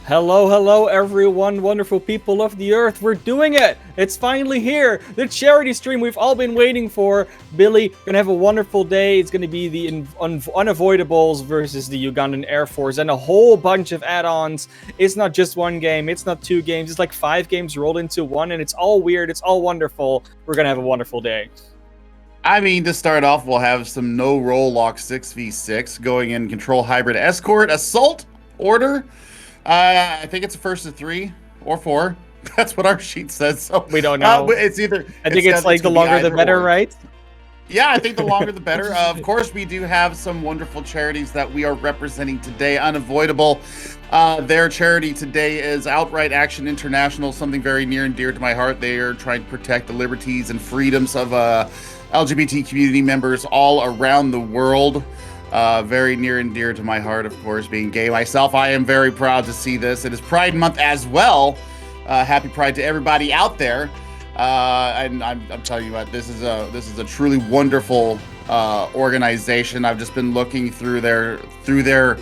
Hello, hello, everyone, wonderful people of the earth. We're doing it. It's finally here. The charity stream we've all been waiting for. Billy, gonna have a wonderful day. It's gonna be the Unavoidables versus the Ugandan Air Force and a whole bunch of add-ons. It's not just one game. It's not two games. It's like 5 games rolled into one, and it's all weird. It's all wonderful. We're gonna have a wonderful day. I mean, to start off, we'll have some no roll lock 6v6 going in control hybrid escort assault order. I think it's a first of 3 or 4. That's what our sheet says. So We don't know. it's either. I think it's like the longer the better, right? Yeah, I think the longer the better. Of course, we do have some wonderful charities that we are representing today. Unavoidable. Their charity today is Outright Action International, something very near and dear to my heart. They are trying to protect the liberties and freedoms of LGBT community members all around the world. Very near and dear to my heart, of course, being gay myself. I am very proud to see this. It is Pride Month as well. Happy Pride to everybody out there. And I'm telling you what, this is a truly wonderful organization. I've just been looking through their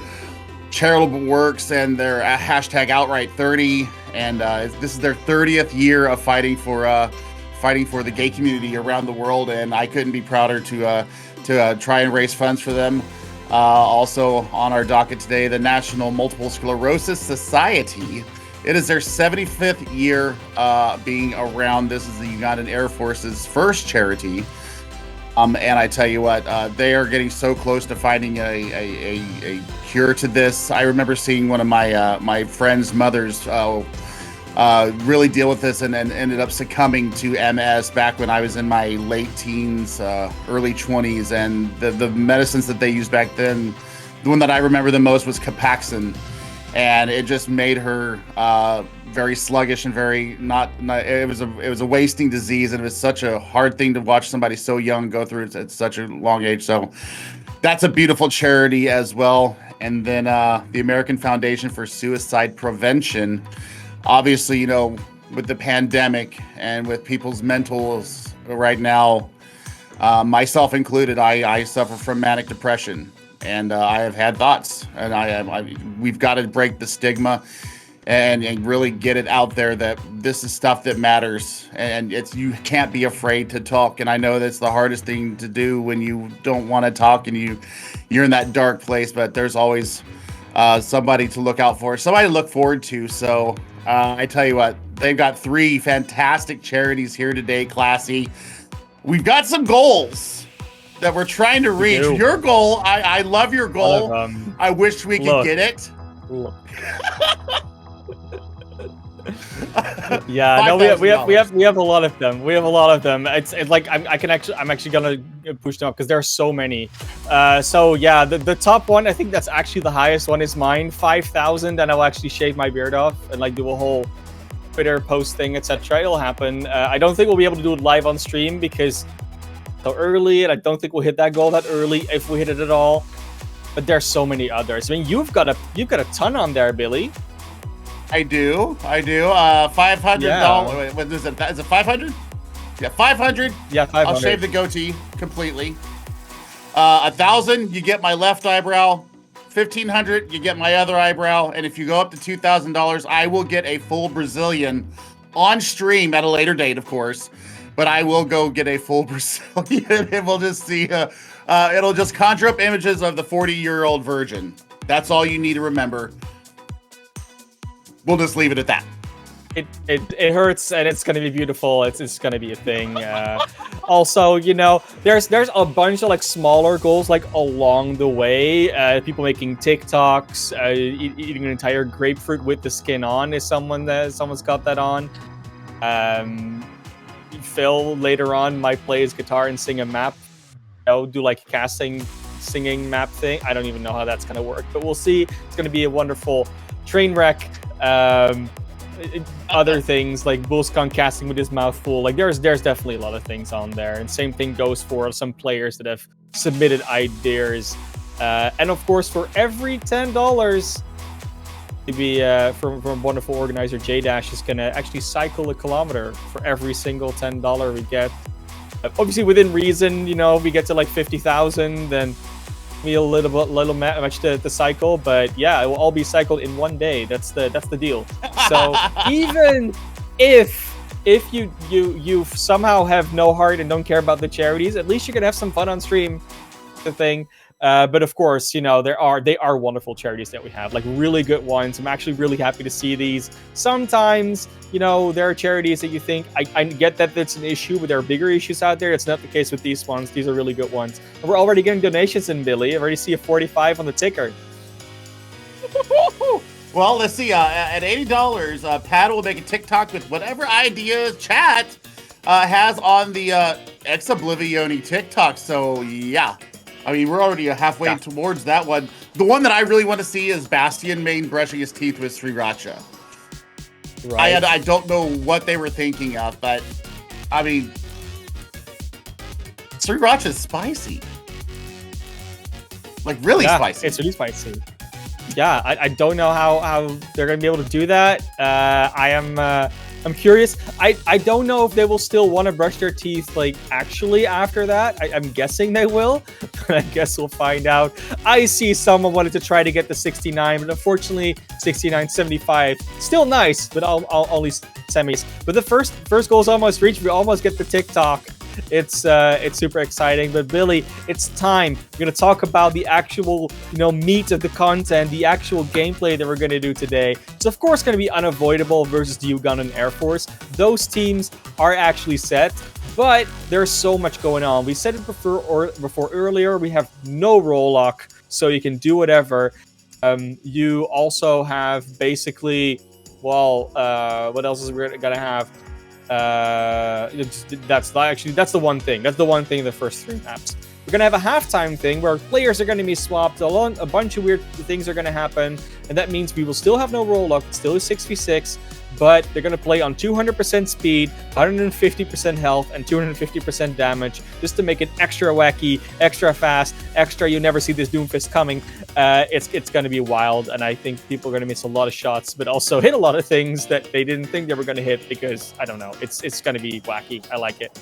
charitable works and their hashtag Outright 30, and this is their 30th year of fighting for the gay community around the world, and I couldn't be prouder to try and raise funds for them. Also on our docket today, the National Multiple Sclerosis Society. It is their 75th year being around. This is the Ugandan Air Force's first charity. And I tell you what, they are getting so close to finding a cure to this. I remember seeing one of my friend's mothers really deal with this and ended up succumbing to MS back when I was in my late teens, early 20s. And the medicines that they used back then, the one that I remember the most was Capaxin. And it just made her very sluggish and very not it was a wasting disease, and it was such a hard thing to watch somebody so young go through it at such a long age. So that's a beautiful charity as well. And then the American Foundation for Suicide Prevention. Obviously, with the pandemic and with people's mentals right now, myself included, I suffer from manic depression. And I have had thoughts, and we've got to break the stigma and really get it out there that this is stuff that matters, and you can't be afraid to talk. And I know that's the hardest thing to do when you don't want to talk and you're in that dark place, but there's always somebody to look out for, somebody to look forward to. So I tell you what, they've got 3 fantastic charities here today, Classy. We've got some goals that we're trying to reach. Your goal, I love your goal. I wish we could get it. Yeah, no, we have a lot of them. We have a lot of them. It's like I'm actually gonna push them up because there are so many. So yeah, the top one, I think that's actually the highest one, is mine, 5,000, and I'll actually shave my beard off and like do a whole Twitter post thing, etc. It'll happen. I don't think we'll be able to do it live on stream because so early, and I don't think we'll hit that goal that early if we hit it at all. But there's so many others. I mean, you've got a ton on there, Billy. I do. $500. Yeah. Wait, what is it? Is it 500? Yeah, 500. Yeah, 500. I'll shave the goatee completely. 1,000, you get my left eyebrow. 1,500, you get my other eyebrow. And if you go up to $2,000, I will get a full Brazilian on stream at a later date, of course. But I will go get a full Brazilian, and we'll just see. It'll just conjure up images of the 40-year-old virgin. That's all you need to remember. We'll just leave it at that. It hurts, and it's gonna be beautiful. It's gonna be a thing. Also, there's a bunch of like smaller goals like along the way. People making TikToks, eating an entire grapefruit with the skin on is someone's got that on. Phil later on might play his guitar and sing a map, do like casting singing map thing. I don't even know how that's gonna work, but we'll see. It's gonna be a wonderful train wreck. Other things like Bullskunk casting with his mouth full. Like there's definitely a lot of things on there, and same thing goes for some players that have submitted ideas. And of course, for every $10. To be from a wonderful organizer, J-Dash is gonna actually cycle a kilometer for every single $10 we get. Obviously within reason, we get to like 50,000, then be a little much to cycle, but yeah, it will all be cycled in one day. That's the deal. So even if you somehow have no heart and don't care about the charities, at least you can have some fun on stream. The thing. But of course, they are wonderful charities that we have, like really good ones. I'm actually really happy to see these. Sometimes, there are charities that you think, I get that it's an issue, but there are bigger issues out there. It's not the case with these ones. These are really good ones. And we're already getting donations in, Billy. I already see a 45 on the ticker. Well, let's see. At $80, Pat will make a TikTok with whatever ideas chat has on the Ex-Oblivioni TikTok. So, yeah. I mean, we're already halfway towards that one. The one that I really want to see is Bastion main brushing his teeth with Sriracha. Right. I don't know what they were thinking of, but, I mean, Sriracha is spicy. Like, really spicy. It's really spicy. Yeah, I don't know how they're going to be able to do that. I'm curious. I don't know if they will still want to brush their teeth, like, actually after that. I'm guessing they will, but I guess we'll find out. I see someone wanted to try to get the 69, but unfortunately, 69.75. Still nice, but only semis. But the first goal is almost reached. We almost get the TikTok. It's super exciting. But Billy, it's time. We're gonna talk about the actual meat of the content, the actual gameplay that we're gonna do today. It's of course gonna be Unavoidable versus the Ugandan Air Force. Those teams are actually set, but there's so much going on. We said it before earlier. We have no role lock, so you can do whatever. You also have basically, what else is we gonna have? That's the one thing. That's the one thing in the first 3 maps. We're gonna have a halftime thing where players are gonna be swapped. A bunch of weird things are gonna happen, and that means we will still have no roll lock. It's still a 6v6, but they're gonna play on 200% speed, 150% health, and 250% damage, just to make it extra wacky, extra fast, extra. You never see this Doomfist coming. It's gonna be wild, and I think people are gonna miss a lot of shots, but also hit a lot of things that they didn't think they were gonna hit because I don't know. It's gonna be wacky. I like it.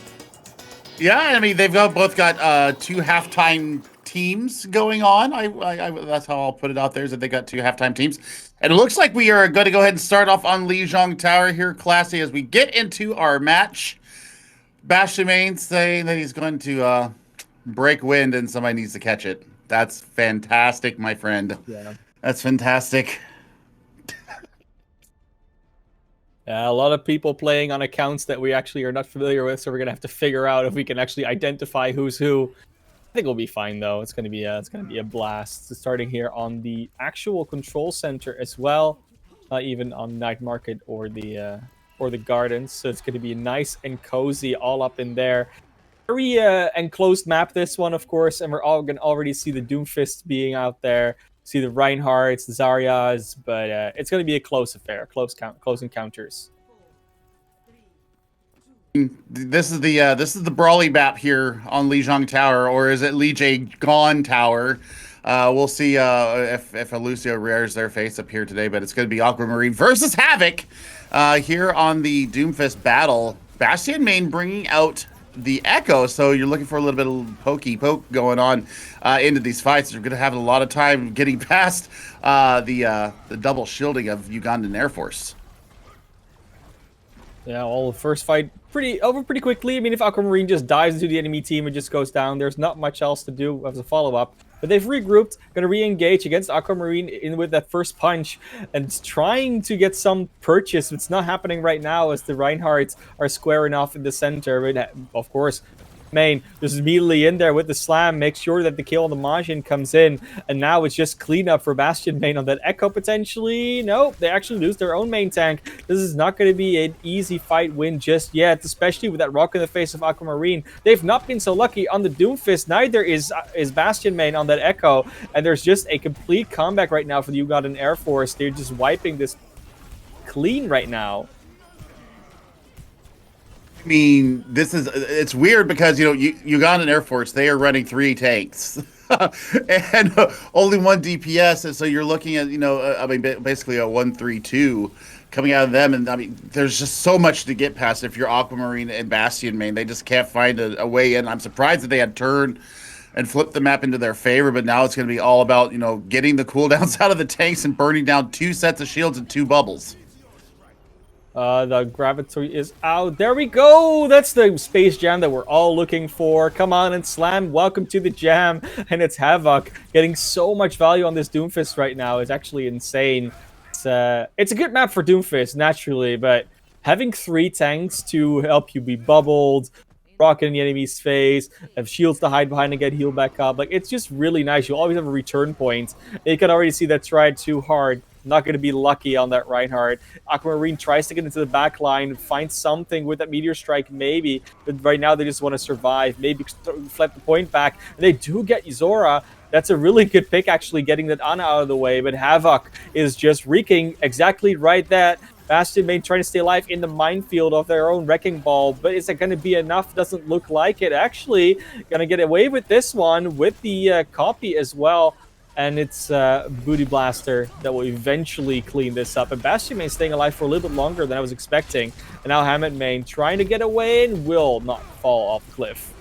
Yeah, I mean they've both got 2 halftime teams going on. I that's how I'll put it out there, is that they got 2 halftime teams. And it looks like we are going to go ahead and start off on Lijiang Tower here, Classy, as we get into our match. Bastion main saying that he's going to break wind and somebody needs to catch it. That's fantastic, my friend. Yeah. That's fantastic. A lot of people playing on accounts that we actually are not familiar with, so we're gonna have to figure out if we can actually identify who's who. I think we'll be fine though. It's gonna be a blast. Starting here on the actual control center as well, not even on Night Market or the gardens. So it's gonna be nice and cozy all up in there. Very enclosed map, this one, of course, and we're all gonna already see the Doomfist being out there. See the Reinhardts, the Zaryas, but it's going to be a close affair, close encounters. This is the brawly map here on Lijiang Tower, or is it Lijiang Tower? We'll see if Lucio rears their face up here today, but it's going to be Aquamarine versus Havoc here on the Doomfist battle. Bastion main bringing out the Echo, so you're looking for a little bit of pokey poke going on into these fights. You're going to have a lot of time getting past the double shielding of Ugandan Air Force. Yeah, well, the first fight pretty quickly. I mean, if Aquamarine just dives into the enemy team and just goes down, there's not much else to do as a follow-up. But they've regrouped, going to re-engage against Aquamarine in with that first punch, and trying to get some purchase. It's not happening right now as the Reinhardts are squaring off in the center. But of course, main just immediately in there with the slam, makes sure that the kill on the Majin comes in, and now it's just cleanup for Bastion main on that Echo potentially. Nope, they actually lose their own main tank. This is not going to be an easy fight win just yet, especially with that rock in the face of Aquamarine. They've not been so lucky on the Doomfist. Neither is Bastion main on that Echo, and there's just a complete comeback right now for the Ugandan Air Force. They're just wiping this clean right now. I mean, it's weird because, Ugandan Air Force, they are running 3 tanks and only 1 DPS. And so you're looking at, basically a 1-3-2 coming out of them. And I mean, there's just so much to get past if you're Aquamarine and Bastion main. They just can't find a way in. I'm surprised that they had Turn and flip the map into their favor. But now it's going to be all about, you know, getting the cooldowns out of the tanks and burning down 2 sets of shields and 2 bubbles. The gravity is out. There we go. That's the space jam that we're all looking for. Come on and slam. Welcome to the jam. And it's Havoc getting so much value on this Doomfist right now. It's actually insane. It's a good map for Doomfist, naturally, but having 3 tanks to help you be bubbled, rocket in the enemy's face, have shields to hide behind and get healed back up. Like, it's just really nice. You always have a return point. And you can already see that tried too hard. Not going to be lucky on that Reinhardt. Aquamarine tries to get into the back line, find something with that Meteor Strike, maybe. But right now, they just want to survive. Maybe flip the point back. And they do get Zora. That's a really good pick, actually, getting that Ana out of the way. But Havoc is just wreaking exactly right that. Bastion main trying to stay alive in the minefield of their own Wrecking Ball. But is it going to be enough? Doesn't look like it. Actually, going to get away with this one with the copy as well. And it's Booty Blaster that will eventually clean this up. And Bastion main staying alive for a little bit longer than I was expecting. And now Hammond main trying to get away and will not fall off the cliff.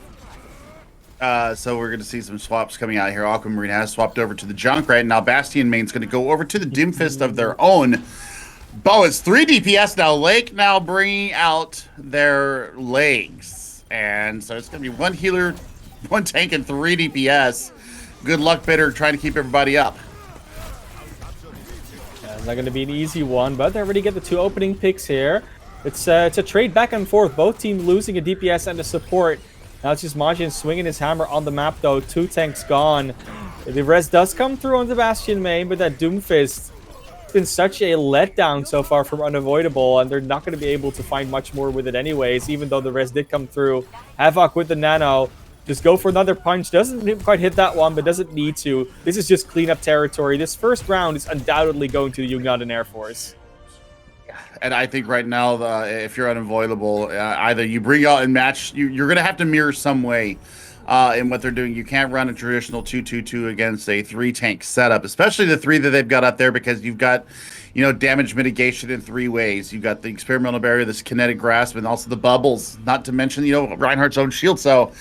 So we're going to see some swaps coming out here. Aquamarine has swapped over to the Junkrat. Now Bastion main's going to go over to the Doomfist of their own. Bo, it's 3 DPS now. Lake now bringing out their legs. And so it's going to be 1 healer, 1 tank, and 3 DPS. Good luck, Bitter, trying to keep everybody up. Yeah, it's not going to be an easy one, but they already get the 2 opening picks here. It's a trade back and forth. Both teams losing a DPS and a support. Now it's just Majin swinging his hammer on the map, though. 2 tanks gone. The res does come through on the Bastion main, but that Doomfist has been such a letdown so far from Unavoidable, and they're not going to be able to find much more with it anyways, even though the res did come through. Havoc with the nano. Just go for another punch. Doesn't quite hit that one, but doesn't need to. This is just cleanup territory. This first round is undoubtedly going to the Ugandan Air Force. And I think right now, if you're Unavoidable, either you bring out and match, you're going to have to mirror some way in what they're doing. You can't run a traditional 2-2-2 against a 3-tank setup, especially the 3 that they've got up there, because you've got, you know, damage mitigation in 3 ways. You've got the experimental barrier, this kinetic grasp, and also the bubbles, not to mention, you know, Reinhardt's own shield. So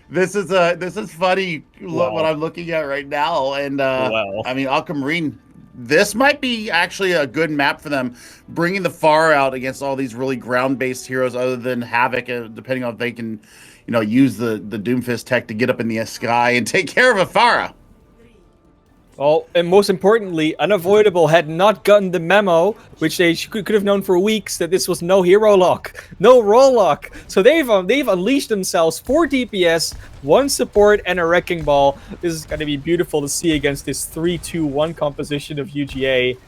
this is funny. Wow. What I'm looking at right now, and Wow. I mean, Aquamarine, this might be actually a good map for them, bringing the Far out against all these really ground-based heroes, other than Havoc, depending on if they can, you know, use the Doomfist tech to get up in the sky and take care of Afara. Well, and most importantly, Unavoidable had not gotten the memo, which they could have known for weeks, that this was no hero lock, no role lock. So they've unleashed themselves 4 DPS, 1 support, and a Wrecking Ball. This is going to be beautiful to see against this 3-2-1 composition of UGA.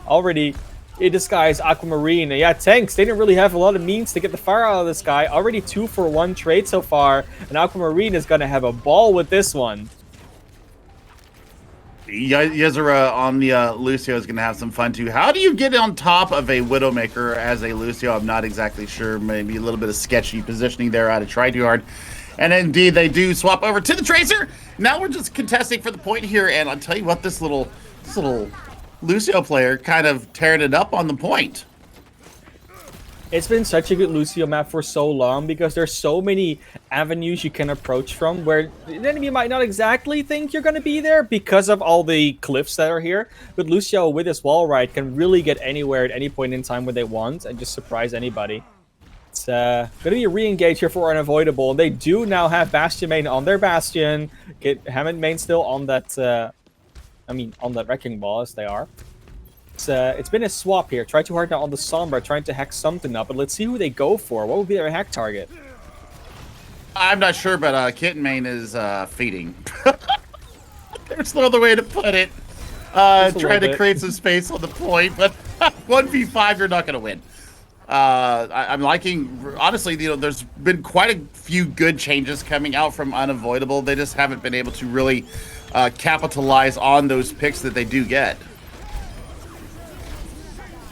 Already in disguise, Aquamarine. And yeah, tanks, they didn't really have a lot of means to get the fire out of this guy. Already 2-for-1 trade so far, and Aquamarine is going to have a ball with this one. Yezera on the Lucio is going to have some fun too. How do you get on top of a Widowmaker as a Lucio? I'm not exactly sure. Maybe a little bit of sketchy positioning there out of try too hard. And indeed, they do swap over to the Tracer. Now we're just contesting for the point here. And I'll tell you what, this little Lucio player kind of tearing it up on the point. It's been such a good Lucio map for so long because there's so many avenues you can approach from where the enemy might not exactly think you're going to be there because of all the cliffs that are here. But Lucio, with his wall ride, can really get anywhere at any point in time when they want and just surprise anybody. It's going to be a re-engage here for Unavoidable. They do now have Bastion main on their Bastion. Get Hammond main still on that, on that Wrecking Ball as they are. It's been a swap here. Try too hard now on the Sombra, trying to hack something up. But let's see who they go for. What would be their hack target? I'm not sure, but Kitten Main is feeding. There's no other way to put it. Trying to create some space on the point, but 1v5, you're not going to win. I'm liking, honestly, you know, there's been quite a few good changes coming out from Unavoidable. They just haven't been able to really capitalize on those picks that they do get.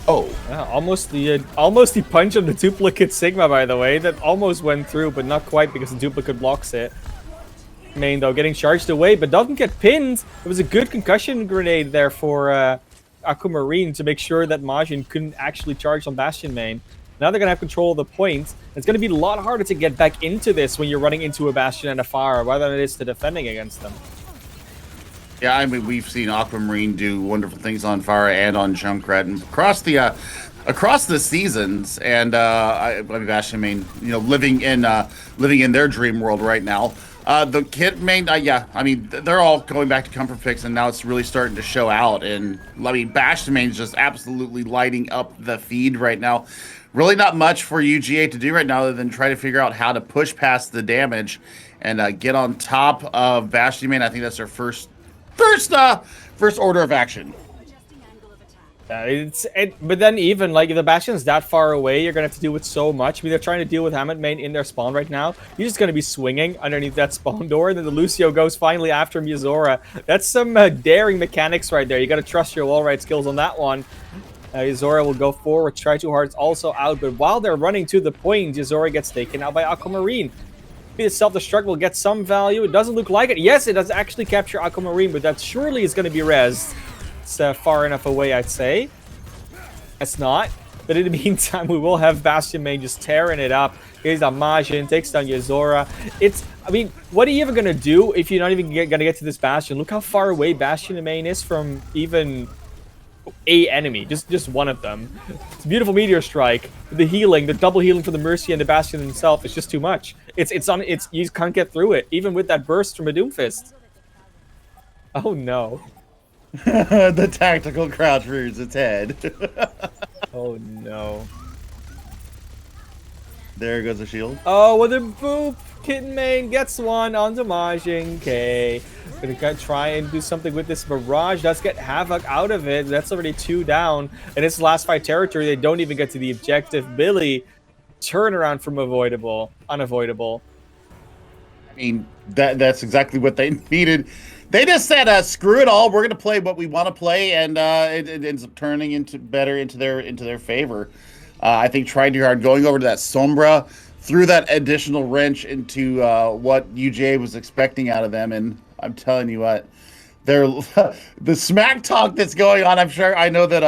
Oh, yeah, almost the punch on the duplicate Sigma, by the way. That almost went through, but not quite because the duplicate blocks it. Main, though, getting charged away, but doesn't get pinned. It was a good concussion grenade there for Aquamarine to make sure that Majin couldn't actually charge on Bastion main. Now they're going to have control of the point. It's going to be a lot harder to get back into this when you're running into a Bastion and a Fire, rather than it is to defending against them. Yeah, I mean, we've seen Aquamarine do wonderful things on Fire and on Junkrat and across the seasons. And I mean, Bastion main, you know, living in their dream world right now. The kit main, yeah, I mean, they're all going back to comfort picks, and now it's really starting to show out. And I mean, Bastion main's just absolutely lighting up the feed right now. Really not much for UGA to do right now other than try to figure out how to push past the damage and get on top of Bastion main. I think that's their first order of action. But then even like if the Bastion's that far away, you're gonna have to deal with so much. I mean, they're trying to deal with Hammond main in their spawn right now. You're just gonna be swinging underneath that spawn door, and then the Lucio goes finally after Yuzora. That's some daring mechanics right there. You gotta trust your wall ride skills on that one. Yuzora will go forward, try too hard. It's also out, but while they're running to the point, Yuzora gets taken out by Aquamarine. Maybe the self-destruct will get some value. It doesn't look like it. Yes, it does actually capture Aquamarine, but that surely is going to be rezzed. It's far enough away, I'd say. It's not. But in the meantime, we will have Bastion main just tearing it up. Here's a Majin, takes down Yuzora. I mean, what are you even going to do if you're not even going to get to this Bastion? Look how far away Bastion main is from even a enemy, just one of them. It's a beautiful meteor strike. The healing, the double healing for the Mercy and the Bastion himself is just too much. You can't get through it, even with that burst from a Doomfist. Oh no. The tactical crouch rears its head. Oh no. There goes the shield. Oh, with a boop! Kitten main gets one on Majin K. Gonna try and do something with this barrage. Does get Havoc out of it. That's already 2 down. And it's last fight territory. They don't even get to the objective. Billy, turnaround from unavoidable. I mean, that's exactly what they needed. They just said, "Screw it all. We're gonna play what we want to play," and it ends up turning into their favor. I think trying too hard, going over to that Sombra, threw that additional wrench into what UGA was expecting out of them, and I'm telling you what, the smack talk that's going on. I'm sure I know that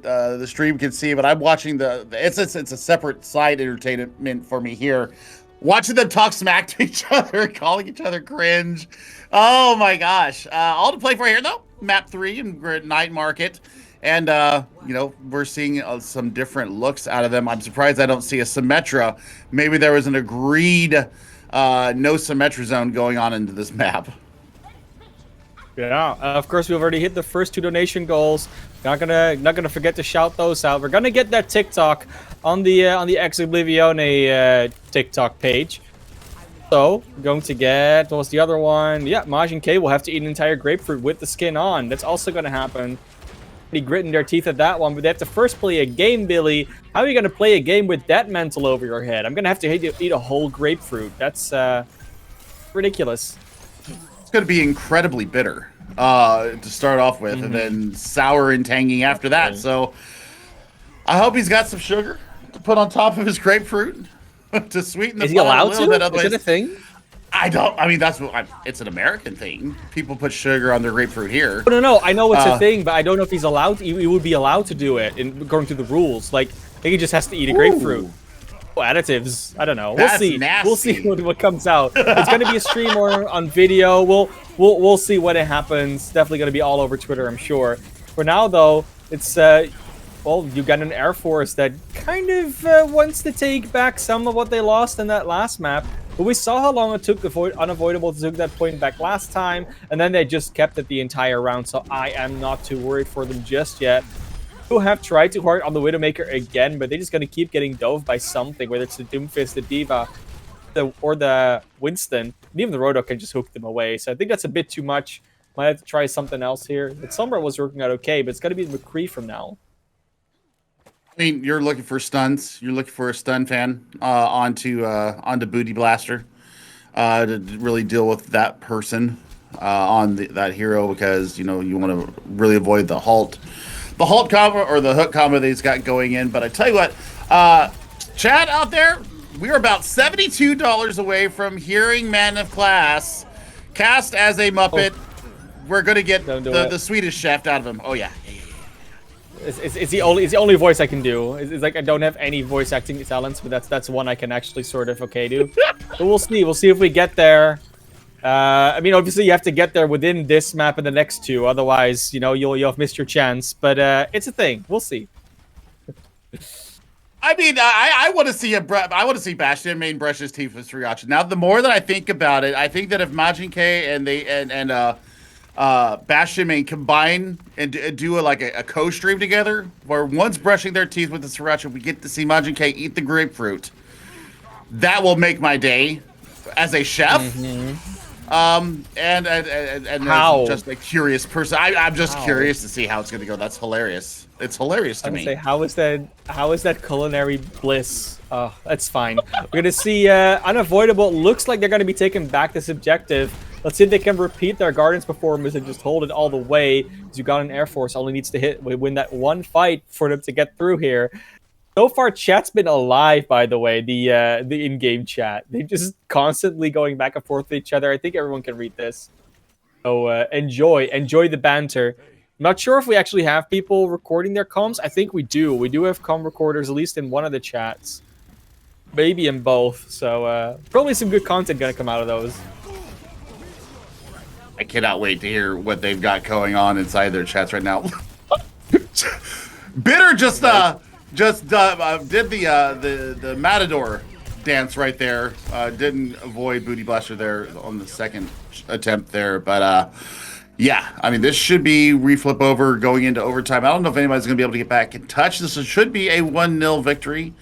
the stream can see, but I'm watching it's a separate side entertainment for me here, watching them talk smack to each other, calling each other cringe. Oh my gosh! All to play for here though. Map 3 in Night Market. And, you know, we're seeing some different looks out of them. I'm surprised I don't see a Symmetra. Maybe there was an agreed no Symmetra zone going on into this map. Yeah, of course, we've already hit the first 2 donation goals. Not gonna forget to shout those out. We're gonna get that TikTok on the Ex Oblivione TikTok page. So, we're going to get, what was the other one? Yeah, Majin K will have to eat an entire grapefruit with the skin on. That's also gonna happen. Gritting their teeth at that one, but they have to first play a game, Billy. How are you going to play a game with that mantle over your head? I'm going to have to eat a whole grapefruit. That's ridiculous. It's going to be incredibly bitter to start off with, and then sour and tangy after that. So I hope he's got some sugar to put on top of his grapefruit to sweeten the Is he allowed to? Otherwise, is it a thing? I mean, it's an American thing. People put sugar on their grapefruit here. No, I know it's a thing, but I don't know if he's allowed to. He would be allowed to do it according to the rules. Like, I think he just has to eat a grapefruit. Oh, additives. I don't know. We'll see. Nasty. We'll see what comes out. It's going to be a stream or on video. We'll see when it happens. Definitely going to be all over Twitter, I'm sure. For now, though, it's well, you got an Air Force that kind of wants to take back some of what they lost in that last map. But we saw how long it took Unavoidable to take that point back last time, and then they just kept it the entire round, so I am not too worried for them just yet. Who have tried too hard on the Widowmaker again, but they're just going to keep getting dove by something, whether it's the Doomfist, the Diva, or the Winston. And even the Roto can just hook them away, so I think that's a bit too much. Might have to try something else here. The Sombra was working out okay, but it's got to be McCree from now. I mean, you're looking for stuns. You're looking for a stun fan onto Booty Blaster to really deal with that person on that hero, because you know you want to really avoid the halt combo or the hook combo that he's got going in. But I tell you what, chat out there, we're about $72 away from hearing Man of Class cast as a Muppet. We're gonna get the Swedish Chef out of him. Oh yeah. It's the only voice I can do. It's like I don't have any voice acting talents, but that's one I can actually sort of do. But we'll see. We'll see if we get there. I mean, obviously you have to get there within this map and the next two, otherwise, you'll have missed your chance. But it's a thing. We'll see. I mean, I want to see I want to see Bastion main brush his teeth with Sriracha. Now, the more that I think about it, I think that if Majin K and Bastion main combine and do a co-stream together, where one's brushing their teeth with the Sriracha, we get to see Majin K eat the grapefruit. That will make my day as a chef. And how? Just a curious person. I'm just curious to see how it's going to go. That's hilarious. It's hilarious to me. Say, how is that culinary bliss? Oh, that's fine. We're gonna see Unavoidable. Looks like they're gonna be taking back this objective. Let's see if they can repeat their Guardians performance and just hold it all the way. Ugandan Air Force only needs to win that one fight for them to get through here. So far, chat's been alive, by the way, the in-game chat. They're just constantly going back and forth with each other. I think everyone can read this. So enjoy the banter. I'm not sure if we actually have people recording their comms. I think we do. We do have comm recorders, at least in one of the chats. Maybe in both. So probably some good content going to come out of those. I cannot wait to hear what they've got going on inside their chats right now. Bitter just did the Matador dance right there. Didn't avoid Booty Blaster there on the second attempt there, but yeah, I mean, this should be reflip over going into overtime. I don't know if anybody's going to be able to get back in touch. This should be a 1-0 victory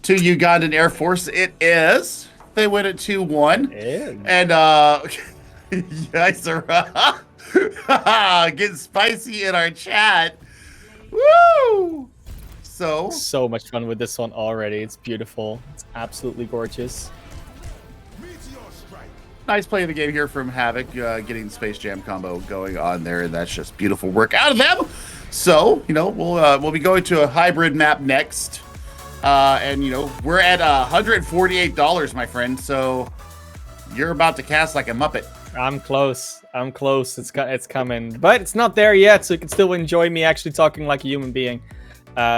to Ugandan Air Force. It is. They win at 2-1. And guys are getting spicy in our chat. Woo! So much fun with this one already. It's beautiful. It's absolutely gorgeous. Nice play of the game here from Havoc, getting the Space Jam combo going on there, and that's just beautiful work out of them. So, we'll be going to a hybrid map next, and we're at $148, my friend. So you're about to cast like a Muppet. I'm close. It's coming, but it's not there yet, so you can still enjoy me actually talking like a human being.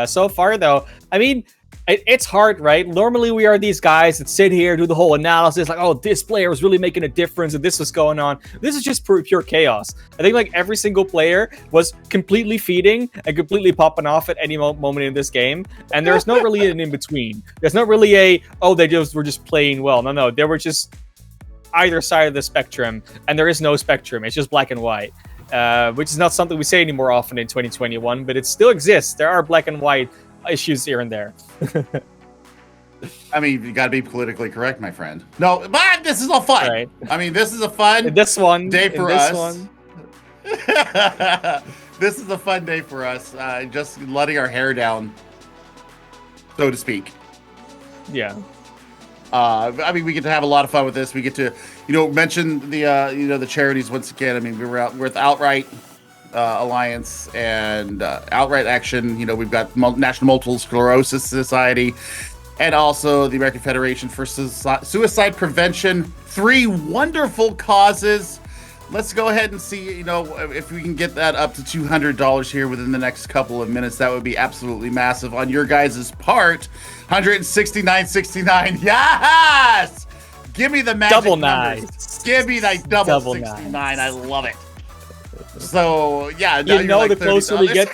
So far, though, I mean, it's hard, right? Normally, we are these guys that sit here, do the whole analysis, like, oh, this player was really making a difference, and this was going on. This is just pure chaos. I think, like, every single player was completely feeding and completely popping off at any moment in this game, and there's not really an in-between. There's not really they were just playing well. No, they were just either side of the spectrum, and there is no spectrum. It's just black and white. Which is not something we say anymore often in 2021, but it still exists. There are black and white issues here and there. I mean, you got to be politically correct, my friend. No, but this is all fun. Right. I mean, this is a fun day for us. This is a fun day for us. Just letting our hair down, so to speak. Yeah. I mean, we get to have a lot of fun with this. We get to, mention the, the charities once again. I mean, we're with Outright Alliance and Outright Action. We've got National Multiple Sclerosis Society and also the American Federation for Suicide Prevention. 3 wonderful causes. Let's go ahead and see, if we can get that up to $200 here within the next couple of minutes. That would be absolutely massive on your guys' part. 169.69. Yes! Give me the magic double numbers. Nice. Give me that double 69. Nice. I love it. So, yeah. The closer we get,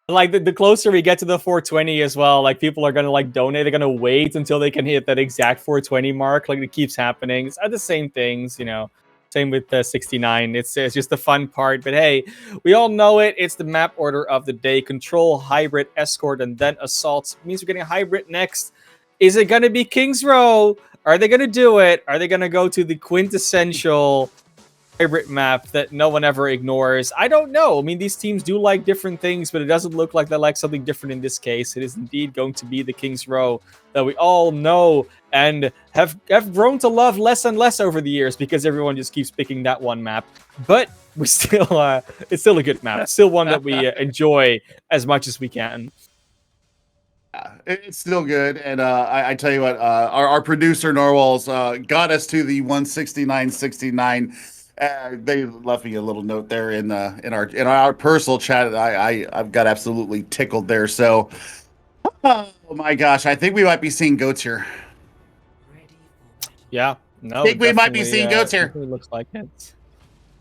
the closer we get to the 420 as well, like, people are going to, donate. They're going to wait until they can hit that exact 420 mark. Like, it keeps happening. It's the same things, Same with 69. It's just the fun part. But hey, we all know it. It's the map order of the day. Control, Hybrid, Escort, and then Assault. It means we're getting a Hybrid next. Is it going to be King's Row? Are they going to do it? Are they going to go to the quintessential Hybrid map that no one ever ignores? I don't know. I mean, these teams do like different things, but it doesn't look like they like something different in this case. It is indeed going to be the King's Row that we all know and have grown to love less and less over the years because everyone just keeps picking that one map. But we still, it's still a good map. It's still one that we enjoy as much as we can. It's still good, and I tell you what, our producer Norwal's got us to the 169.69. They left me a little note there in our personal chat. I've got absolutely tickled there. So, oh my gosh, I think we might be seeing goats here. Yeah, I no, think we might be definitely, seeing goats here. definitely looks like it.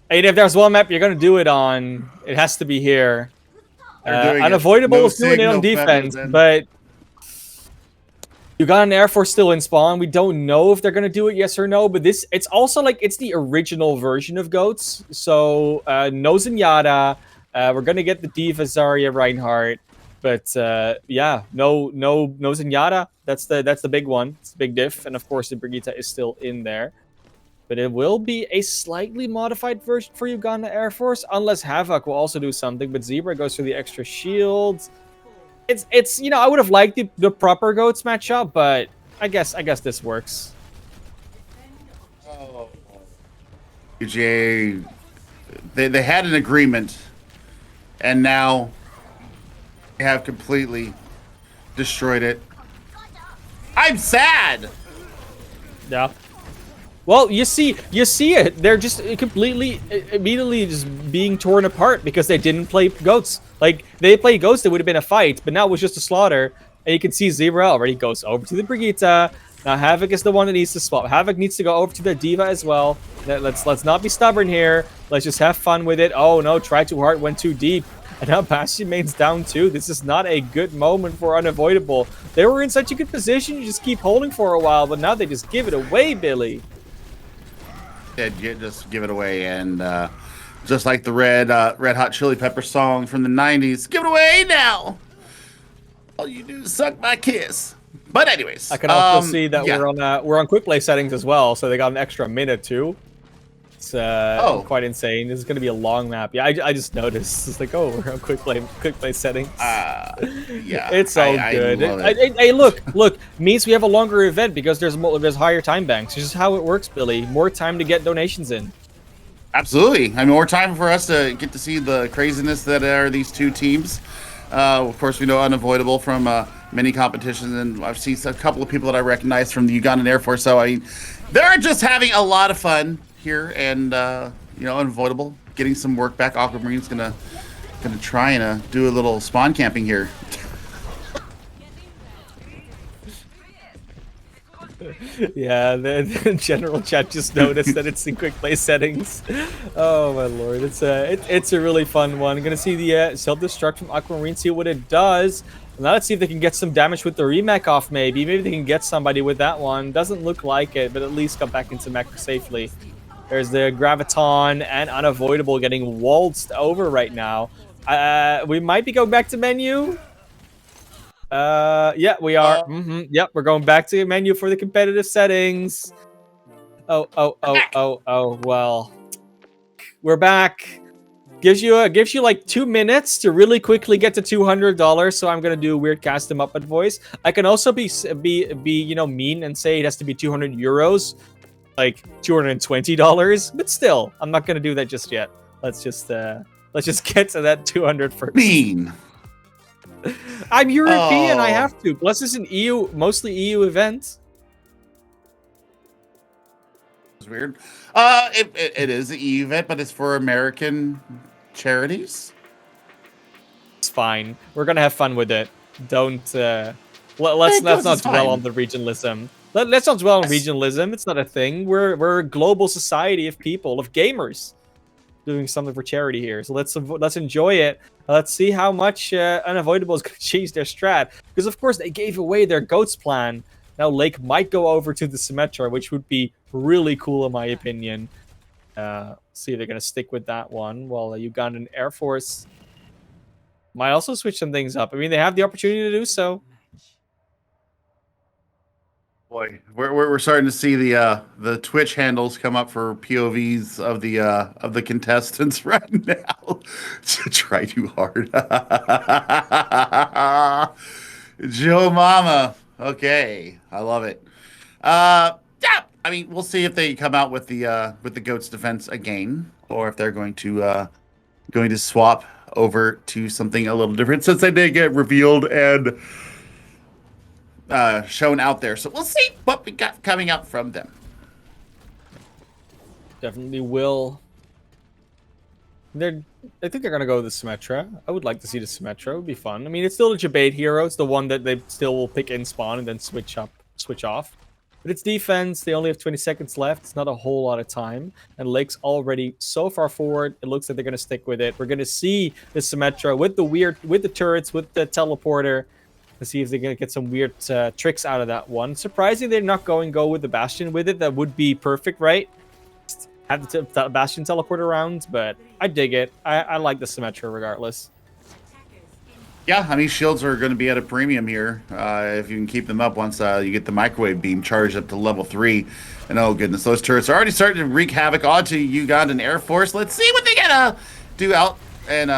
And if there's one map you're gonna do it on, it has to be here. They're doing it. Unavoidable No is doing it on signal, defense, then. but you got an Air Force still in spawn. We don't know if they're gonna do it, yes or no. But it's also like it's the original version of goats. So no Zenyatta. We're gonna get the Diva Zarya Reinhardt, but yeah, no Zenyatta. That's the big one. It's a big diff, and of course the Brigitte is still in there. But it will be a slightly modified version for Uganda Air Force, unless Havoc will also do something. But Zebra goes for the extra shields. It's you know, I would have liked the proper goats matchup, but I guess this works. Oh. UGA, they had an agreement, and now they have completely destroyed it. I'm sad. Yeah. Well, you see it. They're just completely, immediately just being torn apart because they didn't play goats. Like, they played goats, it would have been a fight, but now it was just a slaughter. And you can see Zebra already goes over to the Brigitte. Now Havoc is the one that needs to swap. Havoc needs to go over to the Diva as well. Let's not be stubborn here. Let's just have fun with it. Oh no, try too hard, went too deep. And now Bastion main's down too. This is not a good moment for Unavoidable. They were in such a good position, you just keep holding for a while, but now they just give it away, Billy. Yeah, just give it away, and just like the Red Hot Chili Pepper song from the '90s, give it away now. All you do is suck my kiss. But anyways, I can also see that we're on quick play settings as well, so they got an extra minute too. It's quite insane. This is going to be a long map. Yeah, I just noticed. It's like, oh, we're on quick play settings. Yeah, it's so good. Hey, look, means we have a longer event because there's higher time banks. This is how it works, Billy. More time to get donations in. Absolutely. I mean, more time for us to get to see the craziness that are these two teams. Of course, we know Unavoidable from many competitions, and I've seen a couple of people that I recognize from the Ugandan Air Force. So I mean, they're just having a lot of fun here, and you know, Unavoidable getting some work back. Aquamarine's gonna try and do a little spawn camping here. Yeah, the general chat just noticed that it's in quick play settings. Oh my lord, it's a really fun one. I'm gonna see the self-destruct from Aquamarine, see what it does. Now let's see if they can get some damage with the remech off. Maybe they can get somebody with that one. Doesn't look like it, but at least got back into mech safely. There's the Graviton and Unavoidable getting waltzed over right now. We might be going back to menu. Yeah, we are. Yep, we're going back to the menu for the competitive settings. Oh, well. We're back. Gives you like 2 minutes to really quickly get to $200. So I'm gonna do a weird custom Muppet voice. I can also be you know, mean and say it has to be 200 euros, like $220. But still, I'm not gonna do that just yet. Let's just get to that 200 first. Mean. I'm European, I have to. Plus, it's an EU, mostly EU event. It's weird. It is an EU event, but it's for American charities. It's fine. We're gonna have fun with it. Don't let's not dwell on the regionalism. Let's not dwell on regionalism. It's not a thing. We're a global society of people, of gamers, doing something for charity here. So let's enjoy it. Let's see how much Unavoidable is going to change their strat. Because, of course, they gave away their GOATS plan. Now Lake might go over to the Symmetra, which would be really cool in my opinion. See if they're going to stick with that one. While Ugandan Air Force might also switch some things up. I mean, they have the opportunity to do so. Boy, we're starting to see the Twitch handles come up for POVs of the contestants right now. Try too hard. Joe Mama. Okay, I love it. Yeah, I mean, we'll see if they come out with the Goats defense again, or if they're going to swap over to something a little different, since they did get revealed and shown out there. So we'll see what we got coming out from them. Definitely will. I think they're gonna go with the Symmetra. I would like to see the Symmetra. It would be fun. I mean, it's still a debate hero. It's the one that they still will pick in spawn and then switch off. But it's defense. They only have 20 seconds left. It's not a whole lot of time. And Lake's already so far forward. It looks like they're gonna stick with it. We're gonna see the Symmetra with the turrets, with the teleporter, to see if they're gonna get some weird tricks out of that one. Surprising they're not go with the Bastion with it. That would be perfect, right? Have the Bastion teleport around, but I dig it. I like the Symmetra regardless. Yeah, I mean, shields are going to be at a premium here if you can keep them up once you get the microwave beam charged up to level 3. And oh goodness, those turrets are already starting to wreak havoc onto Ugandan Air Force. Let's see what they gonna do out. And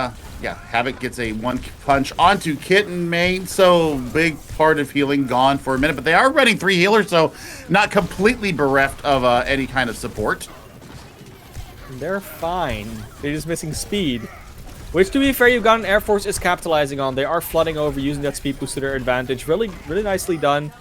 yeah, Havoc gets a 1 punch onto Kitten main. So big part of healing gone for a minute, but they are running 3 healers, so not completely bereft of any kind of support. They're fine. They're just missing speed. Which, to be fair, Ugandan Air Force is capitalizing on. They are flooding over, using that speed boost to their advantage. Really nicely done.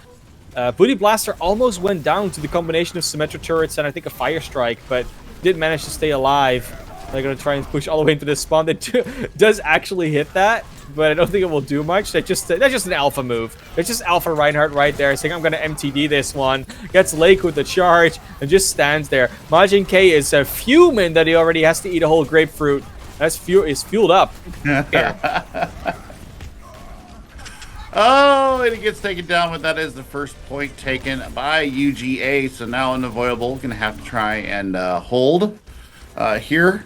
Booty Blaster almost went down to the combination of Symmetra turrets and I think a Fire Strike, but did manage to stay alive. They're going to try and push all the way into this spawn. That does actually hit that, but I don't think it will do much. That's just an alpha move. It's just Alpha Reinhardt right there saying, I'm going to MTD this one. Gets Lake with the charge and just stands there. Majin K is fuming that he already has to eat a whole grapefruit. That's fueled up. Oh, and it gets taken down, but that is the first point taken by UGA. So now Unavoidable going to have to try and hold here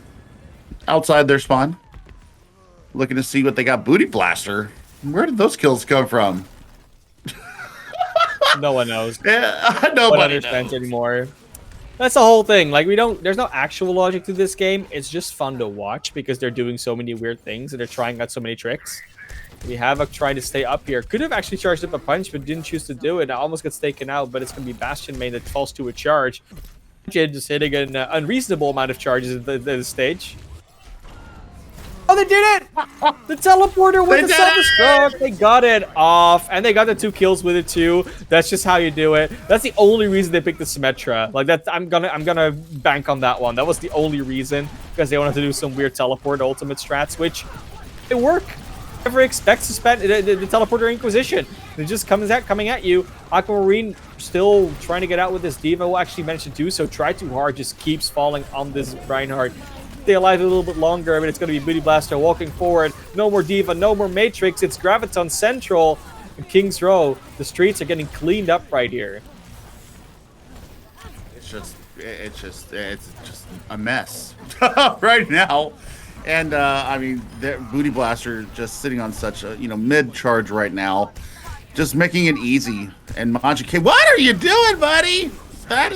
outside their spawn. Looking to see what they got. Booty Blaster. Where did those kills come from? No one knows. Yeah, nobody understands knows anymore. That's the whole thing. Like, there's no actual logic to this game. It's just fun to watch because they're doing so many weird things and they're trying out so many tricks. We have trying to stay up here. Could have actually charged up a punch, but didn't choose to do it. It almost gets taken out, but it's going to be Bastion main that falls to a charge. Just hitting an unreasonable amount of charges at the stage. Oh, they did it! The teleporter with the self-destruct. They got it off, and they got the 2 kills with it too. That's just how you do it. That's the only reason they picked the Symmetra. Like that, I'm gonna bank on that one. That was the only reason, because they wanted to do some weird teleport ultimate strats, which they work. Never expect to spend the teleporter Inquisition. It just coming at you. Aquamarine still trying to get out with this Diva. Will actually manage to do so. Try too hard, just keeps falling on this Reinhardt. Stay alive a little bit longer. I mean, it's going to be Booty Blaster walking forward. No more Diva, no more Matrix. It's Graviton Central and King's Row. The streets are getting cleaned up right here. It's just a mess right now. And I mean, Booty Blaster just sitting on such a mid charge right now, just making it easy. And Majin K, what are you doing, buddy? That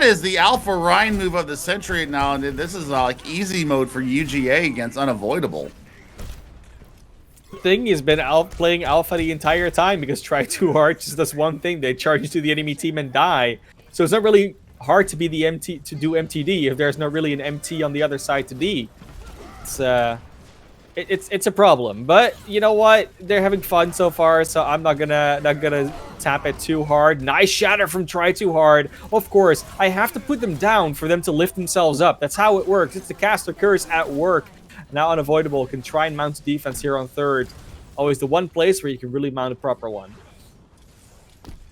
is the Alpha Ryan move of the century now, and this is like easy mode for UGA against Unavoidable. Thing has been playing Alpha the entire time because try too hard just does one thing. They charge into the enemy team and die. So it's not really hard to be the do MTD if there's not really an MT on the other side to D. It's a problem, but you know what? They're having fun so far, so I'm not gonna tap it too hard. Nice shatter from Try Too Hard. Of course, I have to put them down for them to lift themselves up. That's how it works. It's the caster curse at work. Now Unavoidable can try and mount defense here on third. Always the one place where you can really mount a proper one.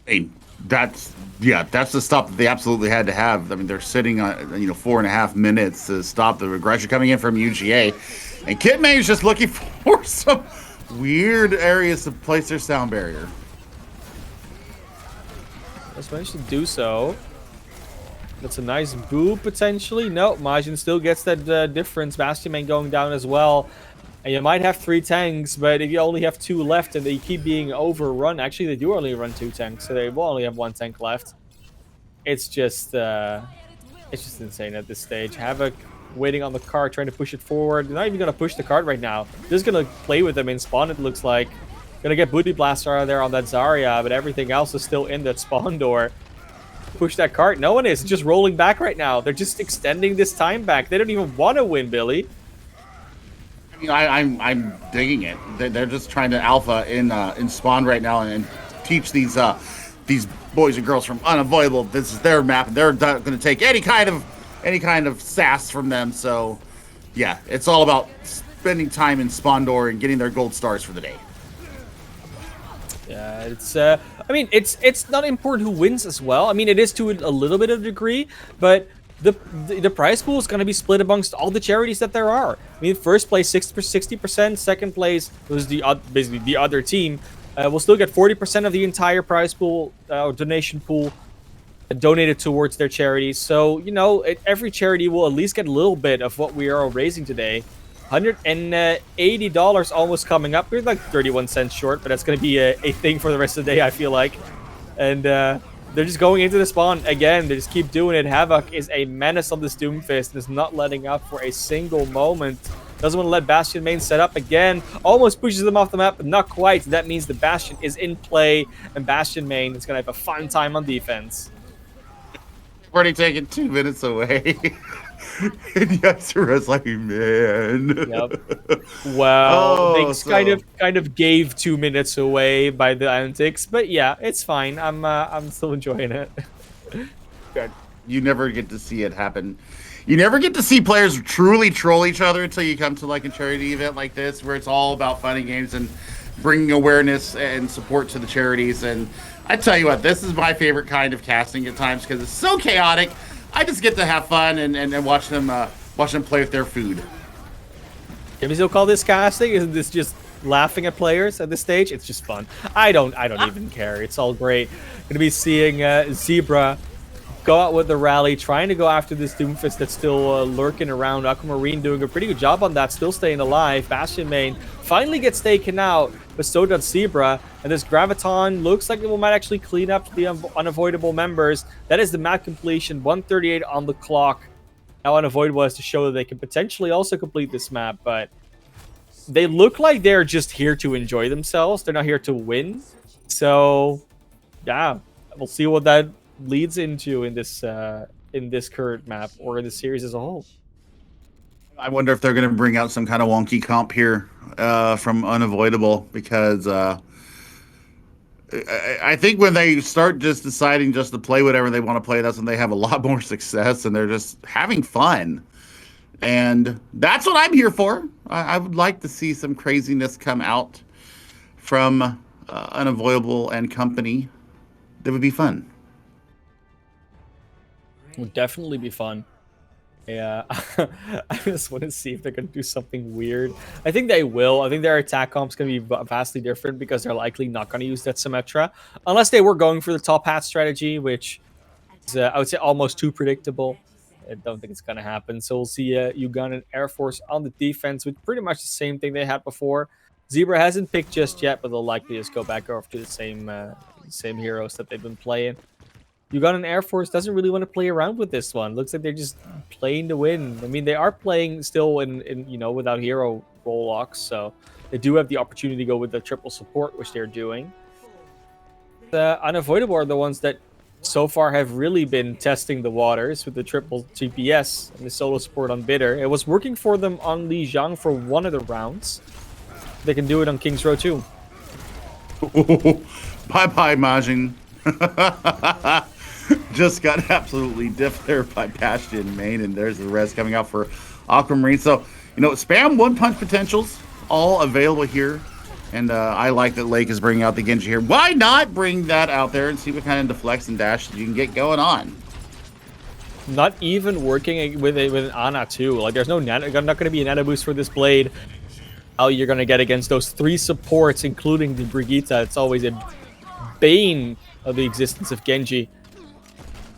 Hey, that's the stop that they absolutely had to have. I mean, they're sitting on 4.5 minutes to stop the regression coming in from UGA. And Kitmane is just looking for some weird areas to place their sound barrier. Just managed to do so. That's a nice boo, potentially. No, Majin still gets that difference. Bastion main going down as well. And you might have 3 tanks, but if you only have 2 left and they keep being overrun... Actually, they do only run 2 tanks, so they will only have 1 tank left. It's just insane at this stage. Havoc waiting on the card, trying to push it forward. They're not even going to push the card right now. They're just going to play with them in spawn, it looks like. Going to get Booty Blaster out of there on that Zarya, but everything else is still in that spawn door. Push that cart. No one is. It's just rolling back right now. They're just extending this time back. They don't even want to win, Billy. I'm digging it. They're just trying to alpha in spawn right now and teach these boys and girls from Unavoidable this is their map and they're going to take any kind of sass from them. So Yeah, it's all about spending time in Spondor and getting their gold stars for the day. Yeah, it's I mean, it's not important who wins as well. I mean, it is to a little bit of a degree, but the prize pool is going to be split amongst all the charities that there are. I mean, first place 60%, second place was basically the other team. Will still get 40% of the entire prize pool donation pool donated towards their charities. So, you know, every charity will at least get a little bit of what we are raising today. $180 almost coming up. We're like 31 cents short, but that's going to be a thing for the rest of the day, I feel like. And they're just going into the spawn again. They just keep doing it. Havoc is a menace on this Doomfist and is not letting up for a single moment. Doesn't want to let Bastion main set up again. Almost pushes them off the map, but not quite. That means the Bastion is in play, and Bastion main is going to have a fun time on defense. Already taken 2 minutes away. And Yasura's like, man. Yep. Well, they kind of gave 2 minutes away by the antics, but yeah, it's fine. I'm still enjoying it. You never get to see it happen. You never get to see players truly troll each other until you come to like a charity event like this, where it's all about fun and games and bringing awareness and support to the charities. And I tell you what, this is my favorite kind of casting at times because it's so chaotic. I just get to have fun and watch them play with their food. Can we still call this casting? Isn't this just laughing at players at this stage? It's just fun. I don't even care. It's all great. Gonna be seeing Zebra go out with the rally, trying to go after this Doomfist that's still lurking around. Aquamarine doing a pretty good job on that, still staying alive. Bastion main finally gets taken out, but so does Zebra. And this Graviton looks like it might actually clean up the Unavoidable members. That is the map completion, 138 on the clock. Now Unavoidable has to show that they can potentially also complete this map, but they look like they're just here to enjoy themselves. They're not here to win. So, yeah, we'll see what that leads into in this current map or in the series as a whole. I wonder if they're going to bring out some kind of wonky comp here from Unavoidable, because I think when they start just deciding just to play whatever they want to play, that's when they have a lot more success and they're just having fun. And that's what I'm here for. I would like to see some craziness come out from Unavoidable and company. That would be fun. Would definitely be fun. Yeah, I just want to see if they're going to do something weird. I think they will. I think their attack comp's going to be vastly different because they're likely not going to use that Symmetra. Unless they were going for the top hat strategy, which is, I would say, almost too predictable. I don't think it's going to happen. So we'll see UGA and Air Force on the defense with pretty much the same thing they had before. Zebra hasn't picked just yet, but they'll likely just go back over to the same heroes that they've been playing. UGA and Air Force doesn't really want to play around with this one. Looks like they're just playing to win. I mean, they are playing still in you know, without hero role locks, so they do have the opportunity to go with the triple support, which they're doing. The Unavoidable are the ones that so far have really been testing the waters with the triple TPS and the solo support on Bitter. It was working for them on Li Jiang for one of the rounds. They can do it on King's Row too. Bye-bye, Majin. Just got absolutely diffed there by Bastion main, and there's the res coming out for Aquamarine. So, you know, spam one-punch potentials, all available here. And I like that Lake is bringing out the Genji here. Why not bring that out there and see what kind of deflects and dash you can get going on? Not even working with an Ana too. Like, there's not going to be a nano boost for this blade. How you're going to get against those three supports, including the Brigitte. It's always a bane of the existence of Genji.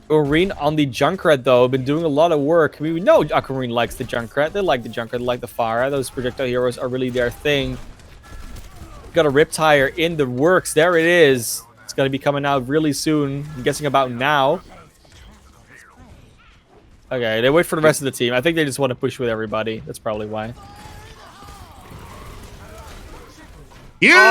Aquamarine on the Junkrat, though, been doing a lot of work. I mean, we know Aquamarine likes the Junkrat. They like the Junkrat, they like the Pharah. Those projectile heroes are really their thing. Got a Riptire in the works. There it is. It's going to be coming out really soon. I'm guessing about now. Okay, they wait for the rest of the team. I think they just want to push with everybody. That's probably why. Huge!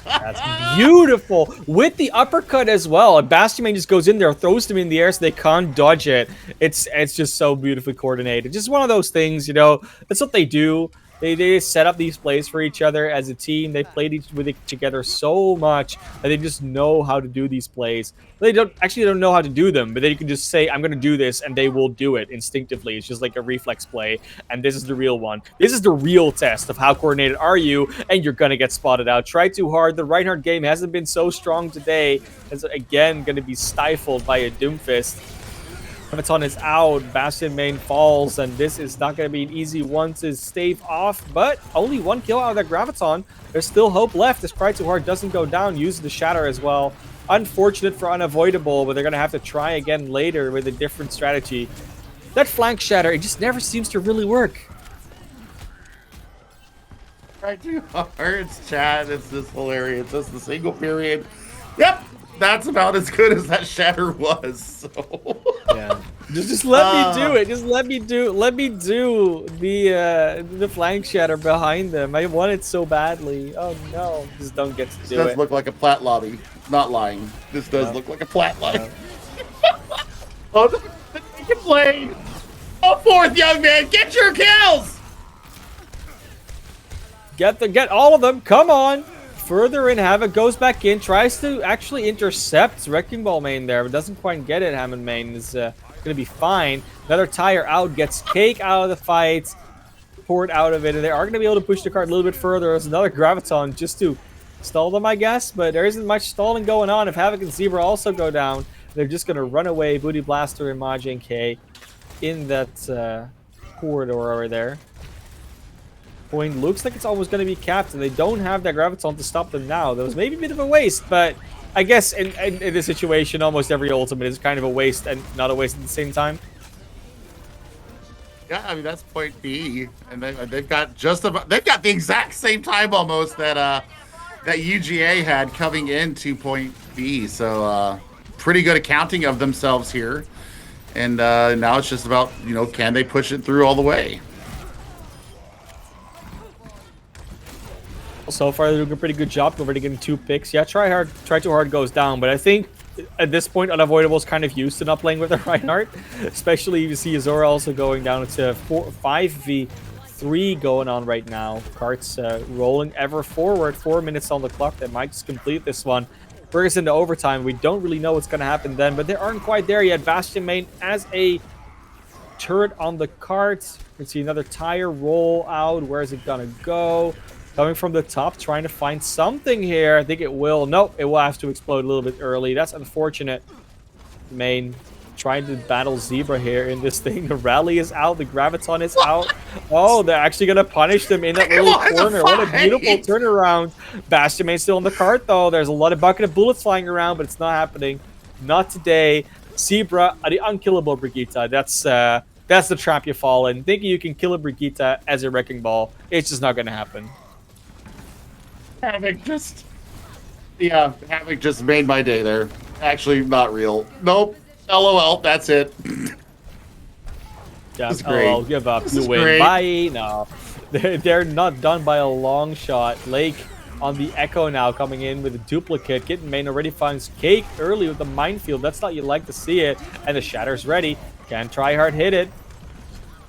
That's beautiful. With the uppercut as well. Bastion main just goes in there, throws them in the air so they can't dodge it. It's just so beautifully coordinated. Just one of those things, you know. That's what they do. They set up these plays for each other as a team. They played with it together so much that they just know how to do these plays. They don't know how to do them, but they can just say, I'm going to do this, and they will do it instinctively. It's just like a reflex play, and this is the real one. This is the real test of how coordinated are you, and you're going to get spotted out. Try too hard. The Reinhardt game hasn't been so strong today. It's, again, going to be stifled by a Doomfist. Graviton is out, Bastion main falls, and this is not going to be an easy one to stave off, but only one kill out of that Graviton. There's still hope left as Cry Too Hard doesn't go down, uses the Shatter as well. Unfortunate for Unavoidable, but they're going to have to try again later with a different strategy. That flank Shatter, it just never seems to really work. Cry Too Hard, chat, it's just hilarious. It's just the single period. Yep! That's about as good as that Shatter was. So yeah, just let me do it. Just let me do the flank Shatter behind them. I want it so badly. Oh no, just don't get to do it. This does look like a plat lobby. Not lying. This does look like a plat lobby. Oh, the naked blade. Go forth, young man. Get your kills. Get all of them. Come on. Further in, Havoc goes back in, tries to actually intercept Wrecking Ball main there, but doesn't quite get it. Hammond main is going to be fine. Another tire out, gets Cake out of the fight, poured out of it, and they are going to be able to push the cart a little bit further. There's another Graviton just to stall them, I guess, but there isn't much stalling going on. If Havoc and Zebra also go down, they're just going to run away. Booty Blaster and Maj and K in that corridor over there. Point looks like it's almost going to be capped, and they don't have that Graviton to stop them now. That was maybe a bit of a waste, but I guess in this situation, almost every ultimate is kind of a waste and not a waste at the same time. Yeah, I mean that's point B, and they've got the exact same time almost that that UGA had coming into point B. So pretty good accounting of themselves here, and now it's just about can they push it through all the way. So far, they're doing a pretty good job. Already getting 2 picks. Yeah, Try Too Hard goes down, but I think at this point, Unavoidable is kind of used to not playing with the Reinhardt. Especially you see Azora also going down. It's a 5v3 going on right now. Carts rolling ever forward. 4 minutes on the clock. They might just complete this one. Bring us into overtime. We don't really know what's going to happen then, but they aren't quite there yet. Bastion main as a turret on the carts. You can see another tire roll out. Where is it going to go? Coming from the top, trying to find something here. I think it will. Nope, it will have to explode a little bit early. That's unfortunate. Main trying to battle Zebra here in this thing. The rally is out. The Graviton is out. Oh, they're actually going to punish them in that little corner. What a beautiful turnaround. Bastion main still on the cart, though. There's a lot of bucket of bullets flying around, but it's not happening. Not today. Zebra, the unkillable Brigitte. That's the trap you fall in. Thinking you can kill a Brigitte as a Wrecking Ball. It's just not going to happen. Havoc just made my day there. Actually, not real. Nope. LOL. That's it. Yeah, LOL. Give up. You win. Great. Bye. No, they're not done by a long shot. Lake on the Echo now, coming in with a duplicate. Kitten main already finds Cake early with the minefield. That's not you like to see it. And the Shatter's ready. Can Try Hard hit it?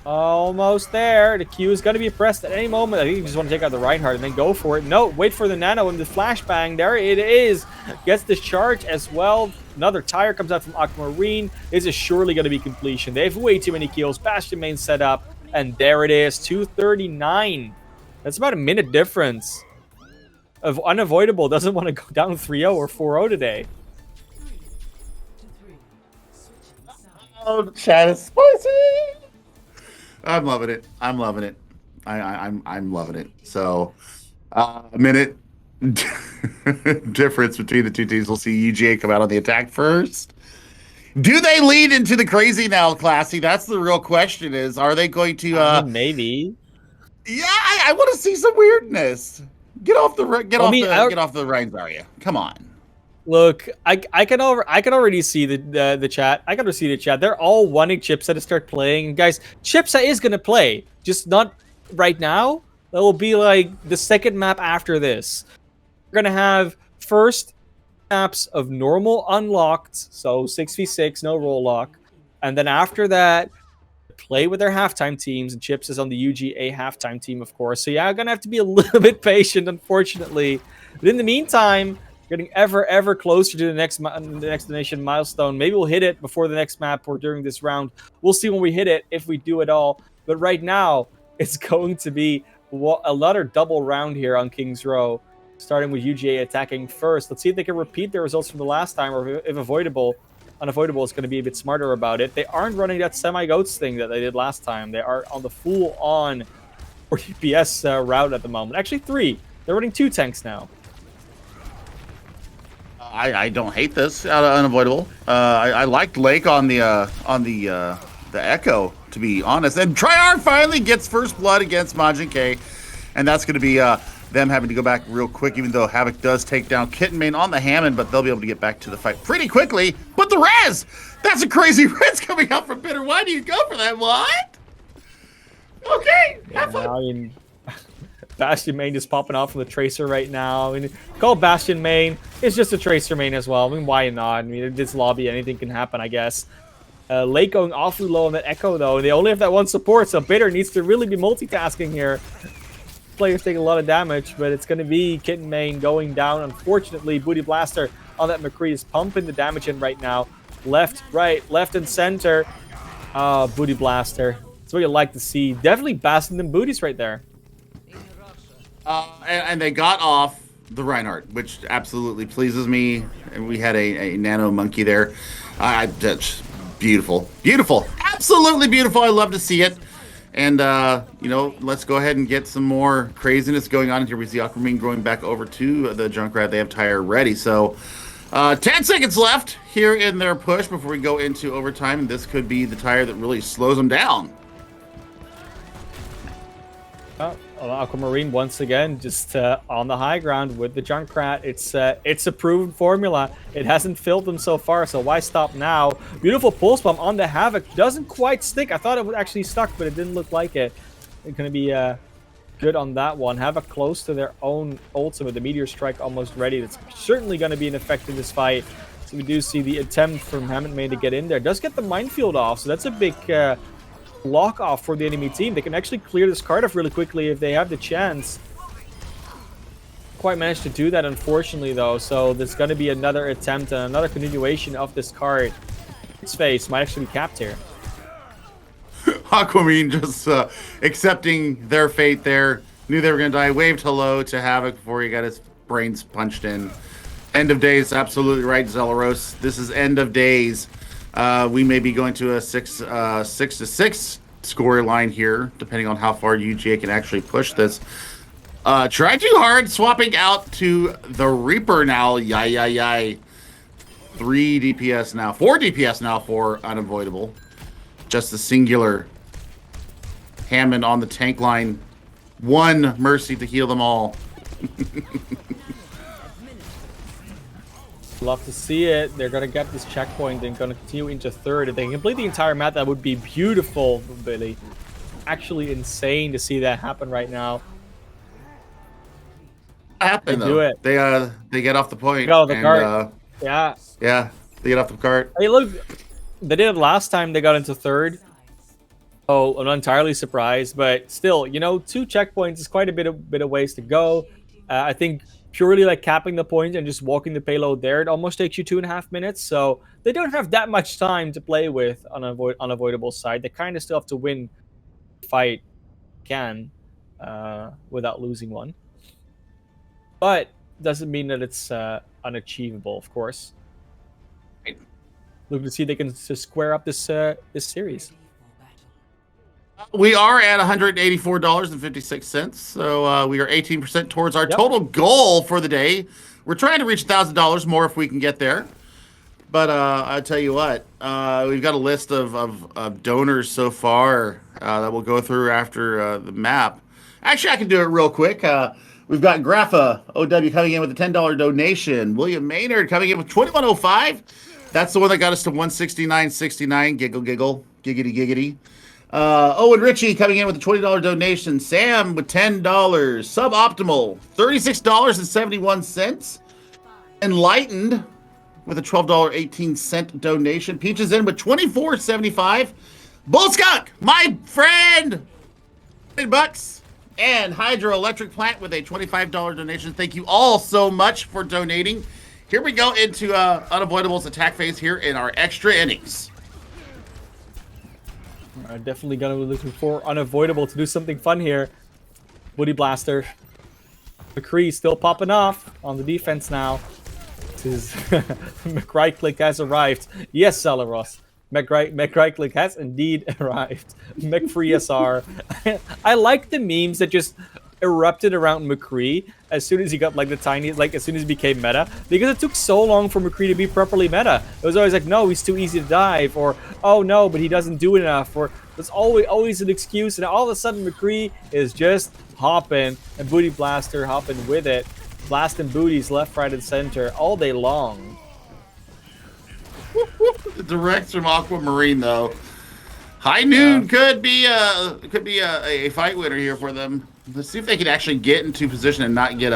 Almost there. The Q is going to be pressed at any moment. I think you just want to take out the Reinhardt and then go for it. No, wait for the nano and the flashbang. There it is. Gets the charge as well. Another tire comes out from Aquamarine. This is surely going to be completion. They have way too many kills. Bastion main set up. And there it is. 239. That's about a minute difference. Of Unavoidable doesn't want to go down 3-0 or 4-0 today. Oh, chat is spicy. I'm loving it. I'm loving it. I'm loving it. So, a minute difference between the two teams. We'll see UGA come out on the attack first. Do they lead into the crazy now, Classy? That's the real question. Is are they going to? Maybe. Yeah, I want to see some weirdness. Get off the Reigns, Zarya. Come on. Look, I can already see the chat. I can already see the chat. They're all wanting Chipset to start playing. And guys, Chipset is gonna play, just not right now. That will be like the second map after this. We're gonna have first maps of normal unlocked, so 6v6, no roll lock, and then after that, play with their halftime teams, and Chips is on the UGA halftime team, of course. So yeah, I'm gonna have to be a little bit patient, unfortunately. But in the meantime, getting ever closer to the next donation milestone. Maybe we'll hit it before the next map or during this round. We'll see when we hit it, if we do it all. But right now, it's going to be another double round here on King's Row, starting with UGA attacking first. Let's see if they can repeat their results from the last time, or if Unavoidable is going to be a bit smarter about it. They aren't running that semi-goats thing that they did last time. They are on the full-on 4 DPS route at the moment. Actually, 3. They're running 2 tanks now. I don't hate this out of Unavoidable. I liked Lake on the Echo, to be honest. And Triarch finally gets first blood against Majin K, and that's going to be them having to go back real quick, even though Havoc does take down Kitten Main on the Hammond, but they'll be able to get back to the fight pretty quickly. But the res! That's a crazy res coming out from Bitter. Why do you go for that? What? Okay, have fun. I mean, Bastion main is popping off from the Tracer right now. I mean, call Bastion main. It's just a Tracer main as well. I mean, why not? I mean, in this lobby, anything can happen, I guess. Lake going awfully low on that Echo, though. They only have that one support, so Bitter needs to really be multitasking here. Players take a lot of damage, but it's going to be Kitten Main going down. Unfortunately, Booty Blaster on that McCree is pumping the damage in right now. Left, right, left, and center. Booty Blaster. That's what you like to see. Definitely basting them booties right there. And they got off the Reinhardt, which absolutely pleases me. And we had a nano monkey there. That's beautiful. Beautiful. Absolutely beautiful. I love to see it. And, you know, let's go ahead and get some more craziness going on here. We see Aquamarine going back over to the Junkrat. They have Tire ready. So, 10 seconds left here in their push before we go into overtime. And this could be the tire that really slows them down. Aquamarine once again just on the high ground with the Junkrat. It's a proven formula. It hasn't failed them so far, so why stop now? Beautiful pulse bomb on the Havoc. Doesn't quite stick. I thought it would actually stuck, but it didn't look like it. It's going to be good on that one. Havoc close to their own ultimate. The Meteor Strike almost ready. That's certainly going to be an effect in this fight. So we do see the attempt from Hammond Main to get in there. Does get the minefield off, so that's a big block off for the enemy team. They can actually clear this card off really quickly if they have the chance. Quite managed to do that, unfortunately, though. So there's going to be another attempt and another continuation of this card. Its face might actually be capped here. Aquamarine just accepting their fate there. Knew they were going to die. Waved hello to Havoc before he got his brains punched in. End of days. Absolutely right, Zelaros. This is end of days. We may be going to a 6-6 score line here, depending on how far UGA can actually push this. Try too hard, swapping out to the Reaper now. Yay. 3 DPS now. 4 DPS now for Unavoidable. Just a singular Hammond on the tank line. 1 Mercy to heal them all. Love to see it. They're going to get this checkpoint and going to continue into third. If they can complete the entire map, that would be beautiful, Billy. Actually insane to see that happen right now. Happen, they do it. They get off the point. Go the cart. Yeah, they get off the cart. Hey, look, they did it last time. They got into third. Oh, I'm not entirely surprised, but still, you know, 2 checkpoints is quite a bit of ways to go. I think purely like capping the point and just walking the payload there, it almost takes you 2.5 minutes. So they don't have that much time to play with on Unavoidable side. They kind of still have to win the fight without losing one. But doesn't mean that it's unachievable, of course. Look to see if they can just square up this series. We are at $184.56, so we are 18% towards our total goal for the day. We're trying to reach $1,000 more if we can get there. But I'll tell you what, we've got a list of donors so far that we'll go through after the map. Actually, I can do it real quick. We've got Grapha OW coming in with a $10 donation. William Maynard coming in with $21.05. That's the one that got us to $169.69. Giggle, giggity. Owen Ritchie coming in with a $20 donation. Sam with $10. Suboptimal, $36.71. Enlightened with a $12.18 donation. Peaches in with $24.75. Bull Skunk, my friend, $20, and Hydroelectric Plant with a $25 donation. Thank you all so much for donating. Here we go into Unavoidable's attack phase here in our extra innings. I'm definitely gonna be looking for Unavoidable to do something fun here. Woody Blaster. McCree still popping off on the defense now. This is McRightclick has arrived. Yes, Celeros. McRightclick has indeed arrived. McFreeSR. I like the memes that just erupted around McCree as soon as he got like the tiny, like as soon as he became meta, because it took so long for McCree to be properly meta. It was always like, no, he's too easy to dive, or oh no, but he doesn't do enough, or there's always an excuse, and all of a sudden McCree is just hopping, and Booty Blaster hopping with it, blasting booties left, right, and center all day long. The directs from Aquamarine though. High Noon could be a fight winner here for them. Let's see if they can actually get into position and not get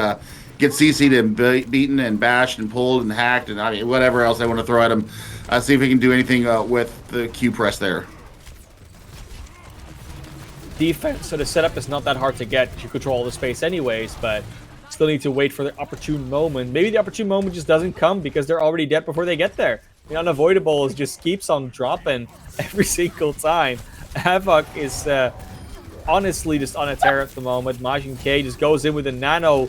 CC'd and beaten and bashed and pulled and hacked and I mean whatever else they want to throw at them. See if we can do anything with the Q press there. Defense, so the setup is not that hard to get. You control the space anyways, but still need to wait for the opportune moment. Maybe the opportune moment just doesn't come because they're already dead before they get there. The Unavoidable just keeps on dropping every single time. Havoc is honestly just on a tear at the moment. Majin K just goes in with a nano,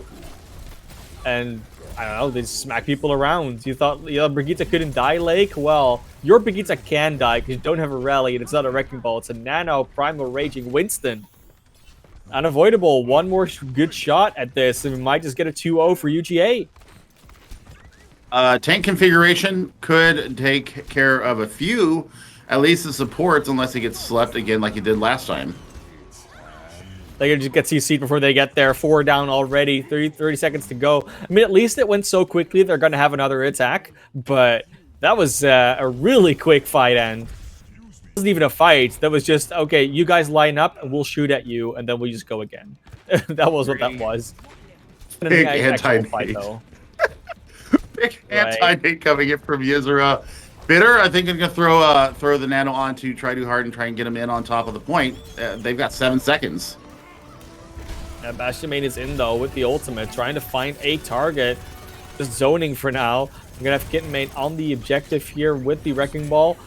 and I don't know, they just smack people around. You thought Brigitte couldn't die, Lake? Well, your Brigitte can die because you don't have a rally and it's not a wrecking ball. It's a nano primal raging Winston. Unavoidable, one more good shot at this, and we might just get a 2-0 for UGA. Tank configuration could take care of a few, at least the supports, unless he gets slept again like he did last time. They just get CC'd before they get there. 4 down already. 30 seconds to go. I mean, at least it went so quickly they're going to have another attack. But that was a really quick fight end. It wasn't even a fight. That was just, okay, you guys line up and we'll shoot at you and then we'll just go again. That was what that was. Big anti-fight, though. Big anti-nate coming in from Yuzura. Bitter, I think, is going to throw the nano on to try too hard and try and get him in on top of the point. They've got 7 seconds. Yeah, Bastion is in, though, with the ultimate, trying to find a target. Just zoning for now. I'm going to have Kitten Main on the objective here with the Wrecking Ball.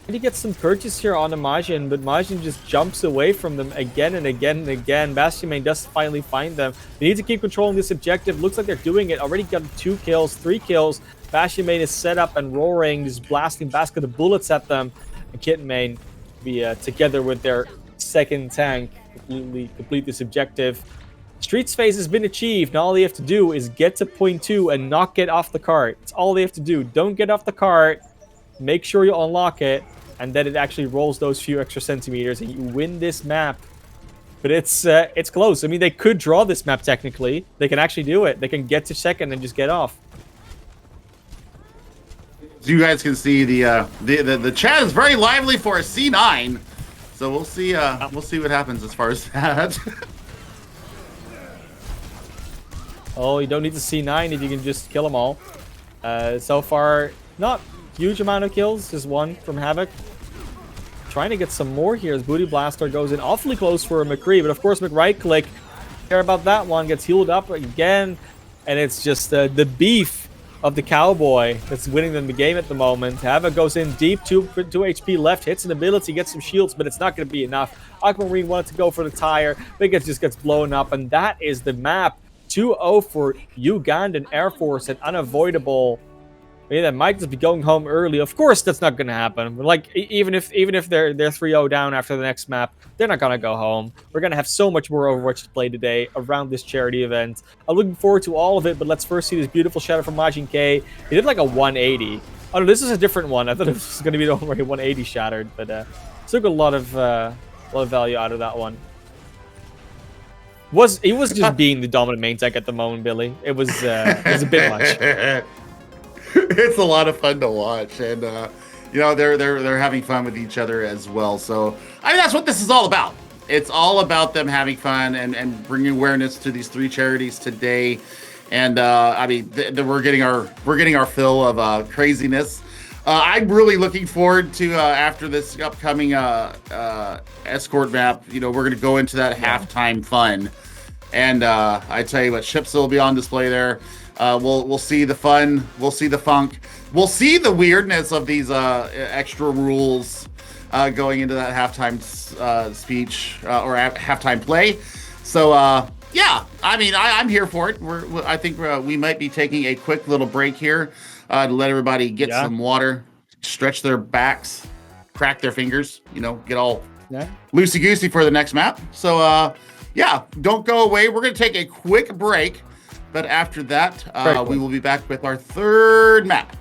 And he gets some purchase here on the Majin, but Majin just jumps away from them again and again and again. Bastion does finally find them. They need to keep controlling this objective. Looks like they're doing it. Already got 2 kills, 3 kills. Bastion is set up and roaring, just blasting basket of bullets at them. And Kitten Main be together with their second tank complete this objective. Streets phase has been achieved. Now all they have to do is get to point 2 and not get off the cart. That's all they have to do. Don't get off the cart. Make sure you unlock it, and then it actually rolls those few extra centimeters, and you win this map. But it's close. I mean, they could draw this map technically. They can actually do it. They can get to second and just get off. As you guys can see, the chat is very lively for a C9. So we'll see what happens as far as that. Oh, you don't need to C9 if you can just kill them all. So far, not huge amount of kills. Just 1 from Havoc. Trying to get some more here as Booty Blaster goes in awfully close for McCree. But of course, McRightclick, care about that one, gets healed up again. And it's just the beef of the Cowboy that's winning them the game at the moment. Havoc goes in deep, 2 HP left, hits an ability, gets some shields, but it's not going to be enough. Aquamarine wanted to go for the tire, but it just gets blown up. And that is the map. 2-0 for Ugandan Air Force and Unavoidable. Yeah, that might just be going home early. Of course, that's not going to happen. Like, even if they're 3-0 down after the next map, they're not going to go home. We're going to have so much more Overwatch to play today around this charity event. I'm looking forward to all of it, but let's first see this beautiful shadow from Majin K. He did like a 180. Oh no, this is a different one. I thought it was going to be the one where he 180 shattered, but took a lot of value out of that one. He was just being the dominant main tech at the moment, Billy. It was a bit much. It's a lot of fun to watch, and you know they're having fun with each other as well. So I mean that's what this is all about. It's all about them having fun and bringing awareness to these 3 charities today. And I mean we're getting our fill of craziness. I'm really looking forward to after this upcoming escort map. You know, we're going to go into that halftime fun, and I tell you what, ships will be on display there. We'll see the fun, we'll see the funk, we'll see the weirdness of these extra rules going into that halftime speech or halftime play. So yeah, I mean, I'm here for it. I think we might be taking a quick little break here to let everybody get some water, stretch their backs, crack their fingers, you know, get all loosey goosey for the next map. So yeah, don't go away. We're gonna take a quick break. But after that, we will be back with our third map.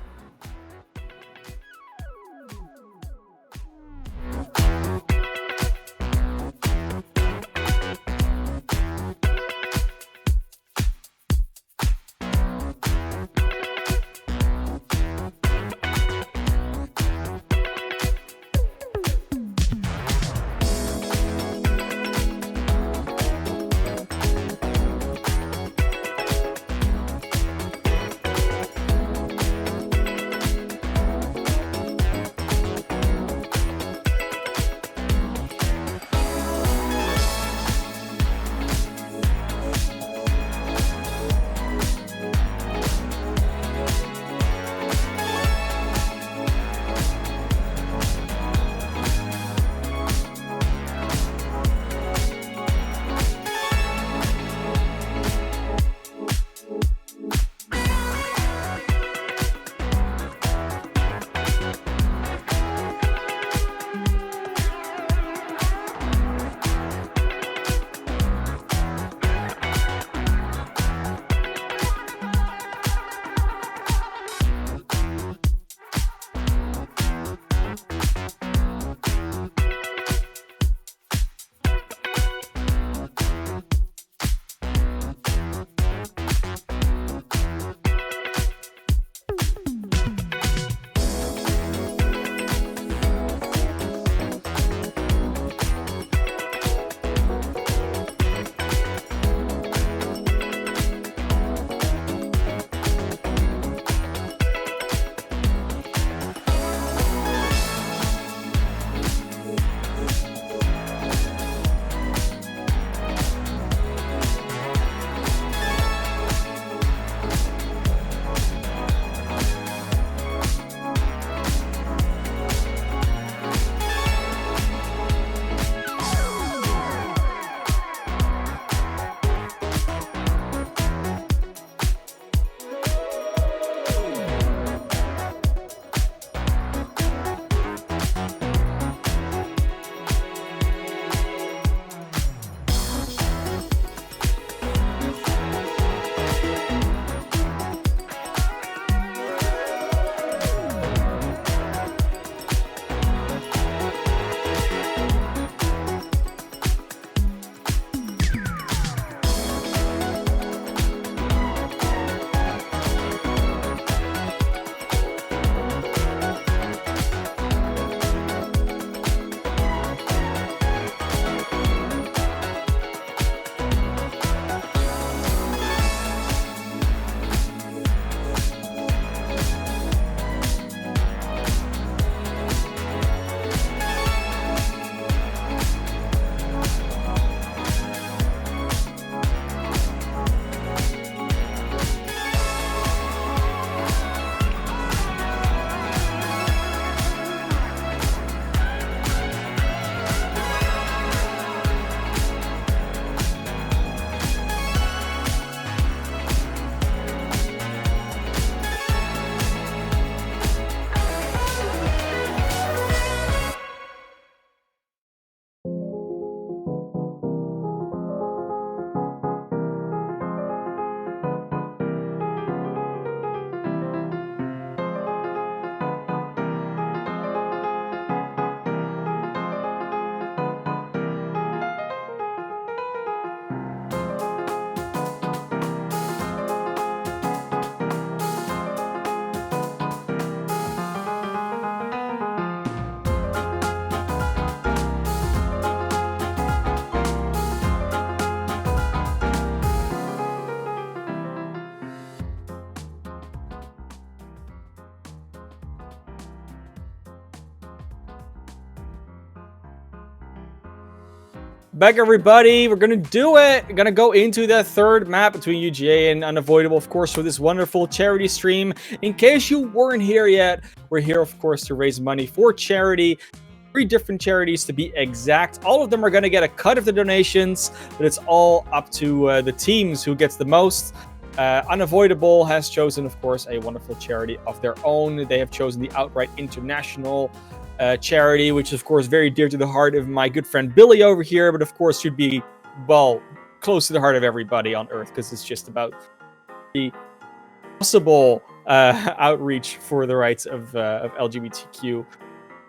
Back, everybody. We're gonna do it. We're gonna go into the third map between UGA and Unavoidable, of course, for this wonderful charity stream. In case you weren't here yet, we're here, of course, to raise money for charity. 3 different charities to be exact. All of them are gonna get a cut of the donations, but it's all up to the teams who gets the most. Unavoidable has chosen, of course, a wonderful charity of their own. They have chosen the Outright International charity, which is, of course, very dear to the heart of my good friend Billy over here, but of course should be, well, close to the heart of everybody on Earth, because it's just about the possible outreach for the rights of LGBTQ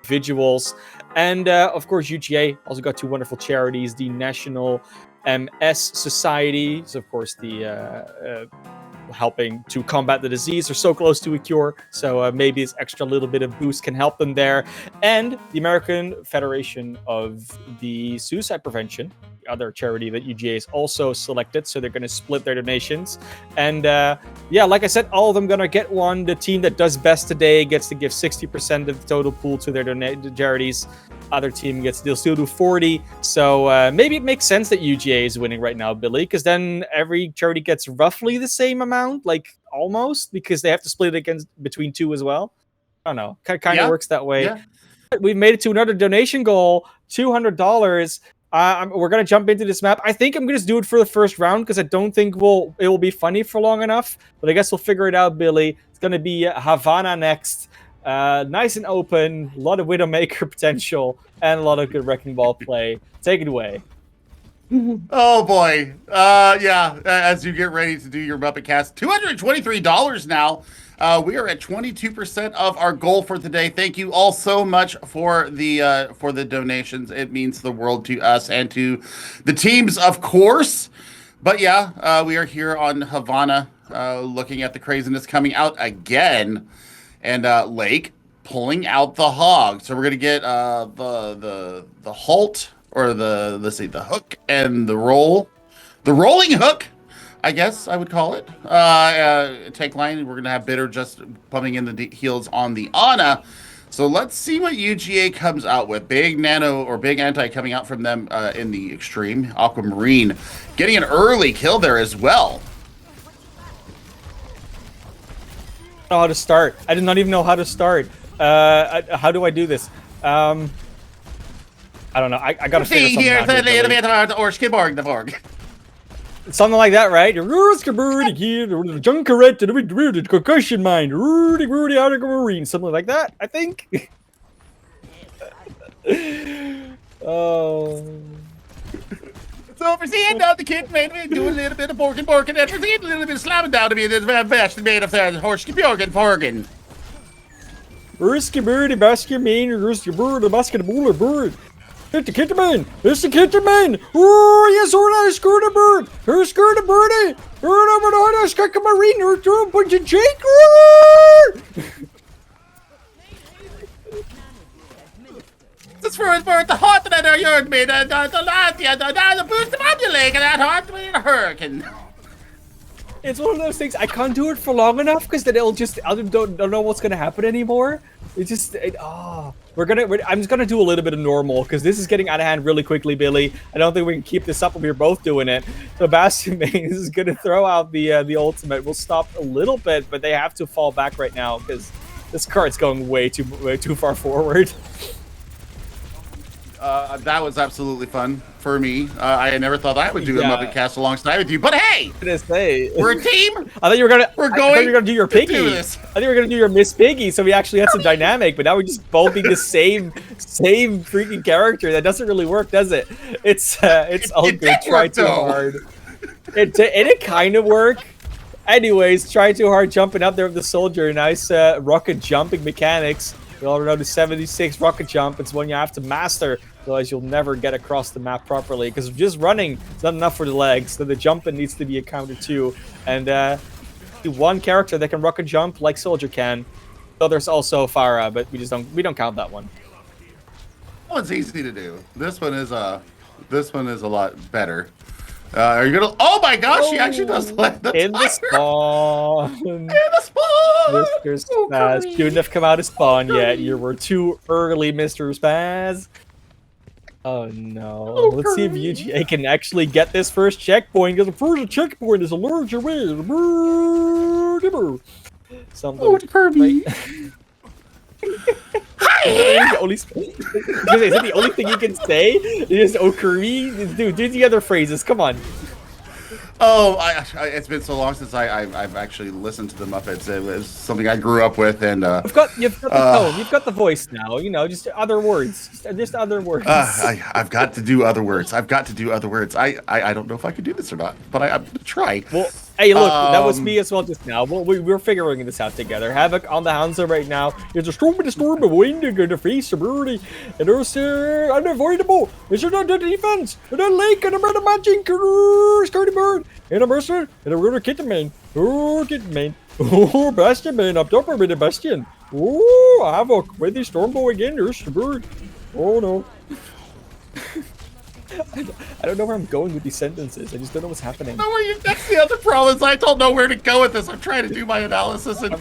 individuals. And of course, UGA also got 2 wonderful charities: the National MS Society, so of course the helping to combat the disease. They're so close to a cure, so maybe this extra little bit of boost can help them there. And the American Federation of the Suicide Prevention, the other charity that UGA is also selected, so they're going to split their donations. And yeah, like I said, all of them going to get one. The team that does best today gets to give 60% of the total pool to their charities. Other team they'll still do 40. So maybe it makes sense that UGA is winning right now, Billy, because then every charity gets roughly the same amount, like almost, because they have to split it between 2 as well. I don't know. Kind of works that way. Yeah. We've made it to another donation goal, $200. We're gonna jump into this map. I think I'm gonna just do it for the first round because I don't think it will be funny for long enough. But I guess we'll figure it out, Billy. It's gonna be Havana next. Nice and open, a lot of Widowmaker potential, and a lot of good Wrecking Ball play. Take it away. Oh boy. Yeah, as you get ready to do your Muppet Cast, $223 now. We are at 22% of our goal for today. Thank you all so much for the donations. It means the world to us and to the teams, of course. But yeah, we are here on Havana, looking at the craziness coming out again. And Lake pulling out the hog. So we're gonna get the halt, or the hook and the rolling hook, I guess I would call it. Take line. We're gonna have Bitter just pumping in the heals on the Ana. So let's see what UGA comes out with. Big nano or big anti coming out from them in the extreme. Aquamarine getting an early kill there as well. How to start. I did not even know how to start. How do I do this? I don't know. I gotta figure something out here. Something like that, right? Concussion mind. Something like that, I think. Oh. So for seeing down the kid, man, we do a little bit of borkin, and for seeing a little bit of slamming down to me, this best made of that horse borkin. Ruski birdie, basket mean, ruski bird, a basket bowler bird. It's the kitterman! It's the kitterman! Oh, yes, or I scored a bird! Who scored a birdie? I scored a marine, or throw a bunch of Jake! This for the heart that I heard me, the boost of your leg, and that heart with a hurricane. It's one of those things, I can't do it for long enough because then it'll just, I don't know what's gonna happen anymore. I'm just gonna do a little bit of normal because this is getting out of hand really quickly, Billy. I don't think we can keep this up when we're both doing it. So Bastion Mains is gonna throw out the ultimate. We'll stop a little bit, but they have to fall back right now because this card's going way too far forward. That was absolutely fun for me. I never thought I would do a Muppet Cast alongside with you, but hey, we're a team. I thought you were gonna do your Piggy. I thought you were gonna do your Miss Piggy, so we actually had some dynamic. But now we're just both being the same freaking character. That doesn't really work, does it? It's all good. Try too hard. It kind of worked. Anyways, try too hard jumping up there with the soldier. Nice rocket jumping mechanics. We all know the 76 rocket jump. It's one you have to master, otherwise you'll never get across the map properly. Because just running is not enough for the legs, so the jumping needs to be accounted too. And one character that can rocket jump like Soldier can. So there's also Farah, but we don't count that one. That one's easy to do. This one is a lot better. Are you gonna? Oh my gosh, she actually does let the in the spawn. In the spawn. Mr. Spaz shouldn't have come out of spawn yet. You were too early, Mr. Spaz. Oh no. Let's see if UGA can actually get this first checkpoint, because the first checkpoint is a large away. Something. Oh, Kirby. The only is it the only thing you can say? Is oh Kirby? Dude, do the other phrases. Come on. Oh, it's been so long since I've actually listened to the Muppets. It was something I grew up with, and You've got the tone, you've got the voice now. You know, just other words, just other words. I've got to do other words. I've got to do other words. I don't know if I can do this or not, but I'm gonna try. Well, hey, look, that was me as well just now. Well, we're figuring this out together. Havoc on the Hanzo right now. There's a storm of wind in the face of Birdie, and there's unavoidable. It's not the defense, and a lake, and a man matching Scotty Bird, and a mercer, and a ruler kitten main. Oh, kitten main. Oh, Bastion main up top with the Bastion. Oh, Havoc with the Stormbow again. There's the Bird. Oh no. I don't know where I'm going with these sentences. I just don't know what's happening. No, that's the other problem. Is I don't know where to go with this. I'm trying to do my analysis and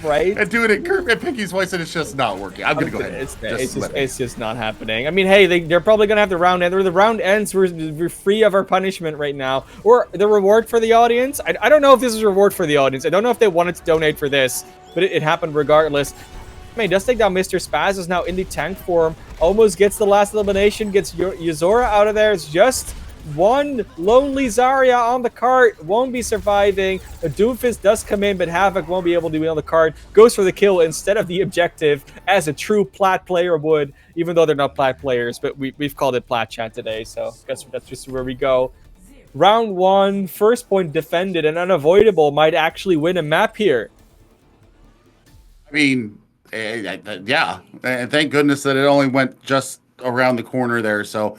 do it in Piggy's voice, and it's just not working. I'm gonna go ahead. It's just not happening. I mean, hey, they're probably gonna have the round end. Or the round ends. We're free of our punishment right now, or the reward for the audience. I don't know if this is a reward for the audience. I don't know if they wanted to donate for this, but it happened regardless. I mean, does take down Mr. Spaz, is now in the tank form. Almost gets the last elimination, gets Yuzora out of there. It's just one lonely Zarya on the cart. Won't be surviving. A Doomfist does come in, but Havoc won't be able to be on the cart. Goes for the kill instead of the objective, as a true Plat player would, even though they're not Plat players, but we've called it Plat chat today, so I guess that's just where we go. Round 1, first point defended, and Unavoidable might actually win a map here. I mean, yeah, and thank goodness that it only went just around the corner there. So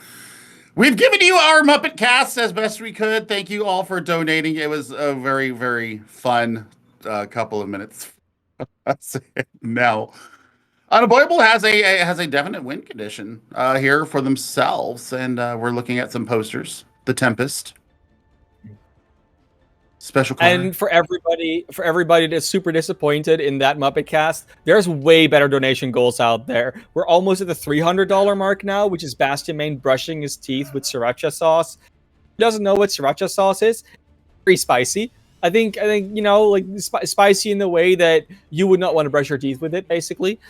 we've given you our Muppet cast as best we could. Thank you all for donating. It was a very, very fun couple of minutes. Now, Unavoidable has a definite win condition here for themselves, and we're looking at some posters. The Tempest. Special card. And for everybody that's super disappointed in that Muppet cast, there's way better donation goals out there. We're almost at the $300 mark now, which is Bastion Main brushing his teeth with sriracha sauce. Who doesn't know what sriracha sauce is? Very spicy. I think you know, like spicy in the way that you would not want to brush your teeth with it, basically.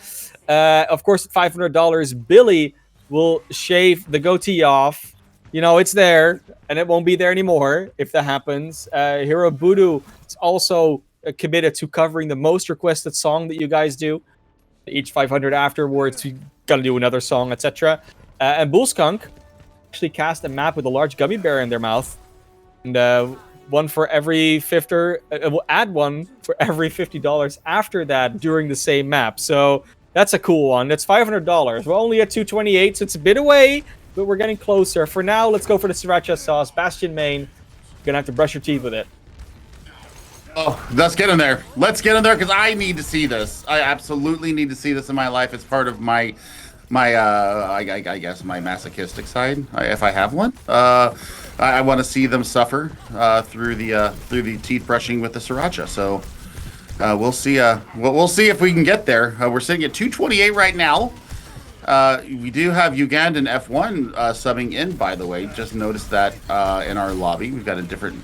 Of course, at $500, Billy will shave the goatee off. You know, it's there, and it won't be there anymore if that happens. Hero Voodoo is also committed to covering the most requested song that you guys do. Each 500 afterwards, we gotta do another song, etc. And Bullskunk actually cast a map with a large gummy bear in their mouth. And one for every we'll add one for every $50 after that during the same map. So that's a cool one. That's $500. We're only at 228, so it's a bit away, but we're getting closer. For now, let's go for the sriracha sauce. Bastion Main, you're gonna have to brush your teeth with it. Oh, let's get in there. Let's get in there, because I need to see this. I absolutely need to see this in my life. It's part of my I guess my masochistic side, if I have one. I want to see them suffer through the teeth brushing with the sriracha. So we'll see. We'll see if we can get there. We're sitting at 228 right now. We do have Ugandan F1 subbing in, by the way. Just noticed that in our lobby. We've got a different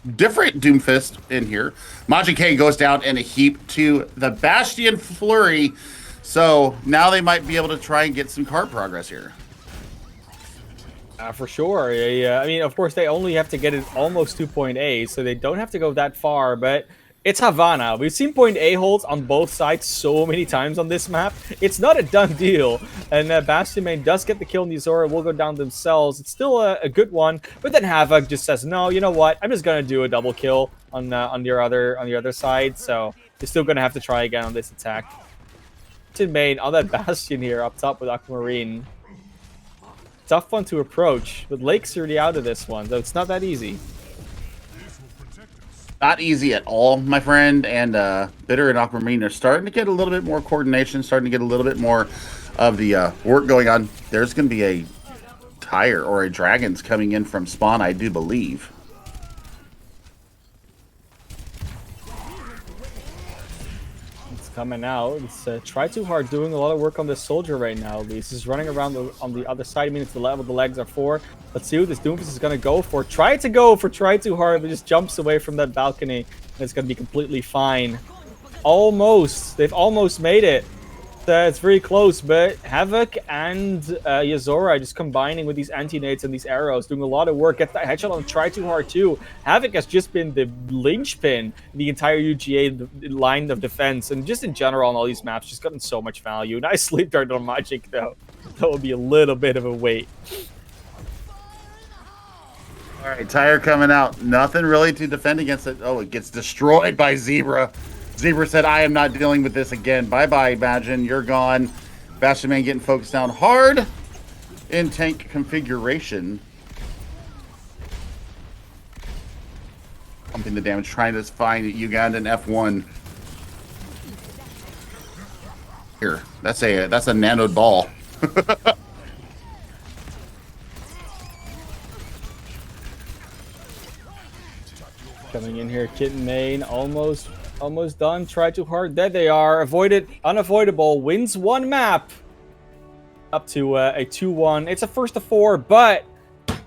Doomfist in here. Majin K goes down in a heap to the Bastion Flurry. So now they might be able to try and get some card progress here. For sure. I mean, of course, they only have to get it almost to point A, so they don't have to go that far, but it's Havana. We've seen point A holds on both sides so many times on this map. It's not a done deal. And Bastion Main does get the kill, and Yuzora will go down themselves. It's still a good one, but then Havoc just says, no, you know what? I'm just going to do a double kill on the other side, so you're still going to have to try again on this attack. Bastion Main on that Bastion here up top with Aquamarine. Tough one to approach, but Lake's already out of this one, so it's not that easy. Not easy at all, my friend, and Bitter and Aquamarine are starting to get a little bit more coordination, starting to get a little bit more of the work going on. There's going to be a Tire or a Dragons coming in from spawn, I do believe. coming out. It's try too hard, doing a lot of work on this soldier right now. At least he's running around on the other side. I mean, it's the level the legs are for. Let's see what this Doomfist is gonna go for. Try too hard, but just jumps away from that balcony. And it's gonna be completely fine. Almost. They've almost made it. It's very close, but Havoc and Yozora just combining with these anti-nades and these arrows, doing a lot of work. Gets that headshot on Try Too Hard too. Havoc has just been the linchpin in the entire UGA line of defense, and just in general on all these maps, just gotten so much value. Nice sleep dart on Magic though. That would be a little bit of a wait. All right, Tire coming out. Nothing really to defend against it. Oh, it gets destroyed by Zebra. Zebra said, I am not dealing with this again. Bye-bye, Imagine. You're gone. Bastion Man getting focused down hard in tank configuration. Pumping the damage, trying to find Ugandan F1. Here, that's a nanoed ball. Coming in here, Kitten Main, almost done. Try too hard. There they are. Avoided. Unavoidable. Wins one map. Up to a 2-1. It's a first of 4, but I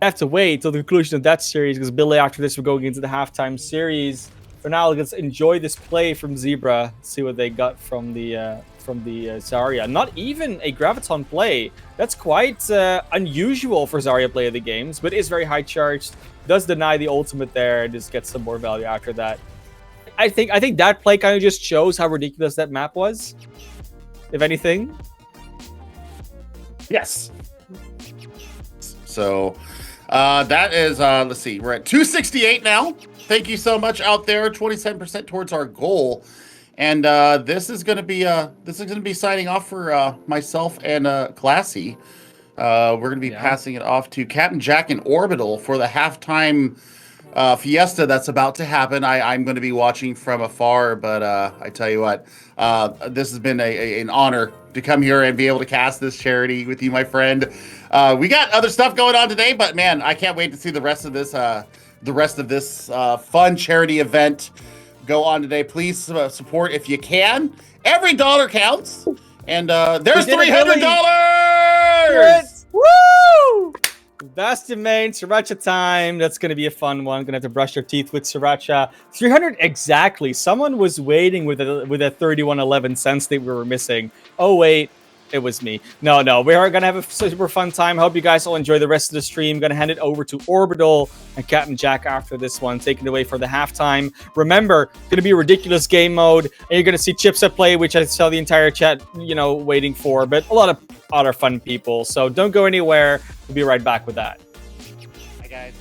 have to wait till the conclusion of that series because Billy, after this, we're going into the halftime series. For now, let's enjoy this play from Zebra. See what they got from the Zarya. Not even a Graviton play. That's quite unusual for Zarya play of the games, but is very high charged. Does deny the ultimate there and just gets some more value after that. I think that play kind of just shows how ridiculous that map was, if anything. Yes. So that is let's see, we're at 268 now. Thank you so much out there. 27% towards our goal. And this is gonna be signing off for myself and Classy. We're gonna be passing it off to Captain Jack and Orbital for the halftime fiesta that's about to happen. I'm going to be watching from afar, but I tell you what, this has been an honor to come here and be able to cast this charity with you, my friend. We got other stuff going on today, but man, I can't wait to see the rest of this fun charity event go on today. Please support if you can. Every dollar counts, and there's $300. Woo! Bastion Main, Sriracha time. That's going to be a fun one. Going to have to brush your teeth with Sriracha. 300 exactly. Someone was waiting with a 3111 cents that we were missing. Oh, wait. It was me. No. We are going to have a super fun time. Hope you guys all enjoy the rest of the stream. Going to hand it over to Orbital and Captain Jack after this one. Taking it away for the halftime. Remember, going to be a ridiculous game mode. And you're going to see Chips at play, which I saw the entire chat, waiting for. But a lot of other fun people. So don't go anywhere. We'll be right back with that. Bye, guys.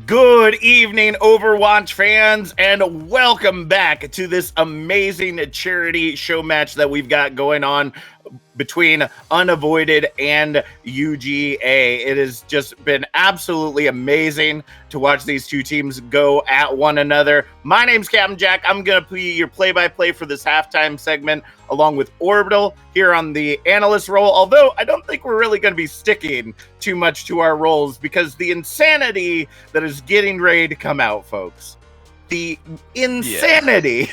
Good evening, Overwatch fans, and welcome back to this amazing charity show match that we've got going on between Unavoided and UGA. It has just been absolutely amazing to watch these two teams go at one another. My name's Captain Jack. I'm going to be your play-by-play for this halftime segment, along with Orbital here on the analyst role, although I don't think we're really going to be sticking too much to our roles because the insanity that is getting ready to come out, folks. The insanity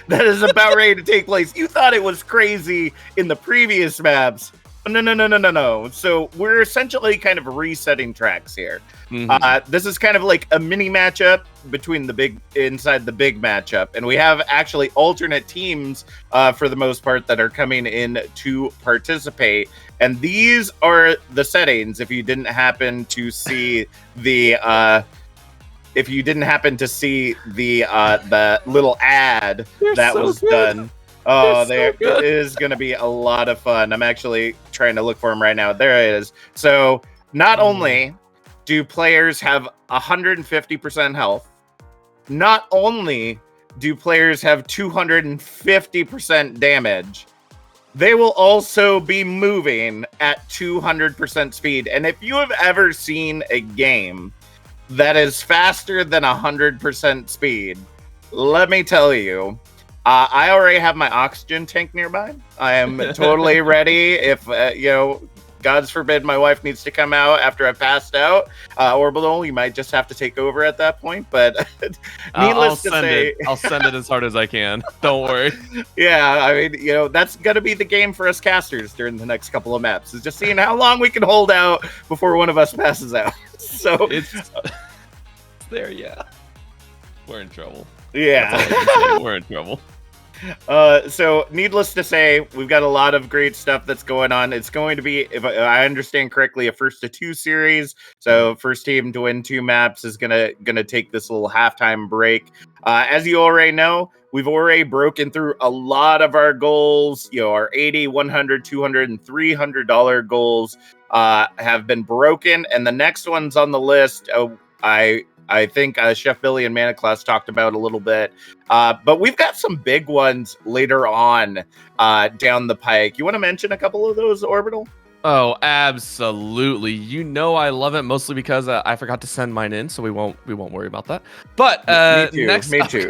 that is about ready to take place. You thought it was crazy in the previous maps. No. So we're essentially kind of resetting tracks here. This is kind of like a mini matchup between inside the big matchup, and we have actually alternate teams for the most part that are coming in to participate. And these are the settings. If you didn't happen to see the little ad that was done. Oh, there it is going to be a lot of fun. I'm actually trying to look for him right now. There it is. So not only do players have 150% health, not only do players have 250% damage, they will also be moving at 200% speed. And if you have ever seen a game that is faster than 100% speed, let me tell you, I already have my oxygen tank nearby. I am totally ready. If, God's forbid my wife needs to come out after I've passed out. Orbital, you might just have to take over at that point. But needless to say, I'll send it as hard as I can. Don't worry. Yeah, I mean, that's going to be the game for us casters during the next couple of maps. Is just seeing how long we can hold out before one of us passes out. So it's there, yeah. We're in trouble. Yeah. We're in trouble. So needless to say, we've got a lot of great stuff that's going on. It's going to be, if I understand correctly, a 1-2 series. So first team to win 2 maps is gonna take this little halftime break. As you already know, we've already broken through a lot of our goals. Our $80, $100, $200, and $300 goals have been broken, and the next one's on the list. I think Chef Billy and Mana Class talked about a little bit. But we've got some big ones later on down the pike. You want to mention a couple of those, Orbital? Oh, absolutely. I love it mostly because I forgot to send mine in, so we won't worry about that. But me too.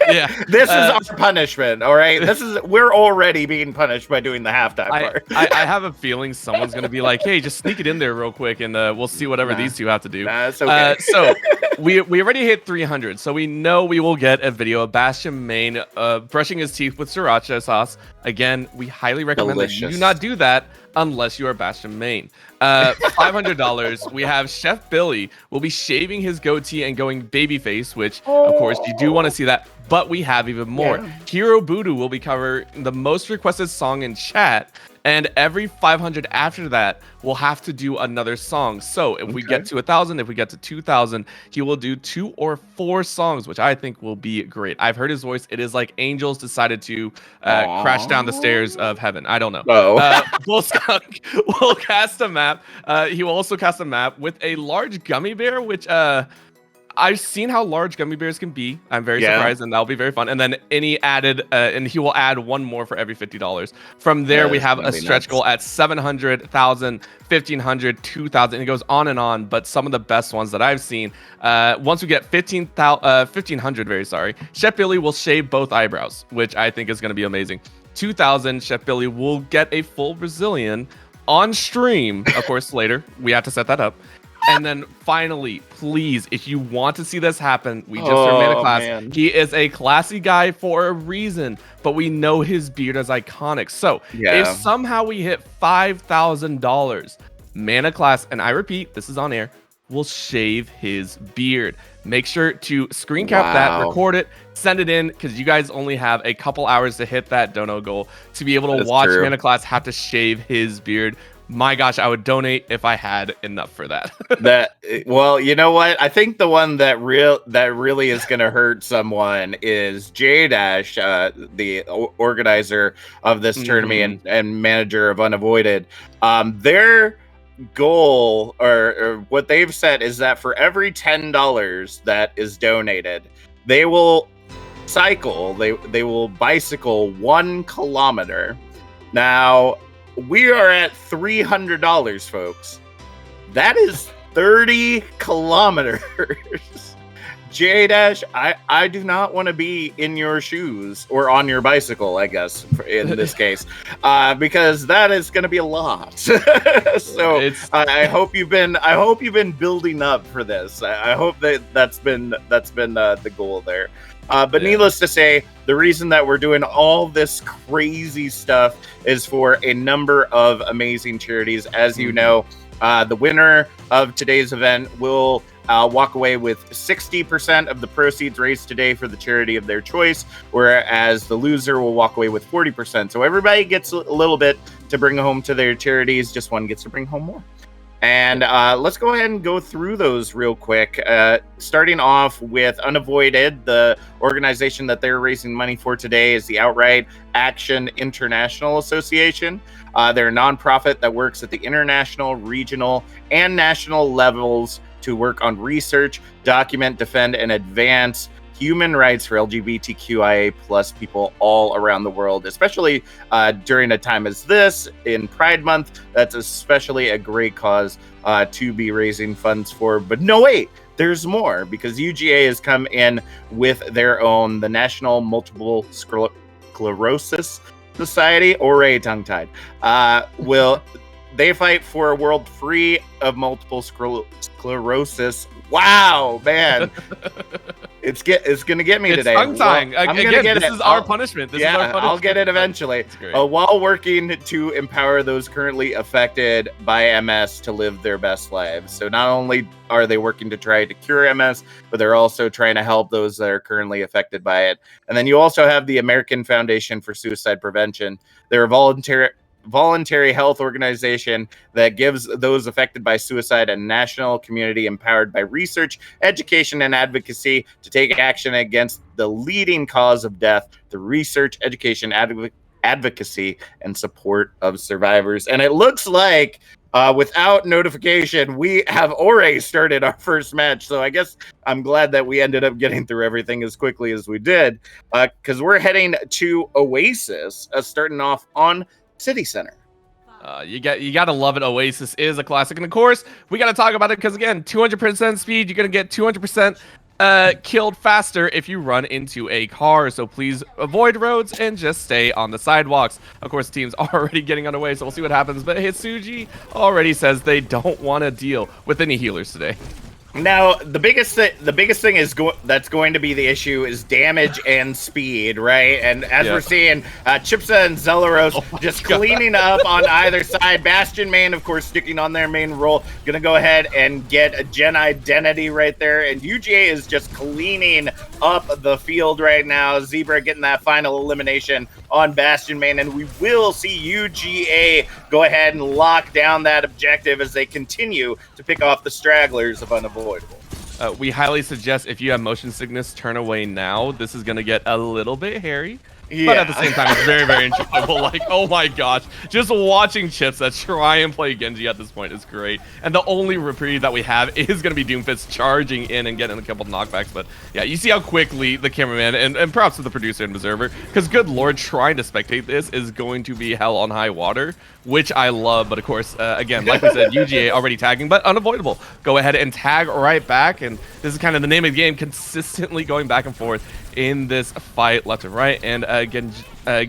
Yeah. This is our punishment, all right? We're already being punished by doing the halftime part. I have a feeling someone's going to be like, hey, just sneak it in there real quick, and we'll see whatever these two have to do. It's okay. So we already hit 300, so we know we will get a video of Bastion Main brushing his teeth with sriracha sauce. Again, we highly recommend that you do not do that unless you are Bastion Main. $500, we have Chef Billy will be shaving his goatee and going babyface, which, of course, you do want to see that. But we have even more. Yeah. Hero Voodoo will be covering the most requested song in chat, and every 500 after that, we'll have to do another song. So if we get to 1,000, if we get to 2,000, he will do 2 or 4 songs, which I think will be great. I've heard his voice. It is like angels decided to crash down the stairs of heaven. I don't know. Bullskunk will cast a map. He will also cast a map with a large gummy bear, which I've seen how large gummy bears can be. I'm very surprised, and that'll be very fun. And then any added, and he will add 1 more for every $50. From there, we have a stretch goal at 700, 1,000, 1,500, 2,000. It goes on and on, but some of the best ones that I've seen. Once we get 1,500, Chef Billy will shave both eyebrows, which I think is going to be amazing. 2,000, Chef Billy will get a full Brazilian on stream. Of course, later, we have to set that up. And then finally, please, if you want to see this happen, we just heard Mana Class. Man. He is a classy guy for a reason, but we know his beard is iconic. So if somehow we hit $5,000, Mana Class, and I repeat, this is on air, will shave his beard. Make sure to screen cap that, record it, send it in, because you guys only have a couple hours to hit that dono goal to be able to watch Mana Class have to shave his beard. My gosh, I would donate if I had enough for that. Well, you know what? I think the one that really is going to hurt someone is J-Dash, the organizer of this tournament and manager of Unavoided. Their goal or what they've said is that for every $10 that is donated, they will bicycle 1 kilometer. Now we are at $300, folks. That is 30 kilometers. J-Dash, I do not want to be in your shoes or on your bicycle, I guess, in this case, because that is going to be a lot. So I hope you've been building up for this. I hope that's been the goal there. But needless to say, the reason that we're doing all this crazy stuff is for a number of amazing charities. As you know, the winner of today's event will walk away with 60% of the proceeds raised today for the charity of their choice, whereas the loser will walk away with 40%. So everybody gets a little bit to bring home to their charities. Just one gets to bring home more. And let's go ahead and go through those real quick. Starting off with Unavoided, the organization that they're raising money for today is the Outright Action International Association. They're a nonprofit that works at the international, regional, and national levels to work on research, document, defend, and advance human rights for LGBTQIA plus people all around the world, especially during a time as this in Pride Month. That's especially a great cause to be raising funds for. But no, wait, there's more, because UGA has come in with their own, the National Multiple Sclerosis Society, or tongue-tied, they fight for a world free of multiple sclerosis. Wow, man. It's going to get me today. Tongue-tying. This is our punishment. I'll get it eventually. While working to empower those currently affected by MS to live their best lives. So not only are they working to try to cure MS, but they're also trying to help those that are currently affected by it. And then you also have the American Foundation for Suicide Prevention. They're a voluntary health organization that gives those affected by suicide a national community empowered by research, education, and advocacy to take action against the leading cause of death through research, education, advocacy, and support of survivors. And it looks like without notification, we have already started our first match. So I guess I'm glad that we ended up getting through everything as quickly as we did, because we're heading to Oasis, starting off on City Center. You gotta love it. Oasis is a classic, and of course we gotta talk about it because again, 200% speed. You're gonna get 200% killed faster if you run into a car. So please avoid roads and just stay on the sidewalks. Of course, the team's already getting underway, so we'll see what happens. But Hitsuji already says they don't want to deal with any healers today. Now, the biggest thing is that's going to be the issue is damage and speed, right? And as we're seeing, Chipsa and Zelaros just cleaning up on either side. Bastion main, of course, sticking on their main role. Gonna go ahead and get a Gen Identity right there. And UGA is just cleaning up the field right now. Zebra getting that final elimination on Bastion main. And we will see UGA go ahead and lock down that objective as they continue to pick off the stragglers of Unavoidable. We highly suggest if you have motion sickness, turn away now. This is going to get a little bit hairy. Yeah. But at the same time, it's very, very enjoyable. Like, oh my gosh, just watching Chips that try and play Genji at this point is great. And the only reprieve that we have is going to be Doomfist charging in and getting a couple knockbacks. But yeah, you see how quickly the cameraman, and props to the producer and observer, because good lord, trying to spectate this is going to be hell on high water, which I love. But of course, again, like we said, UGA already tagging, but Unavoidable. Go ahead and tag right back. And this is kind of the name of the game, consistently going back and forth in this fight left and right. And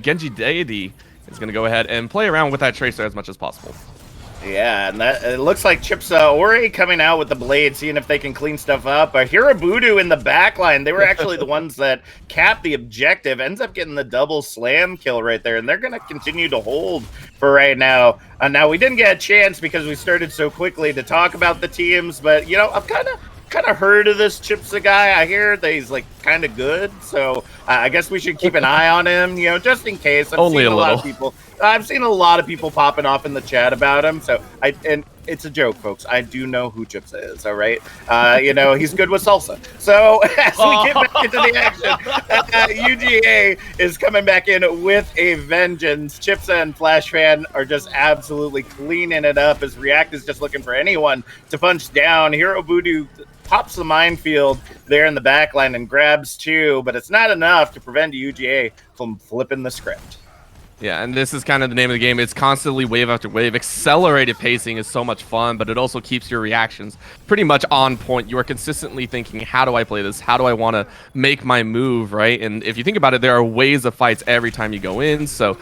Genji Deity is going to go ahead and play around with that Tracer as much as possible. Yeah, and it looks like Chips already coming out with the blade, seeing if they can clean stuff up. Hirabudu in the back line, they were actually the ones that capped the objective, ends up getting the double slam kill right there, and they're going to continue to hold for right now. Now, we didn't get a chance because we started so quickly to talk about the teams, but, you know, I've kind of heard of this Chipsa guy. I hear that he's like kind of good, so I guess we should keep an eye on him, you know, just in case. I've seen a lot of people popping off in the chat about him. So and it's a joke, folks. I do know who Chipsa is. All right, you know he's good with salsa. So as we get back into the action, UGA is coming back in with a vengeance. Chipsa and FlashFan are just absolutely cleaning it up as React is just looking for anyone to punch down. Hero Voodoo pops the minefield there in the back line and grabs 2, but it's not enough to prevent UGA from flipping the script. Yeah, and this is kind of the name of the game. It's constantly wave after wave. Accelerated pacing is so much fun, but it also keeps your reactions pretty much on point. You are consistently thinking, how do I play this? How do I want to make my move, right? And if you think about it, there are waves of fights every time you go in. So,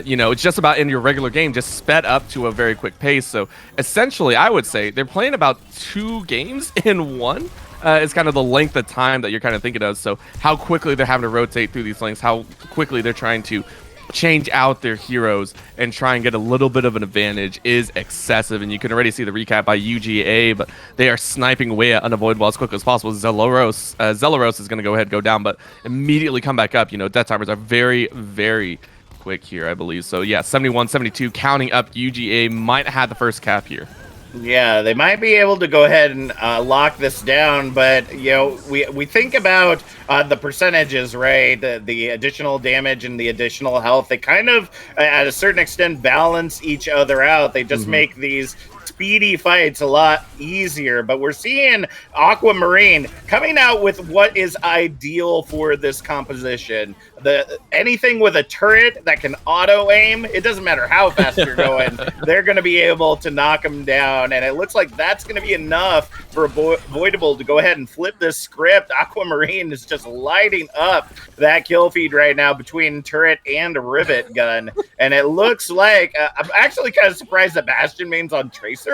you know, it's just about in your regular game, just sped up to a very quick pace. So essentially, I would say they're playing about 2 games in one. It's kind of the length of time that you're kind of thinking of. So how quickly they're having to rotate through these lanes, how quickly they're trying to change out their heroes and try and get a little bit of an advantage is excessive. And you can already see the recap by UGA, but they are sniping away at Unavoidable as quick as possible. Zelaros is going to go ahead and go down, but immediately come back up. You know, death timers are very, very quick here, I believe. So yeah, 71-72, counting up. UGA might have the first cap here. Yeah, they might be able to go ahead and lock this down, but you know, we think about the percentages, right? The additional damage and the additional health. They kind of, at a certain extent, balance each other out. They just make these speedy fights a lot easier, but we're seeing Aquamarine coming out with what is ideal for this composition. Anything with a turret that can auto aim, it doesn't matter how fast you're going, they're going to be able to knock them down, and it looks like that's going to be enough for Avoidable to go ahead and flip this script. Aquamarine is just lighting up that kill feed right now between turret and rivet gun, and it looks like I'm actually kind of surprised that Bastion main's on Tracer.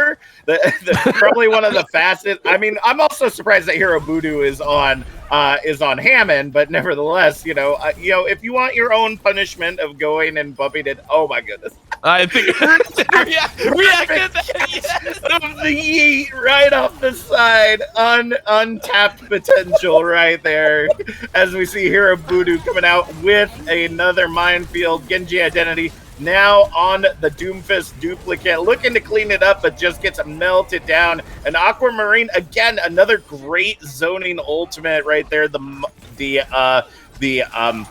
Probably one of the fastest. I mean, I'm also surprised that Hero Voodoo is on Hammond, but nevertheless, you know, if you want your own punishment of going and bumping it, oh my goodness, I think reacted the yeet right off the side, untapped potential right there, as we see Hero Voodoo coming out with another minefield. Genji Identity now on the Doomfist duplicate, looking to clean it up, but just gets melted down. And Aquamarine, again, another great zoning ultimate right there. The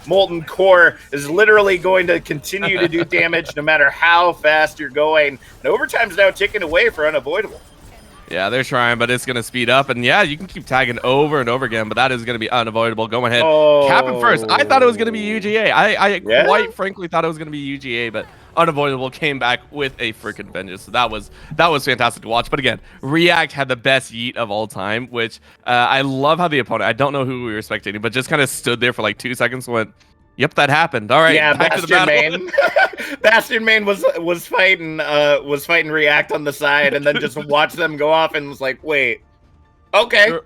Molten Core is literally going to continue to do damage no matter how fast you're going. And overtime's now ticking away for Unavoidable. Yeah, they're trying, but it's going to speed up. And yeah, you can keep tagging over and over again, but that is going to be Unavoidable. Go ahead. Cap it first. I thought it was going to be UGA. I quite frankly thought it was going to be UGA, but Unavoidable came back with a freaking vengeance. So that was fantastic to watch. But again, React had the best yeet of all time, which I love how the opponent, I don't know who we were spectating, but just kind of stood there for like 2 seconds and went, yep, that happened. All right, yeah, back to the battle. Main. Bastion Main was fighting React on the side, and then just watched them go off and was like, wait, okay,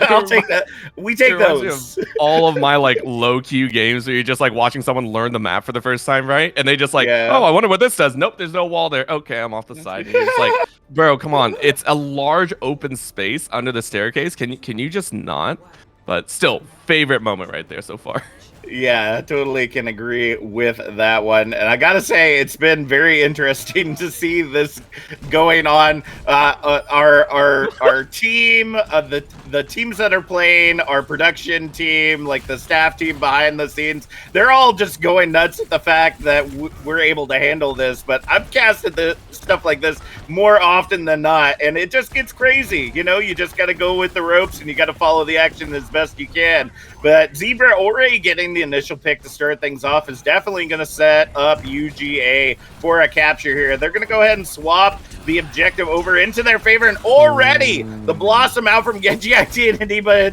I'll take that. We take those. All of my like low Q games where you're just like watching someone learn the map for the first time, right? And they just like, oh, I wonder what this does. Nope, there's no wall there. Okay, I'm off the side. And you're just like, bro, come on. It's a large open space under the staircase. Can you just not? But still, favorite moment right there so far. Yeah, I totally can agree with that one. And I gotta say, it's been very interesting to see this going on. Our team, the teams that are playing, our production team, like the staff team behind the scenes, they're all just going nuts at the fact that we're able to handle this. But I've casted the stuff like this more often than not, and it just gets crazy. You know, you just gotta go with the ropes and you gotta follow the action as best you can. But Zebra already getting the initial pick to start things off is definitely going to set up UGA for a capture here. They're going to go ahead and swap the objective over into their favor, and already the Blossom out from Genji IT and Haniba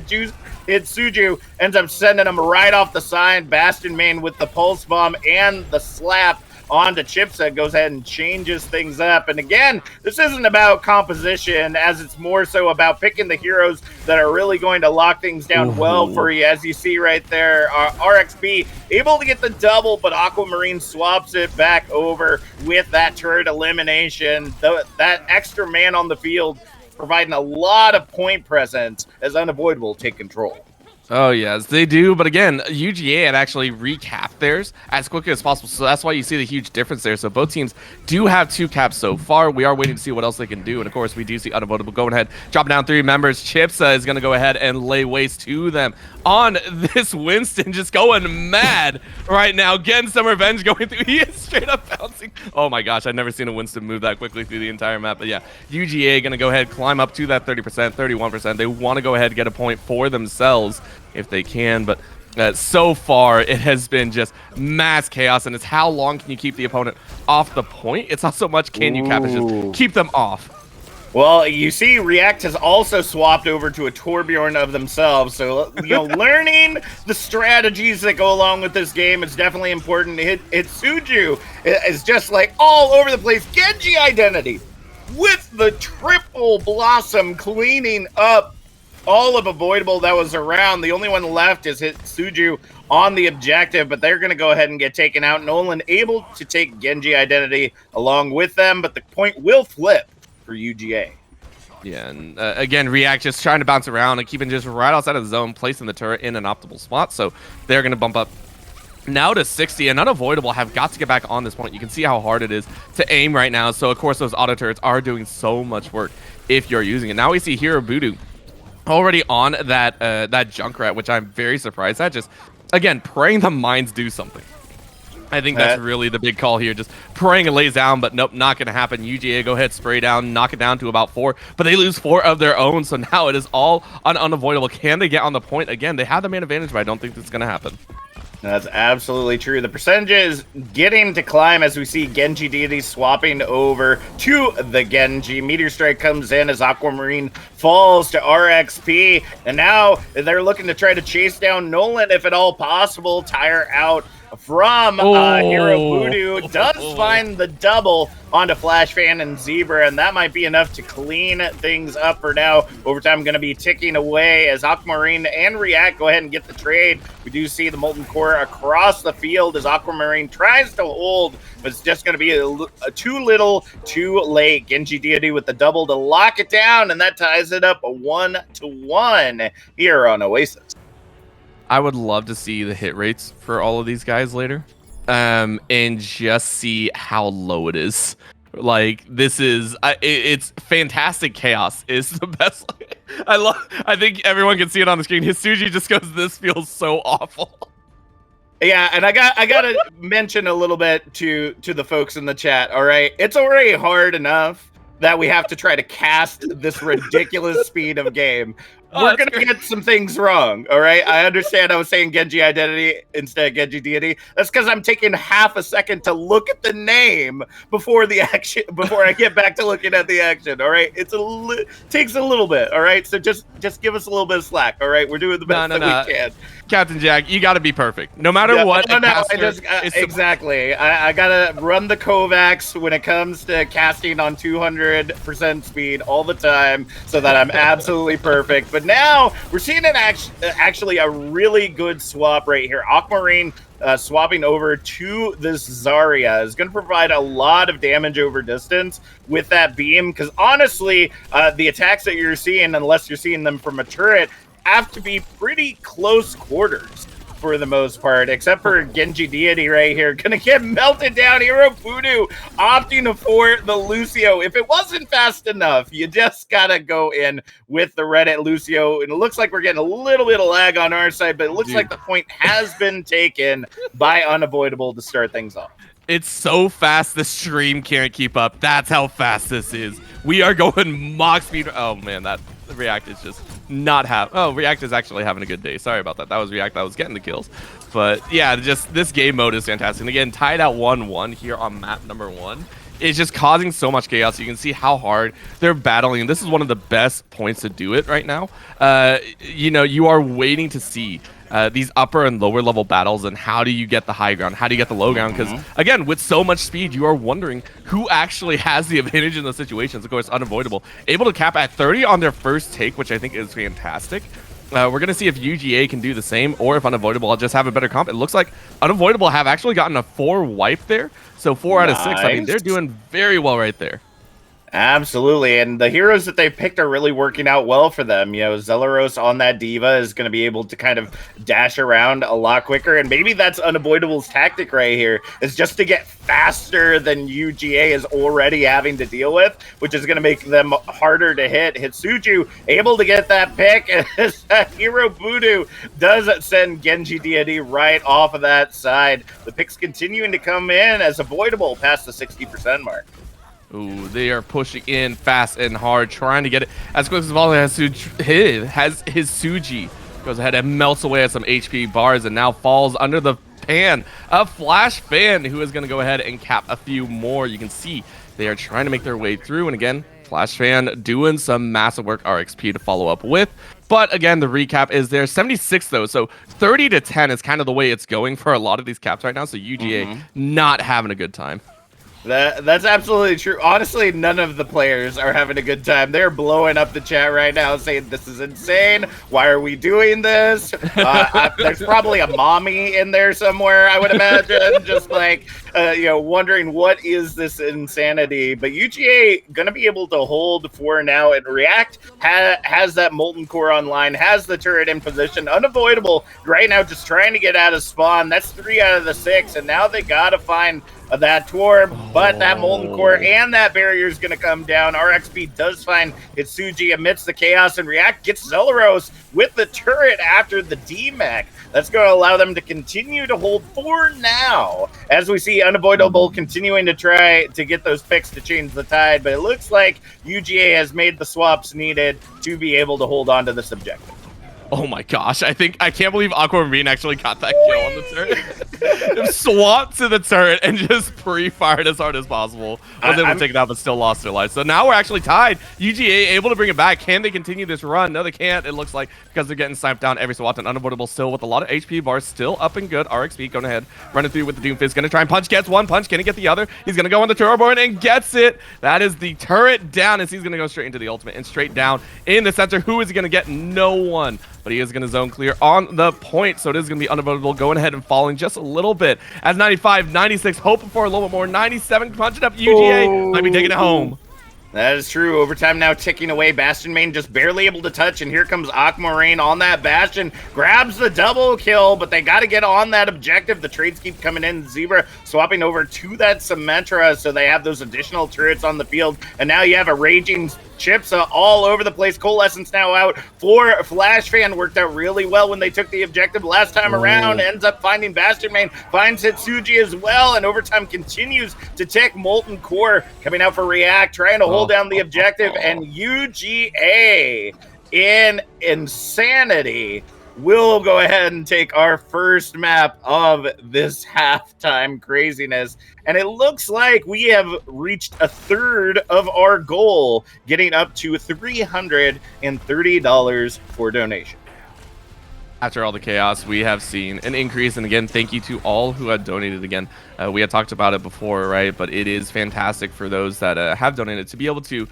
hit Suju, ends up sending him right off the side. Bastion Main with the Pulse Bomb and the slap onto Chipsa goes ahead and changes things up. And again, this isn't about composition, as it's more so about picking the heroes that are really going to lock things down well for you. As you see right there, RXP able to get the double, but Aquamarine swaps it back over with that turret elimination. That extra man on the field providing a lot of point presence as Unavoidable take control. Oh, yes, they do. But again, UGA had actually recapped theirs as quickly as possible. So that's why you see the huge difference there. So both teams do have 2 caps so far. We are waiting to see what else they can do. And of course, we do see Unavoidable going ahead, dropping down 3 members. Chips is going to go ahead and lay waste to them on this Winston, just going mad right now. Getting some revenge going through. He is straight up bouncing. Oh my gosh, I've never seen a Winston move that quickly through the entire map. But yeah, UGA going to go ahead, climb up to that 30%, 31%. They want to go ahead and get a point for themselves if they can, but so far it has been just mass chaos, and it's how long can you keep the opponent off the point. It's not so much can you cap, it's just keep them off. Well, you see, React has also swapped over to a Torbjorn of themselves, so learning the strategies that go along with this game is definitely important. Suju is just like all over the place. Genji identity with the triple blossom cleaning up all of Avoidable that was around. The only one left is Suju on the objective, but they're going to go ahead and get taken out. Nolan able to take Genji identity along with them, but the point will flip for UGA. Yeah, and again, React just trying to bounce around and keeping just right outside of the zone, placing the turret in an optimal spot. So they're going to bump up now to 60, and Unavoidable have got to get back on this point. You can see how hard it is to aim right now. So of course, those auto turrets are doing so much work if you're using it. Now we see Hero Voodoo already on that Junkrat, which I'm very surprised at. Just, again, praying the mines do something. I think that's really the big call here. Just praying it lays down, but nope, not going to happen. UGA go ahead, spray down, knock it down to about 4, but they lose 4 of their own, so now it is all on Unavoidable. Can they get on the point? Again, they have the main advantage, but I don't think that's going to happen. That's absolutely true. The percentages getting to climb as we see Genji Deity swapping over to the Genji. Meteor Strike comes in as Aquamarine falls to RXP, and now they're looking to try to chase down Nolan if at all possible. Tire out from Hero Voodoo does find the double onto Flash Fan and Zebra, and that might be enough to clean things up for now. Overtime going to be ticking away as Aquamarine and React go ahead and get the trade. We do see the Molten Core across the field as Aquamarine tries to hold, but it's just going to be a too little, too late. Genji Deity with the double to lock it down, and that ties it up 1-1 here on Oasis. I would love to see the hit rates for all of these guys later, and just see how low it is. Like, this is it's fantastic chaos is the best. I think everyone can see it on the screen. Hisuji just goes, this feels so awful. Yeah, and I gotta mention a little bit to the folks in the chat. All right, it's already hard enough that we have to try to cast this ridiculous speed of game. We're going to get some things wrong, all right? I understand I was saying Genji Identity instead of Genji Deity. That's because I'm taking half a second to look at the name before the action, before I get back to looking at the action, all right? Takes a little bit, all right? So just give us a little bit of slack, all right? We're doing the best that we can. Captain Jack, you got to be perfect. No matter what. Exactly. I got to run the Kovacs when it comes to casting on 200% speed all the time so that I'm absolutely perfect. But now we're seeing an actually a really good swap right here. Aquamarine swapping over to this Zarya is going to provide a lot of damage over distance with that beam, because honestly, the attacks that you're seeing, unless you're seeing them from a turret, have to be pretty close quarters for the most part, except for Genji Deity right here. Gonna get melted down. Hero Voodoo opting for the Lucio. If it wasn't fast enough, you just gotta go in with the Reddit Lucio. And it looks like we're getting a little bit of lag on our side, but it looks like the point has been taken by Unavoidable to start things off. It's so fast the stream can't keep up. That's how fast this is. We are going mock speed. Oh man, that React is just not React is actually having a good day. Sorry about that. That was React that was getting the kills. But yeah, just this game mode is fantastic. And again, tied at 1-1 here on map number 1. It's just causing so much chaos. You can see how hard they're battling. This is one of the best points to do it right now. You know, you are waiting to see these upper and lower level battles, and how do you get the high ground? How do you get the low ground? Because again, with so much speed, you are wondering who actually has the advantage in those situations. Of course, Unavoidable able to cap at 30 on their first take, which I think is fantastic. We're going to see if UGA can do the same, or if Unavoidable will just have a better comp. It looks like Unavoidable have actually gotten a 4 wipe there. So 4 out of 6. I mean, they're doing very well right there. Absolutely, and the heroes that they picked are really working out well for them. You know, Zelaros on that diva is going to be able to kind of dash around a lot quicker, and maybe that's Unavoidable's tactic right here, is just to get faster than UGA is already having to deal with, which is going to make them harder to hit. Hitsuju able to get that pick, as Hero Voodoo does send Genji Deity right off of that side. The picks continuing to come in as Avoidable past the 60% mark. Ooh, they are pushing in fast and hard, trying to get it as quick as possible. Has his Suji goes ahead and melts away at some HP bars and now falls under the pan. A Flash Fan who is going to go ahead and cap a few more. You can see they are trying to make their way through. And again, Flash Fan doing some massive work, RXP to follow up with. But again, the recap is there. 76 though, so 30 to 10 is kind of the way it's going for a lot of these caps right now. So UGA not having a good time. That's absolutely true. Honestly, none of the players are having a good time. They're blowing up the chat right now saying, this is insane. Why are we doing this? There's probably a mommy in there somewhere, I would imagine, just like, wondering what is this insanity. But UGA going to be able to hold for now and React has that Molten Core online, has the turret in position. Unavoidable right now just trying to get out of spawn. That's 3 out of the 6, and now they got to find that Torb, but that Molten Core and that barrier is going to come down. RXP does find Hitsuji amidst the chaos, and React gets Zelaros with the turret after the D-Mech. That's going to allow them to continue to hold for now, as we see Unavoidable continuing to try to get those picks to change the tide, but it looks like UGA has made the swaps needed to be able to hold on to this objective. Oh my gosh, I can't believe Aquamarine actually got that kill on the turret. Swapped to the turret and just pre-fired as hard as possible. Was able to take it out, but still lost their life. So now we're actually tied. UGA able to bring it back. Can they continue this run? No, they can't. It looks like because they're getting sniped down every so often. Unavoidable still with a lot of HP bars, still up and good. RXP going ahead, running through with the Doomfist. Going to try and punch. Gets one punch. Can he get the other? He's going to go on the Turboborn and gets it. That is the turret down as he's going to go straight into the ultimate and straight down in the center. Who is he going to get? No one. But he is going to zone clear on the point, so it is going to be Unavoidable going ahead and falling just a little bit. As 95, 96, hoping for a little bit more. 97 punching up UGA, might be taking it home. That is true. Overtime now ticking away. Bastion main just barely able to touch, and here comes Aquamarine on that Bastion. Grabs the double kill, but they got to get on that objective. The trades keep coming in. Zebra swapping over to that Symmetra, so they have those additional turrets on the field. And now you have a Raging Chips all over the place. Coalescence now out for Flash Fan. Worked out really well when they took the objective last time around. Ends up finding Bastion main. Finds Hitsuji as well, and overtime continues to tick. Molten Core coming out for React, trying to hold down the objective, and UGA in insanity will go ahead and take our first map of this halftime craziness. And it looks like we have reached a third of our goal, getting up to $330 for donation. After all the chaos, we have seen an increase. And again, thank you to all who had donated again. We had talked about it before, right? But it is fantastic for those that have donated to be able to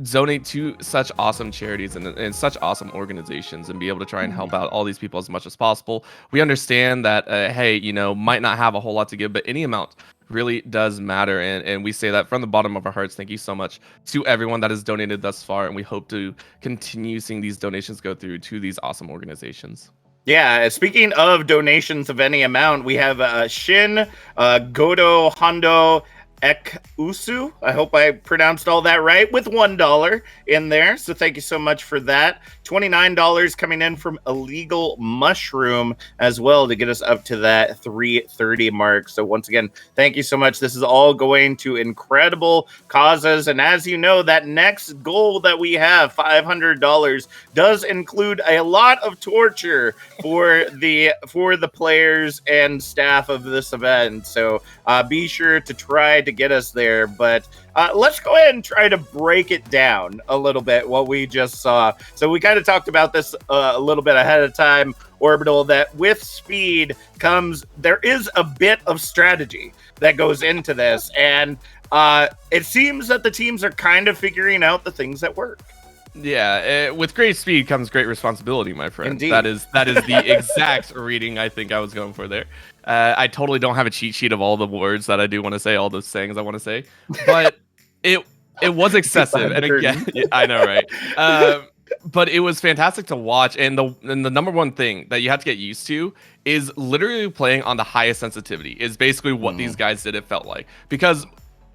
donate to such awesome charities and such awesome organizations and be able to try and help out all these people as much as possible. We understand that, hey, might not have a whole lot to give, but any amount really does matter. And we say that from the bottom of our hearts. Thank you so much to everyone that has donated thus far. And we hope to continue seeing these donations go through to these awesome organizations. Yeah, speaking of donations of any amount, we have Shin, Godo, Hondo, Ekusu. I hope I pronounced all that right, with $1 in there. So thank you so much for that. $29 coming in from Illegal Mushroom as well to get us up to that 330 mark. So once again, thank you so much. This is all going to incredible causes. And as you know, that next goal that we have, $500, does include a lot of torture for the players and staff of this event. So be sure to try to get us there. But let's go ahead and try to break it down a little bit, what we just saw. So we kind of talked about this a little bit ahead of time, Orbital, that with speed there is a bit of strategy that goes into this. And it seems that the teams are kind of figuring out the things that work. Yeah, with great speed comes great responsibility, my friend. Indeed. That is the exact reading I think I was going for there. I totally don't have a cheat sheet of all the words that I do want to say, all those sayings I want to say, but It was excessive, and again, I know, right? But it was fantastic to watch, and the number one thing that you have to get used to is literally playing on the highest sensitivity. Is basically what these guys did. It felt like, because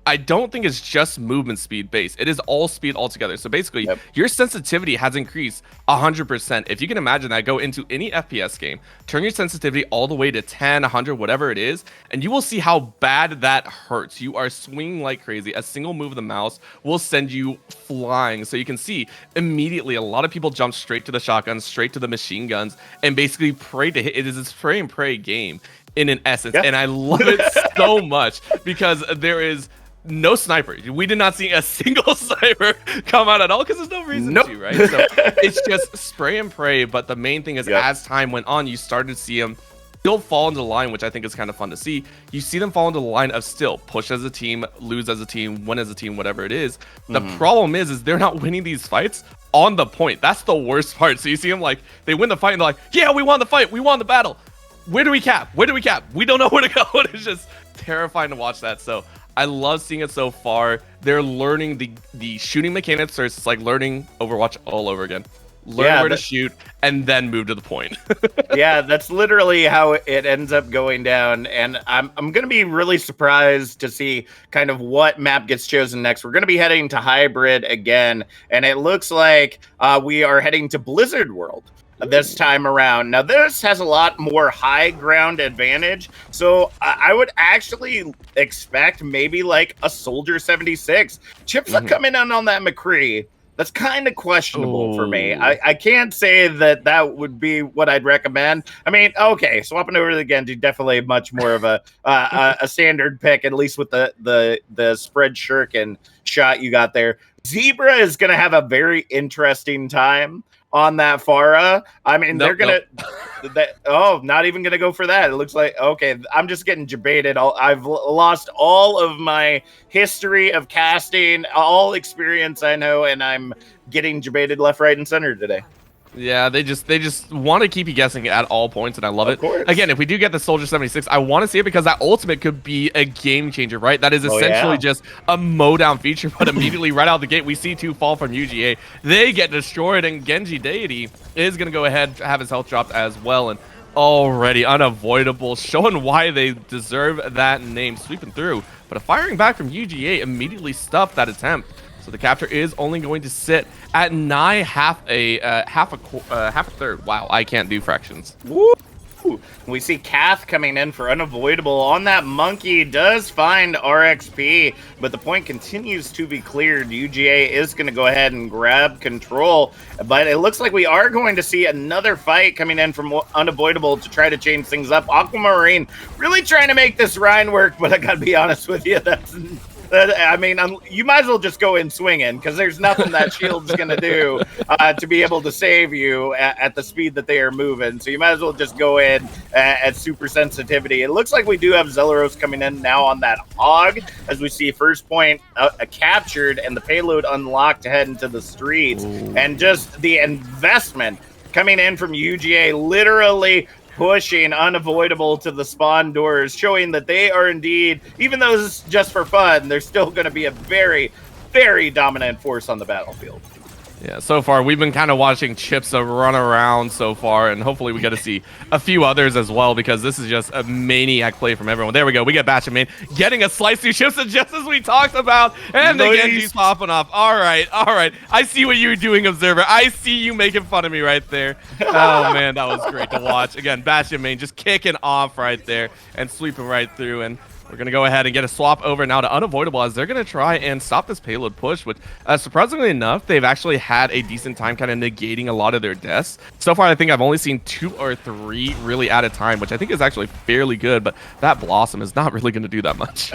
I don't think it's just movement speed based. It is all speed altogether. So basically, your sensitivity has increased 100%. If you can imagine that, go into any FPS game, turn your sensitivity all the way to 10, 100, whatever it is, and you will see how bad that hurts. You are swinging like crazy. A single move of the mouse will send you flying. So you can see immediately a lot of people jump straight to the shotguns, straight to the machine guns, and basically pray to hit. It is a spray and pray game in an essence. And I love it so much because there is no sniper. We did not see a single sniper come out at all because there's no reason to, right? So it's just spray and pray. But the main thing is, as time went on, you started to see them still fall into the line, which I think is kind of fun to see. You see them fall into the line of still push as a team, lose as a team, win as a team, whatever it is. The problem is they're not winning these fights on the point. That's the worst part. So you see them like they win the fight and they're like, yeah, we won the fight, we won the battle. Where do we cap? Where do we cap? We don't know where to go. It's just terrifying to watch that. So I love seeing it so far. They're learning the shooting mechanics. So it's like learning Overwatch all over again. Learn where to shoot and then move to the point. Yeah, that's literally how it ends up going down. And I'm going to be really surprised to see kind of what map gets chosen next. We're going to be heading to Hybrid again. And it looks like we are heading to Blizzard World this time around. Now, this has a lot more high ground advantage, so I would actually expect maybe like a Soldier 76. Chips are coming in on that McCree. That's kind of questionable for me. I can't say that would be what I'd recommend. I mean, okay, swapping over to the Genji, definitely much more of a standard pick, at least with the spread shuriken shot you got there. Zebra is going to have a very interesting time on that Pharah. I mean, they're gonna not even gonna go for that. It looks like, okay, I'm just getting debated. I've lost all of my history of casting, all experience I know, and I'm getting debated left, right, and center today. Yeah, they just want to keep you guessing at all points, and I love it. Again, if we do get the Soldier 76, I want to see it because that ultimate could be a game changer, right? That is essentially just a mowdown feature, but immediately right out the gate, we see 2 fall from UGA. They get destroyed, and Genji Deity is going to go ahead and have his health dropped as well, and already Unavoidable, showing why they deserve that name, sweeping through. But a firing back from UGA immediately stuffed that attempt. So the capture is only going to sit at nigh half a third. Wow, I can't do fractions. Woo! We see Kath coming in for Unavoidable. On that monkey, does find RXP, but the point continues to be cleared. UGA is going to go ahead and grab control, but it looks like we are going to see another fight coming in from Unavoidable to try to change things up. Aquamarine really trying to make this Rhine work, but I got to be honest with you, I mean, you might as well just go in swinging because there's nothing that shield's going to do to be able to save you at the speed that they are moving. So you might as well just go in at super sensitivity. It looks like we do have Zelaros coming in now on that hog as we see first point captured and the payload unlocked to head into the streets. And just the investment coming in from UGA, literally pushing Unavoidable to the spawn doors, showing that they are indeed, even though this is just for fun, they're still going to be a very, very dominant force on the battlefield. Yeah, so far we've been kind of watching Chips run around so far, and hopefully we get to see a few others as well because this is just a maniac play from everyone. There we go. We get Batch and Main getting a slice through Chips, just as we talked about, and the Genji's popping off. All right. I see what you're doing, Observer. I see you making fun of me right there. Oh man, that was great to watch. Again, Batch and Main just kicking off right there and sweeping right through, and we're going to go ahead and get a swap over now to Unavoidable as they're going to try and stop this payload push, which surprisingly enough, they've actually had a decent time kind of negating a lot of their deaths. So far, I think I've only seen 2 or 3 really at a time, which I think is actually fairly good, but that Blossom is not really going to do that much.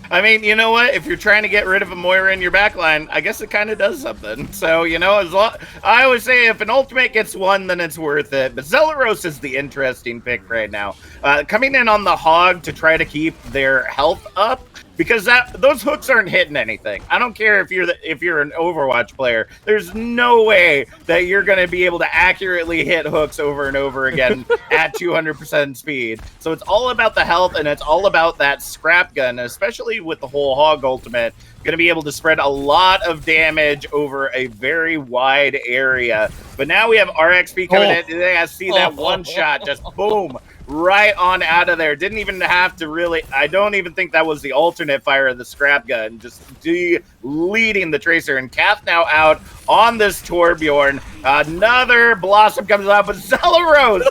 I mean, you know what? If you're trying to get rid of a Moira in your backline, I guess it kind of does something. So, you know, I always say if an ultimate gets one, then it's worth it. But Zelaros is the interesting pick right now. Coming in on the hog to try to keep their health up. because those hooks aren't hitting anything. I don't care if you're an Overwatch player. There's no way that you're going to be able to accurately hit hooks over and over again at 200% speed. So it's all about the health, and it's all about that scrap gun, especially with the whole hog ultimate. Going to be able to spread a lot of damage over a very wide area. But now we have RXP coming in. I see that one shot, just boom, right on out of there. Didn't even have to really, I don't even think that was the alternate fire of the scrap gun. Just deleting the Tracer. And Kath now out on this Torbjorn. Another Blossom comes out, but Zelarose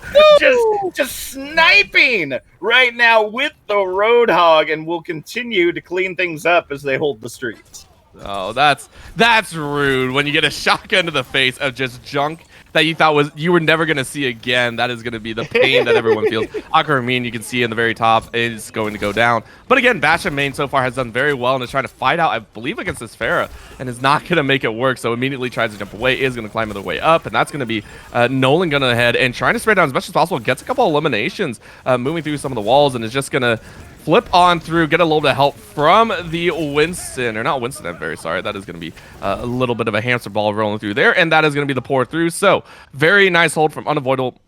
just sniping right now with the Roadhog, and will continue to clean things up as they hold the streets. Oh, that's rude. When you get a shotgun to the face of just junk that you thought you were never going to see again, that is going to be the pain that everyone feels. Aquamarine, you can see in the very top, is going to go down. But again, Bastion main so far has done very well and is trying to fight out, I believe, against this Pharah, and is not going to make it work. So immediately tries to jump away, is going to climb the way up, and that's going to be Nolan going ahead and trying to spread down as much as possible. Gets a couple eliminations, moving through some of the walls, and is just going to flip on through, get a little bit of help from the Winston, or not Winston, I'm very sorry. That is going to be a little bit of a hamster ball rolling through there, and that is going to be the pour through. So very nice hold from Unavoidable.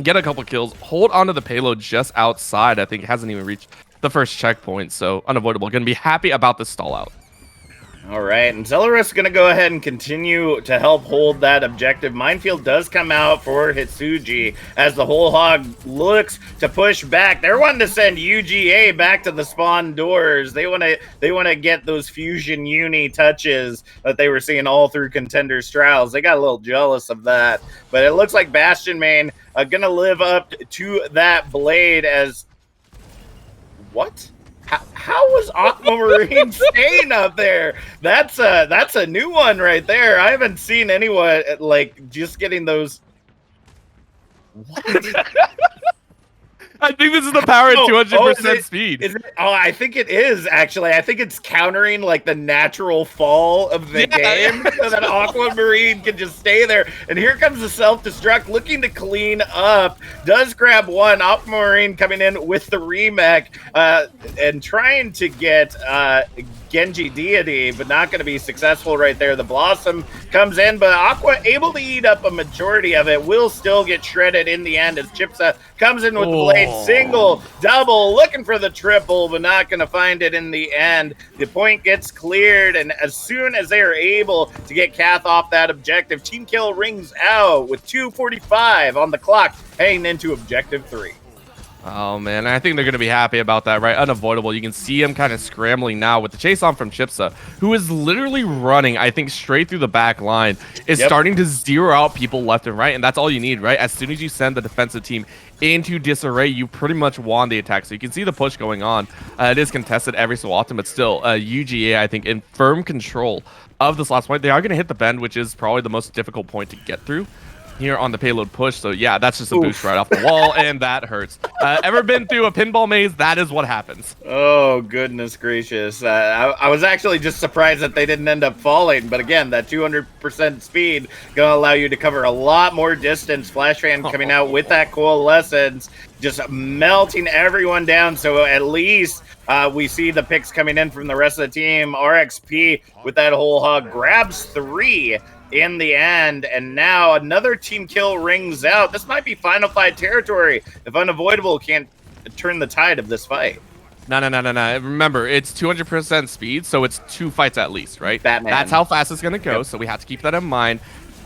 Get a couple kills, hold onto the payload just outside. I think it hasn't even reached the first checkpoint, so Unavoidable going to be happy about the stall out. All right, and Zelarus is going to go ahead and continue to help hold that objective. Minefield does come out for Hitsuji as the whole hog looks to push back. They're wanting to send UGA back to the spawn doors. They want to get those fusion uni touches that they were seeing all through Contenders Trials. They got a little jealous of that, but it looks like Bastion main going to live up to that blade as what? How was Aquamarine staying up there? That's a new one right there. I haven't seen anyone like just getting those. What? I think this is the power at 200% speed. Is it? Oh, I think it is, actually. I think it's countering, like, the natural fall of the game so that Aquamarine can just stay there. And here comes the self-destruct, looking to clean up. Does grab one. Aquamarine coming in with the remake and trying to get Genji Deity, but not going to be successful right there. The Blossom comes in, but Aqua able to eat up a majority of it, will still get shredded in the end as Chipsa comes in with the blade. Single, double, looking for the triple, but not going to find it in the end. The point gets cleared, and as soon as they are able to get Kath off that objective, team kill rings out with 2:45 on the clock, heading into objective 3. Oh, man, I think they're going to be happy about that, right? Unavoidable. You can see him kind of scrambling now with the chase on from Chipsa, who is literally running, I think, straight through the back line, is starting to zero out people left and right, and that's all you need, right? As soon as you send the defensive team into disarray, you pretty much won the attack. So you can see the push going on. It is contested every so often, but still, UGA, I think, in firm control of this last point. They are going to hit the bend, which is probably the most difficult point to get through here on the payload push. So yeah, that's just a boost right off the wall, and that hurts. Ever been through a pinball maze? That is what happens. Oh, goodness gracious. I was actually just surprised that they didn't end up falling, but again, that 200% speed gonna allow you to cover a lot more distance. Flash Fan coming out with that coalescence, just melting everyone down. So at least we see the picks coming in from the rest of the team. RXP with that whole hog grabs 3 in the end, and now another team kill rings out. This might be final fight territory if Unavoidable can't turn the tide of this fight. No. Remember, it's 200% speed, so it's 2 fights at least, right? Batman. That's how fast it's going to go, so we have to keep that in mind.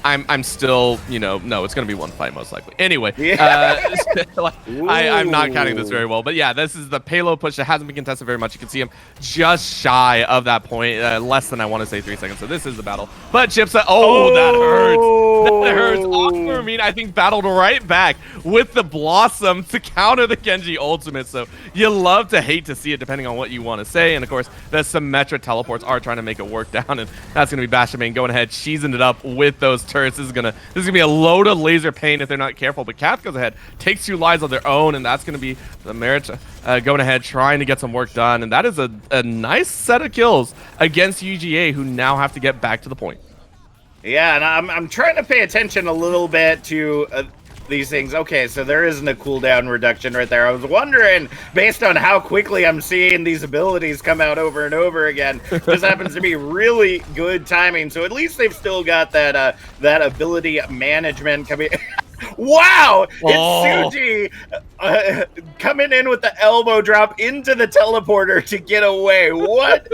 I'm still, no, it's going to be 1 fight most likely. Anyway, I'm not counting this very well. But yeah, this is the payload push that hasn't been contested very much. You can see him just shy of that point, less than, I want to say, 3 seconds. So this is the battle. But Chipsa, that hurts. That hurts. Aquamarine, I think, battled right back with the Blossom to counter the Genji ultimate. So you love to hate to see it, depending on what you want to say. And of course, the Symmetra teleports are trying to make it work down. And that's going to be Bastion main going ahead, cheesing it up with those turrets. This is gonna be a load of laser pain if they're not careful. But Kath goes ahead, takes 2 lives of their own, and that's gonna be the Merit going ahead, trying to get some work done. And that is a nice set of kills against UGA, who now have to get back to the point. Yeah, and I'm trying to pay attention a little bit to these things. Okay, so there isn't a cooldown reduction right there. I was wondering, based on how quickly I'm seeing these abilities come out over and over again, this happens to be really good timing. So at least they've still got that that ability management coming. Wow! It's Suji coming in with the elbow drop into the teleporter to get away. What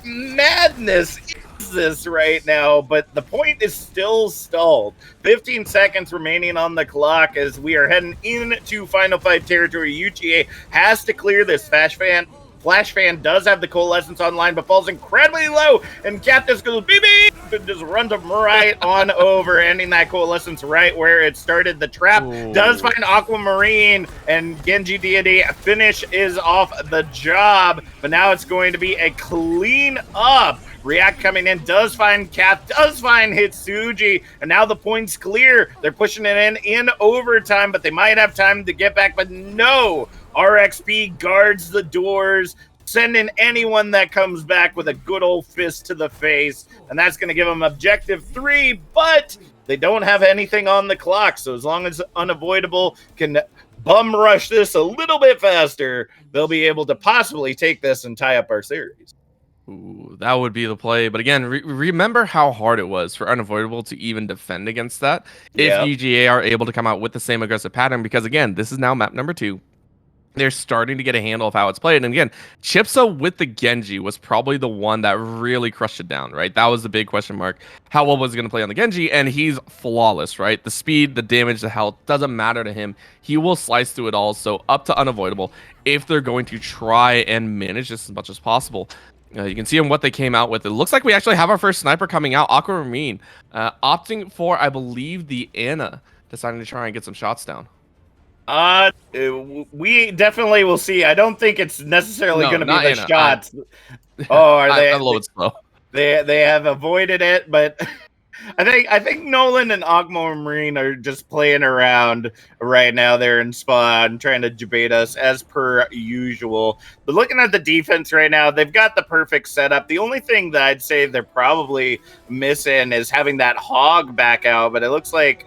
madness is this right now? But the point is still stalled. 15 seconds remaining on the clock as we are heading into Final Fight territory. UGA has to clear this. Flash Fan does have the Coalescence online, but falls incredibly low, and Cactus goes BB and just runs him right on over, ending that Coalescence right where it started. The trap does find Aquamarine, and Genji Deity finish is off the job, but now it's going to be a clean up. React coming in, does find Cap, does find Hitsuji, and now the point's clear. They're pushing it in overtime, but they might have time to get back, but no! RXP guards the doors, sending anyone that comes back with a good old fist to the face, and that's going to give them objective 3, but they don't have anything on the clock, so as long as Unavoidable can bum rush this a little bit faster, they'll be able to possibly take this and tie up our series. Ooh, that would be the play. But again, remember how hard it was for Unavoidable to even defend against that if UGA are able to come out with the same aggressive pattern, because again, this is now map number 2. They're starting to get a handle of how it's played. And again, Chipsa with the Genji was probably the one that really crushed it down, right? That was the big question mark. How well was he going to play on the Genji? And he's flawless, right? The speed, the damage, the health, doesn't matter to him. He will slice through it all. So up to Unavoidable if they're going to try and manage this as much as possible. You can see on what they came out with. It looks like we actually have our first sniper coming out. Aquamarine opting for, I believe, the Ana, deciding to try and get some shots down. We definitely will see. I don't think it's necessarily going to be the Ana. shots. Are they? I'm a little bit slow. They have avoided it, but I think Nolan and Aquamarine are just playing around right now. They're in spawn, trying to debate us as per usual. But looking at the defense right now, they've got the perfect setup. The only thing that I'd say they're probably missing is having that hog back out. But it looks like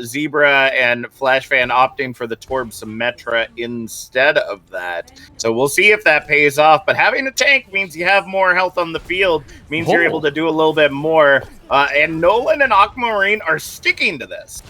Zebra and Flash Fan opting for the Torb Symmetra instead of that. So we'll see if that pays off. But having a tank means you have more health on the field, means you're able to do a little bit more. And Nolan and Aquamarine are sticking to this.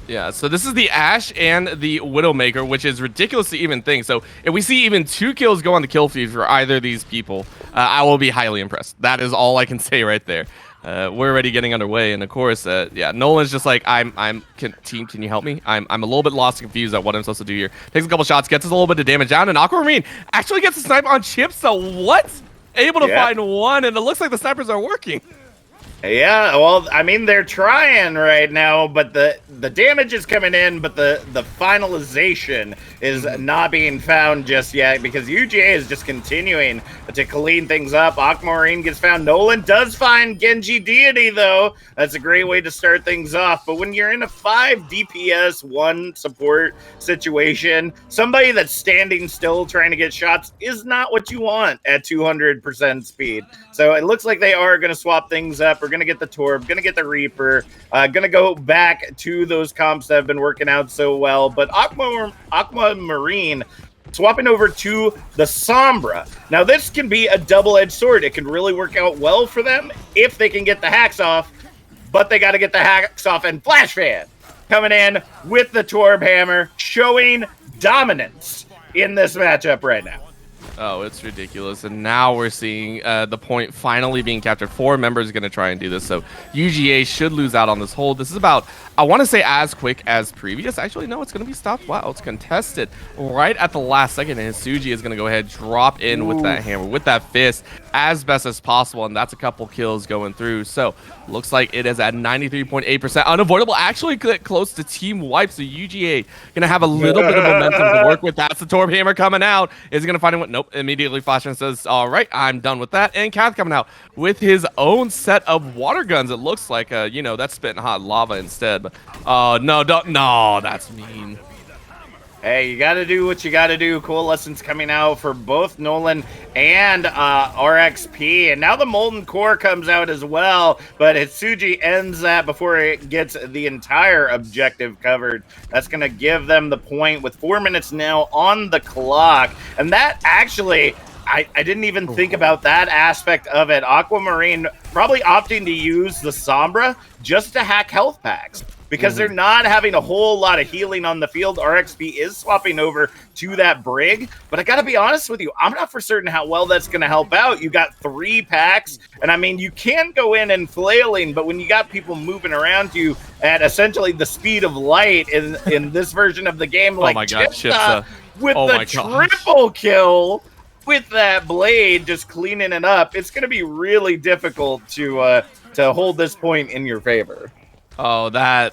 Yeah, so this is the Ashe and the Widowmaker, which is ridiculous to even think. So if we see even 2 kills go on the kill feed for either of these people, I will be highly impressed. That is all I can say right there. We're already getting underway, and of course, yeah, Nolan's just like, team, can you help me? I'm a little bit lost and confused at what I'm supposed to do here. Takes a couple shots, gets us a little bit of damage down, and Aquamarine actually gets a snipe on Chip, so what? Able to find one, and it looks like the snipers are working. Yeah, well, I mean, they're trying right now, but the damage is coming in, but the finalization is not being found just yet because UGA is just continuing to clean things up. Aquamarine gets found. Nolan does find Genji Deity, though. That's a great way to start things off. But when you're in a 5 DPS, 1 support situation, somebody that's standing still trying to get shots is not what you want at 200% speed. So it looks like they are going to swap things up. We're going to get the Torb, going to get the Reaper, going to go back to those comps that have been working out so well. But Aquamarine swapping over to the Sombra. Now, this can be a double-edged sword. It can really work out well for them if they can get the hacks off, but they got to get the hacks off. And Flash Fan coming in with the Torb Hammer, showing dominance in this matchup right now. Oh, it's ridiculous. And now we're seeing the point finally being captured. 4 members are going to try and do this. So UGA should lose out on this hold. This is about, I want to say, as quick as previous. Actually, no, it's going to be stopped. Wow, it's contested right at the last second. And Hitsuji is going to go ahead, drop in with that hammer, with that fist, as best as possible. And that's a couple kills going through. So looks like it is at 93.8%. Unavoidable actually close to team wipe. So UGA going to have a little bit of momentum to work with. That's the Torb Hammer coming out. Is he going to find it? Nope. Immediately Flashman says, all right, I'm done with that. And Kath coming out with his own set of water guns. It looks like, that's spitting hot lava instead. But no, that's mean. Hey, you got to do what you got to do. Coalescence coming out for both Nolan and RXP. And now the Molten Core comes out as well. But Hitsuji ends that before it gets the entire objective covered. That's going to give them the point with 4 minutes now on the clock. And that actually... I didn't even think about that aspect of it. Aquamarine probably opting to use the Sombra just to hack health packs because they're not having a whole lot of healing on the field. RXP is swapping over to that Brig, but I got to be honest with you, I'm not for certain how well that's going to help out. You got 3 packs, and I mean, you can go in and flailing, but when you got people moving around you at essentially the speed of light in this version of the game, like Chipsa with the triple kill, with that blade just cleaning it up, it's going to be really difficult to hold this point in your favor. Oh, that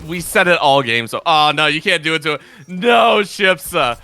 we said it all game. So, oh no, you can't do it to it. No, Chipsa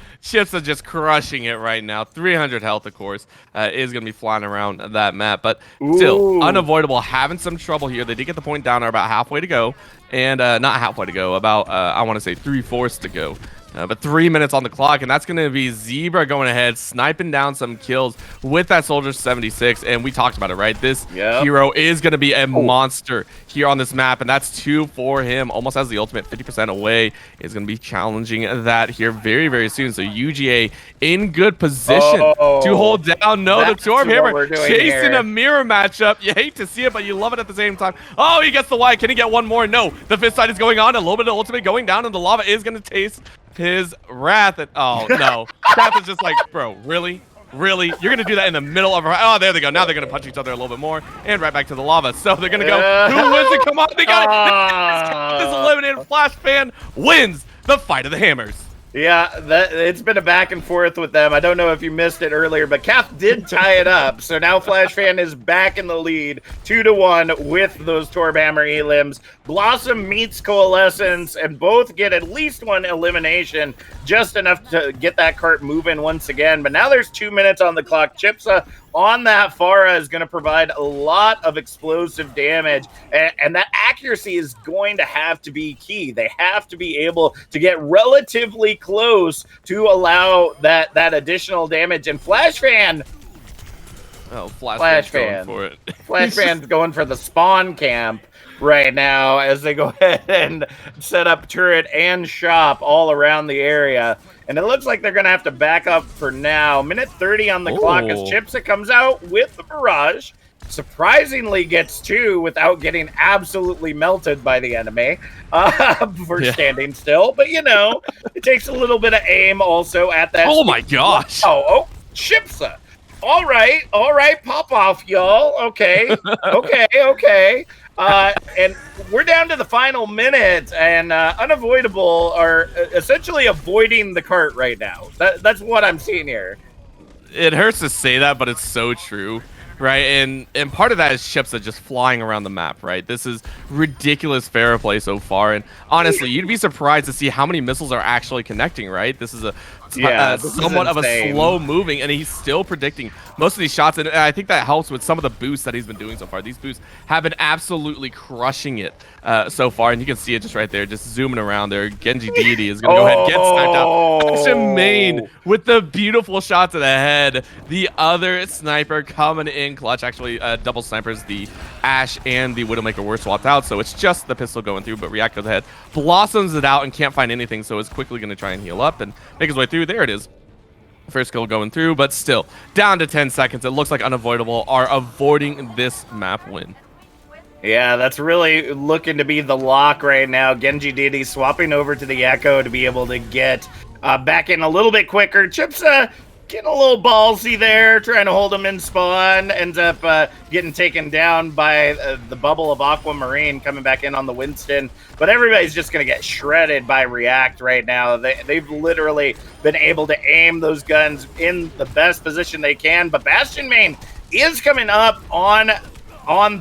just crushing it right now. 300 health, of course, is going to be flying around that map. But still, Unavoidable having some trouble here. They did get the point down, are about halfway to go. And not halfway to go, about, I want to say 3/4 to go. But 3 minutes on the clock, and that's going to be Zebra going ahead, sniping down some kills with that Soldier 76. And we talked about it, right? This hero is going to be a monster here on this map, and that's 2 for him. Almost has the ultimate, 50% away. Is going to be challenging that here very, very soon. So UGA in good position to hold down. No, the Stormhammer chasing a mirror matchup. You hate to see it, but you love it at the same time. Oh, he gets the Y. Can he get one more? No. The fifth side is going on. A little bit of ultimate going down, and the lava is going to taste his wrath. Oh no, Wrath is just like, bro, really, you're gonna do that in the middle of oh, there they go. Now they're gonna punch each other a little bit more and right back to the lava. So they're gonna go, who wins it? Come on, they got it. This eliminated. Flash Fan wins the fight of the hammers. Yeah, it's been a back and forth with them. I don't know if you missed it earlier, but Cap did tie it up. So now Flash Fan is back in the lead, 2-1 with those Torbhammer elims. Blossom meets Coalescence, and both get at least one elimination, just enough to get that cart moving once again. But now there's 2 minutes on the clock. Chipsa on that Pharah is going to provide a lot of explosive damage, and that accuracy is going to have to be key. They have to be able to get relatively close to allow that additional damage. And Flash Fan, Flash Fan, going for it. Flash Fan's going for the spawn camp right now as they go ahead and set up turret and shop all around the area. And it looks like they're going to have to back up for now. Minute 30 on the clock as Chipsa comes out with the barrage. Surprisingly gets 2 without getting absolutely melted by the enemy for standing still. But, you know, it takes a little bit of aim also at that. Oh, my gosh. Chipsa. All right, pop off, y'all. Okay. And we're down to the final minute, and Unavoidable are essentially avoiding the cart right now. That's what I'm seeing here. It hurts to say that, but it's so true, right? And part of that is Chipsa just flying around the map, right? This is ridiculous fair play so far, and honestly, you'd be surprised to see how many missiles are actually connecting, right? This is somewhat of a slow moving, and he's still predicting most of these shots, and I think that helps with some of the boosts that he's been doing so far. These boosts have been absolutely crushing it so far, and you can see it just right there, just zooming around there. Genji Deity is going to go ahead and get sniped out. Action Main with the beautiful shot to the head. The other sniper coming in clutch. Actually, double snipers. The Ashe and the Widowmaker were swapped out, so it's just the pistol going through, but React goes ahead, blossoms it out, and can't find anything, so is quickly going to try and heal up and make his way through. There it is. First kill going through, but still down to 10 seconds. It looks like Unavoidable are avoiding this map win. Yeah, that's really looking to be the lock right now. Genji Deity swapping over to the Echo to be able to get back in a little bit quicker. Chipsa getting a little ballsy there, trying to hold him in spawn. Ends up getting taken down by the bubble of Aquamarine coming back in on the Winston. But everybody's just going to get shredded by React right now. They've literally been able to aim those guns in the best position they can. But Bastion Main is coming up on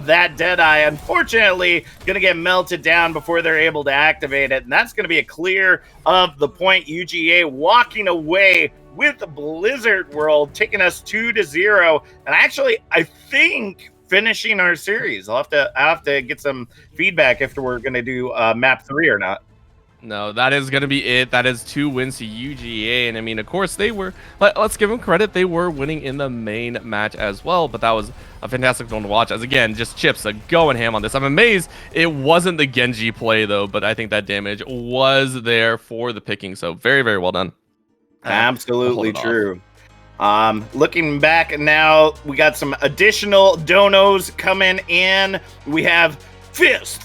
that Deadeye. Unfortunately, going to get melted down before they're able to activate it. And that's going to be a clear of the point. UGA walking away with the Blizzard World, taking us 2-0. And actually, I think finishing our series. I'll have to get some feedback if we're going to do map 3 or not. No, that is going to be it. That is 2 wins to UGA. And I mean, of course, they were, let's give them credit. They were winning in the main match as well. But that was a fantastic one to watch. As again, just Chips going ham on this. I'm amazed it wasn't the Genji play, though. But I think that damage was there for the picking. So very, very well done. Absolutely true. Looking back now, we got some additional donos coming in. We have Fist.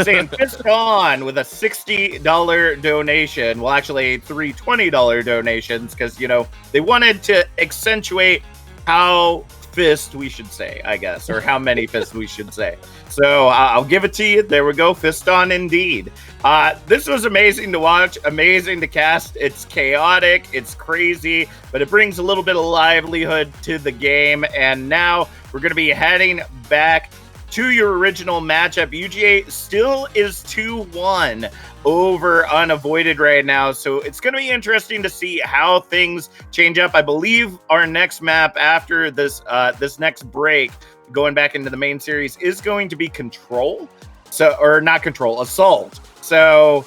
Saying fist on with a $60 donation. Well, actually, 3 $20 donations because, you know, they wanted to accentuate how fist we should say, I guess, or how many fists we should say. So I'll give it to you. There we go. Fist on indeed. This was amazing to watch, amazing to cast. It's chaotic, it's crazy, but it brings a little bit of livelihood to the game. And now we're going to be heading back to your original matchup. UGA still is 2-1 over Unavoided right now, so it's going to be interesting to see how things change up. I believe our next map after this this next break, going back into the main series, is going to be Control. So, or not Control, Assault. So,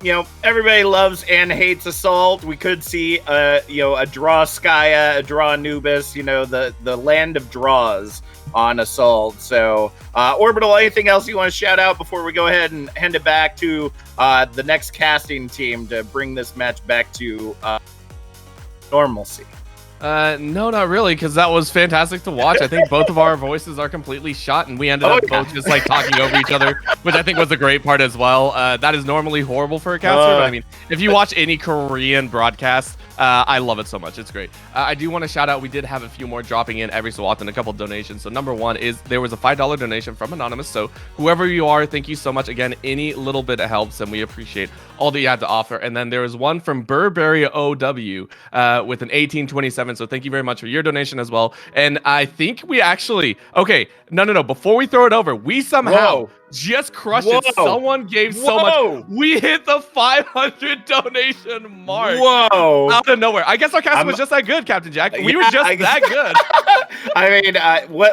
you know, everybody loves and hates Assault. We could see, you know, a draw Skya, a draw Anubis, you know, the land of draws on Assault. So, Orbital, anything else you want to shout out before we go ahead and hand it back to the next casting team to bring this match back to normalcy? No, not really, because that was fantastic to watch. I think both of our voices are completely shot, and we ended up both just like talking over each other, which I think was a great part as well. That is normally horrible for a caster, but I mean, if you watch any Korean broadcast, I love it so much. It's great. I do want to shout out, we did have a few more dropping in every so often, a couple donations. So number one is there was a $5 donation from Anonymous. So whoever you are, thank you so much. Again, any little bit helps, and we appreciate all that you have to offer. And then there was one from Burberry OW with an 1827. So thank you very much for your donation as well. And I think we actually, okay, no. Before we throw it over, we somehow just crushed it. Someone gave so much. We hit the 500 donation mark. Whoa. Out of nowhere. I guess our cast was just that good, Captain Jack. We were just that good. I mean,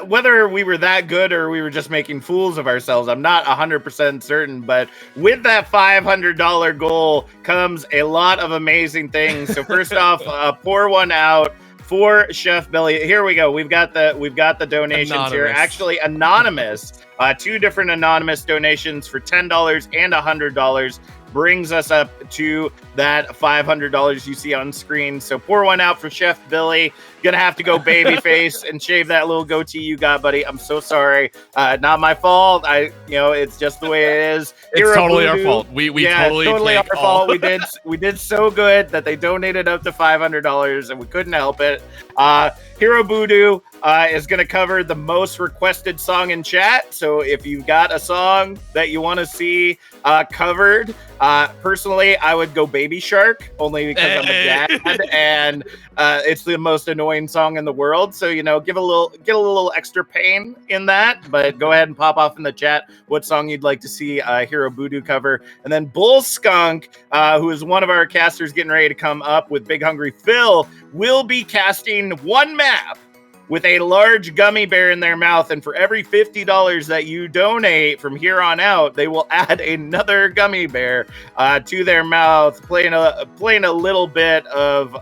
whether we were that good or we were just making fools of ourselves, I'm not 100% certain. But with that $500 goal comes a lot of amazing things. So first off, pour one out for Chef Billy. Here we go. We've got the donations here. Actually, anonymous. 2 different anonymous donations for $10 and $100 brings us up to that $500 you see on screen. So pour one out for Chef Billy. Gonna have to go babyface and shave that little goatee you got, buddy. I'm so sorry. Not my fault. It's just the way it is. It's totally our fault. We totally our fault. We did so good that they donated up to $500 and we couldn't help it. Hero Voodoo is going to cover the most requested song in chat. So if you've got a song that you want to see covered, personally, I would go Baby Shark, only because I'm a dad and it's the most annoying song in the world. So, you know, get a little extra pain in that. But go ahead and pop off in the chat what song you'd like to see Hero Voodoo cover. And then Bull Skunk, who is one of our casters getting ready to come up with Big Hungry Phil, will be casting one map with a large gummy bear in their mouth, and for every $50 that you donate from here on out, they will add another gummy bear to their mouth, playing a little bit of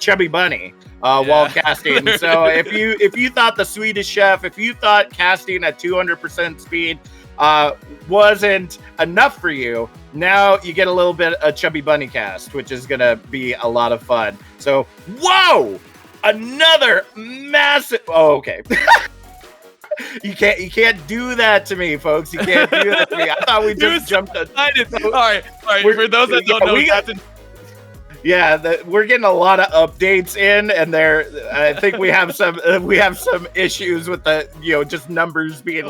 Chubby Bunny while casting. So if you thought the Swedish Chef, if you thought casting at 200% speed wasn't enough for you, now you get a little bit of Chubby Bunny cast, which is gonna be a lot of fun. So whoa! Another massive. Oh, okay. You can't do that to me, folks. You can't do that to me. I thought we just jumped. All right. For those that don't know, we're getting a lot of updates in, and I think we have some issues with the just numbers being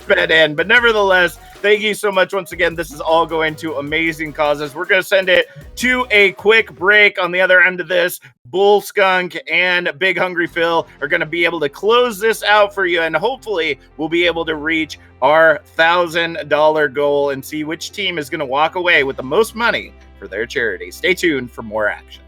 fed in. But nevertheless, thank you so much once again. This is all going to amazing causes. We're going to send it to a quick break. On the other end of this, Bull Skunk and Big Hungry Phil are going to be able to close this out for you, and hopefully we'll be able to reach our $1,000 goal and see which team is going to walk away with the most money for their charity. Stay tuned for more action.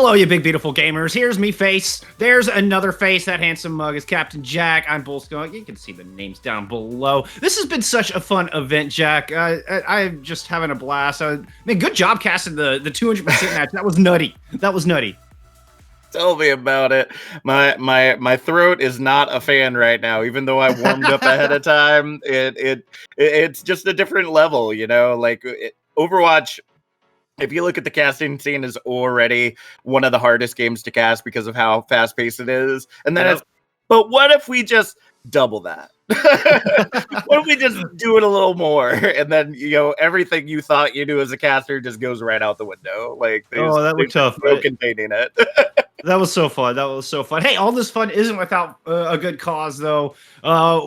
Hello, you big, beautiful gamers. Here's me face. There's another face. That handsome mug is Captain Jack. I'm Bullskunk. You can see the names down below. This has been such a fun event, Jack. I'm just having a blast. Man, good job casting the 200% match. That was nutty. That was nutty. Tell me about it. My throat is not a fan right now, even though I warmed up ahead of time. It's just a different level, you know. Like Overwatch, if you look at the casting scene, is already one of the hardest games to cast because of how fast paced it is. And then but what if we just double that? What if we just do it a little more, and then everything you thought you knew as a caster just goes right out the window? Like, that was tough. No containing it. That was so fun. That was so fun. Hey, all this fun isn't without a good cause, though.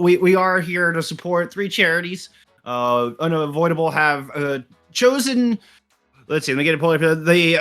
We are here to support 3 charities. Unavoidable have chosen. Let's see. Let me get it pulled up. The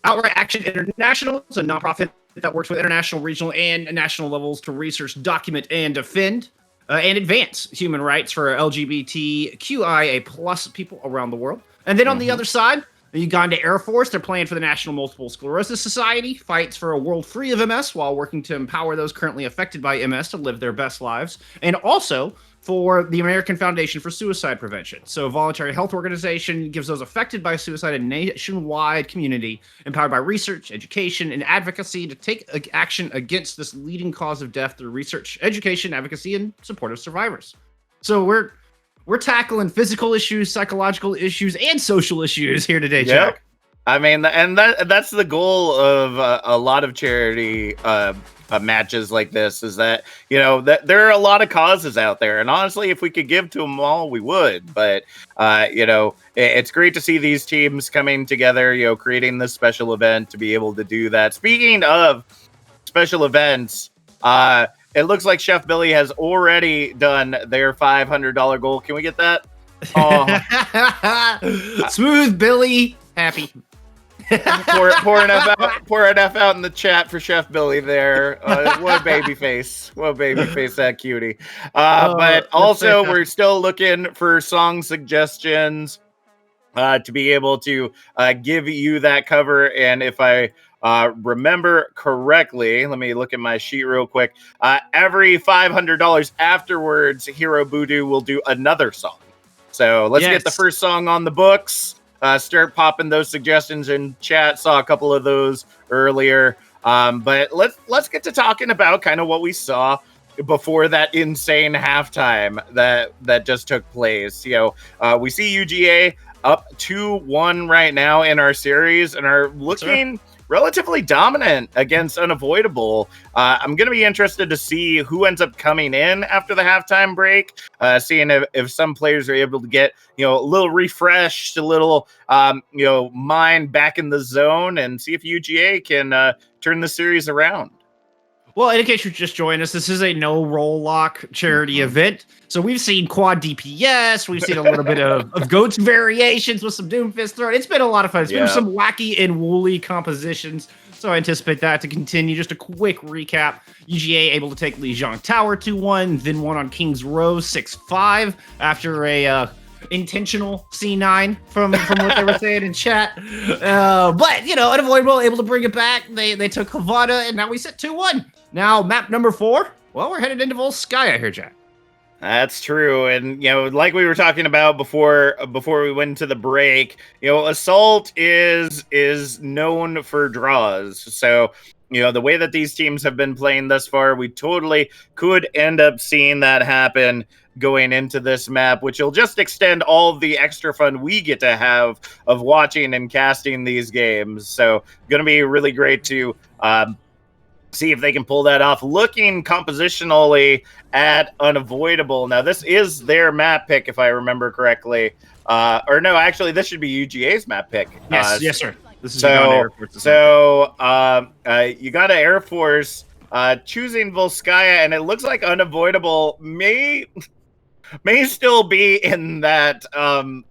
Outright Action International is a nonprofit that works with international, regional, and national levels to research, document, and defend and advance human rights for LGBTQIA plus people around the world. And then on the other side, the Uganda Air Force, they're playing for the National Multiple Sclerosis Society, fights for a world free of MS while working to empower those currently affected by MS to live their best lives, and also for the American Foundation for Suicide Prevention. So a voluntary health organization gives those affected by suicide a nationwide community empowered by research, education, and advocacy to take action against this leading cause of death through research, education, advocacy, and support of survivors. So we're tackling physical issues, psychological issues, and social issues here today, Jack. Yep. I mean, and that's the goal of a lot of charity matches like this, is that, that there are a lot of causes out there. And honestly, if we could give to them all, we would. But, it's great to see these teams coming together, creating this special event to be able to do that. Speaking of special events, it looks like Chef Billy has already done their $500 goal. Can we get that? Oh. Smooth Billy, happy. Pour an F out in the chat for Chef Billy there. What a baby face. What a baby face, that cutie. But also, we're still looking for song suggestions to be able to give you that cover. And if I remember correctly, let me look at my sheet real quick. Every $500 afterwards, Hero Voodoo will do another song. So let's get the first song on the books. Start popping those suggestions in chat. Saw a couple of those earlier. But let's get to talking about kind of what we saw before that insane halftime that just took place. We see UGA up 2-1 right now in our series and are looking relatively dominant against Unavoidable. I'm going to be interested to see who ends up coming in after the halftime break, seeing if some players are able to get, a little refreshed, a little, mind back in the zone, and see if UGA can turn the series around. Well, in case you're just joining us, this is a no roll lock charity event. So we've seen quad DPS. We've seen a little bit of goats variations with some Doomfist thrown. It's been a lot of fun. It's been some wacky and woolly compositions. So I anticipate that to continue. Just a quick recap. UGA able to take Lijiang Tower 2-1, then won on King's Row 6-5 after a intentional C9 from what they were saying in chat. But, Unavoidable able to bring it back. They took Havana, and now we sit 2-1. Now, map number 4. Well, we're headed into Volskaya here, Jack. That's true. And, like we were talking about before we went into the break, Assault is known for draws. So, the way that these teams have been playing thus far, we totally could end up seeing that happen going into this map, which will just extend all of the extra fun we get to have of watching and casting these games. So, going to be really great to see if they can pull that off. Looking compositionally at Unavoidable. Now, this is their map pick, if I remember correctly. Or no, actually, this should be UGA's map pick. Yes, sir. This is Uganda Air Force. Uganda Air Force choosing Volskaya, and it looks like Unavoidable may still be in that halftime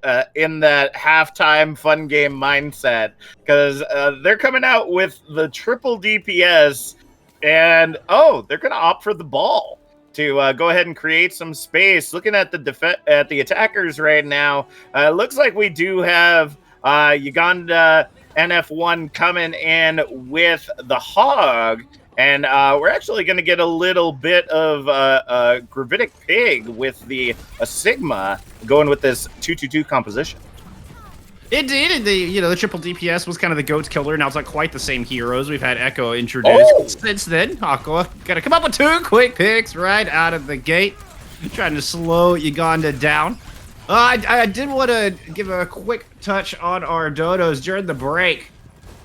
fun game mindset, because they're coming out with the triple DPS, and they're gonna opt for the ball to go ahead and create some space. Looking at the attackers right now, it looks like we do have Uganda NF1 coming in with the Hog. And we're actually going to get a little bit of Gravitic Pig with the Sigma going with this 2-2-2 composition. It did, and the triple DPS was kind of the goat killer. Now it's not quite the same heroes. We've had Echo introduced since then. Aqua gotta come up with 2 quick picks right out of the gate, trying to slow Uganda down. I did want to give a quick touch on our donos during the break.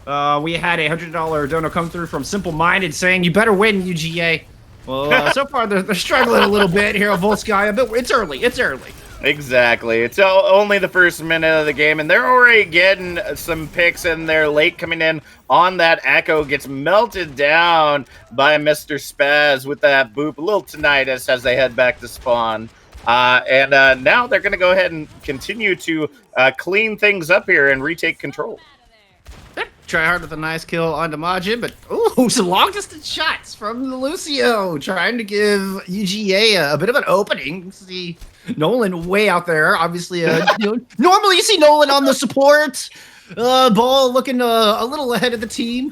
We had a $100 dono come through from Simple Minded saying, "You better win, UGA." Well, so far they're struggling a little bit here on Volskaya, but it's early. It's early. Exactly. It's only the first minute of the game, and they're already getting some picks in there late coming in on that Echo. Gets melted down by Mr. Spaz with that boop. A little tinnitus as they head back to spawn. And now they're going to go ahead and continue to clean things up here and retake control. Try hard with a nice kill on Majin, but some long distance shots from Lucio, trying to give UGA a bit of an opening. See Nolan way out there, obviously. Normally you see Nolan on the support. Ball looking a little ahead of the team.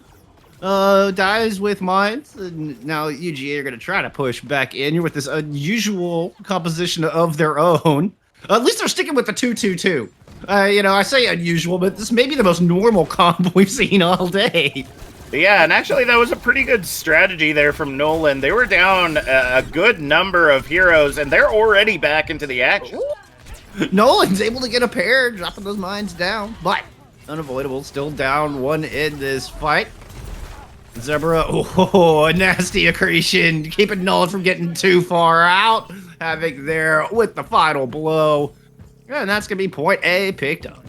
Dies with mines, and now UGA are going to try to push back in here with this unusual composition of their own. At least they're sticking with the 2-2-2. I say unusual, but this may be the most normal comp we've seen all day. Yeah, and actually that was a pretty good strategy there from Nolan. They were down a good number of heroes, and they're already back into the action. Nolan's able to get a pair, dropping those mines down, but Unavoidable still down 1 in this fight. Zebra, a nasty accretion, keeping Nolan from getting too far out. Havoc there with the final blow. And that's going to be point A picked up.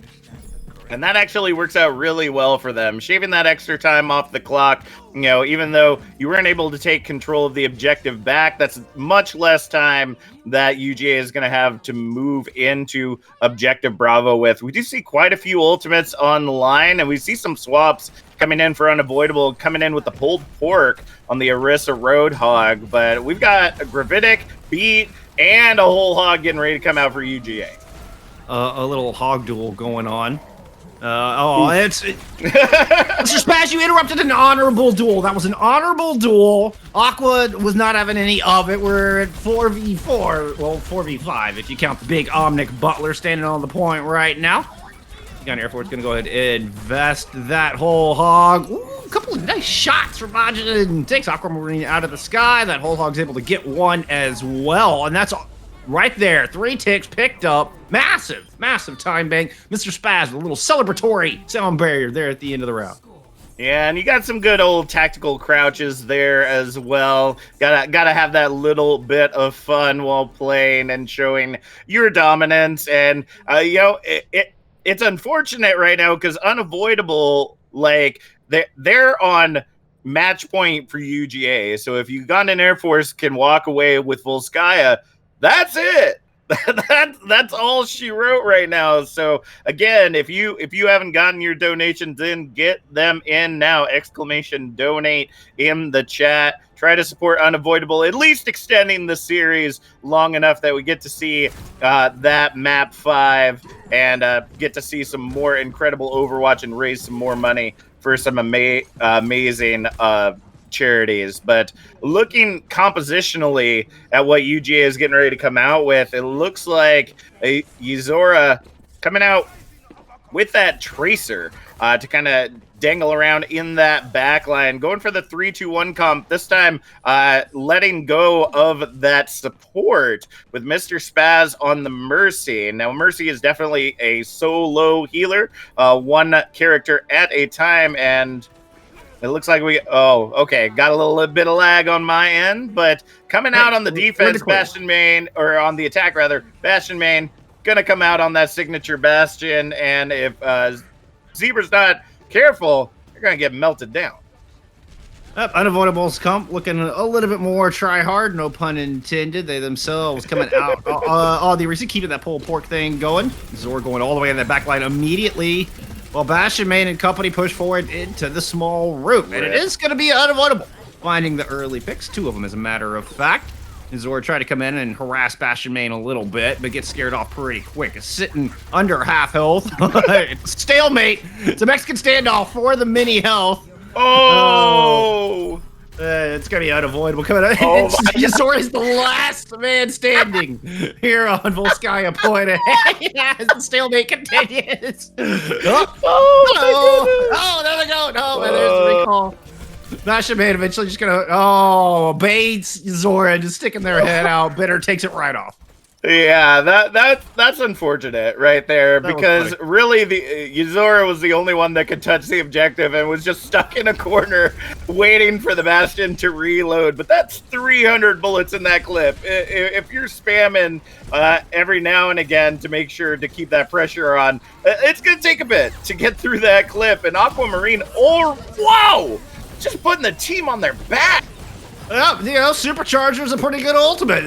And that actually works out really well for them. Shaving that extra time off the clock, even though you weren't able to take control of the objective back, that's much less time that UGA is going to have to move into objective Bravo with. We do see quite a few ultimates online, and we see some swaps coming in for Unavoidable, coming in with the pulled pork on the Orisa Roadhog. But we've got a Gravitic, Beat, and a whole hog getting ready to come out for UGA. A little hog duel going on. Mr. Spaz, you interrupted an honorable duel. That was an honorable duel. Aqua was not having any of it. We're at 4v4. Well, 4v5 if you count the big Omnic Butler standing on the point right now. Gun Air Force going to go ahead and invest that whole hog. Ooh, a couple of nice shots from Majin. Takes Aquamarine out of the sky. That whole hog's able to get one as well. And that's right there. 3 ticks picked up. Massive time bank. Mr. Spaz with a little celebratory sound barrier there at the end of the round. Yeah, and you got some good old tactical crouches there as well. Gotta have that little bit of fun while playing and showing your dominance. And it's unfortunate right now because Unavoidable, they're on match point for UGA. So if Ugandan Air Force can walk away with Volskaya, that's it. That's all she wrote right now. So again, if you haven't gotten your donations in, get them in now. !donate in the chat. Try to support Unavoidable, at least extending the series long enough that we get to see that map 5 and get to see some more incredible Overwatch and raise some more money for some amazing charities. But looking compositionally at what UGA is getting ready to come out with, it looks like a Yuzora coming out with that Tracer to kind of dangle around in that back line, going for the 3-2-1 comp, this time letting go of that support with Mr. Spaz on the Mercy. Now, Mercy is definitely a solo healer, 1 character at a time, and it looks like got a little bit of lag on my end, but coming out on the defense, Bastion main, or on the attack rather, Bastion main, gonna come out on that signature Bastion, and if Zebra's not careful, they're gonna get melted down. Unavoidable's comp looking a little bit more try hard, no pun intended. They themselves coming out on the Orisa, keeping that pulled pork thing going. Zor going all the way in that back line immediately. Well, Bastion main and company push forward into the small room, and it is going to be Unavoidable finding the early picks, 2 of them as a matter of fact. Zora tried to come in and harass Bastion Main a little bit, but gets scared off pretty quick. It's sitting under half health. Stalemate. It's a Mexican standoff for the mini health. Oh! It's gonna be unavoidable coming up. Oh Zora is the last man standing here on Volskaya Point. As the stalemate continues. Oh, there we go. No, and there's the recall. Bastion Main eventually just gonna baits Zora, just sticking their head out. Bitter takes it right off. Yeah, that's unfortunate right there, because really the Zora was the only one that could touch the objective and was just stuck in a corner waiting for the Bastion to reload. But that's 300 bullets in that clip. If you're spamming every now and again to make sure to keep that pressure on, it's gonna take a bit to get through that clip. And Aquamarine, wow, just putting the team on their back. Yeah, you know, Supercharger's a pretty good ultimate.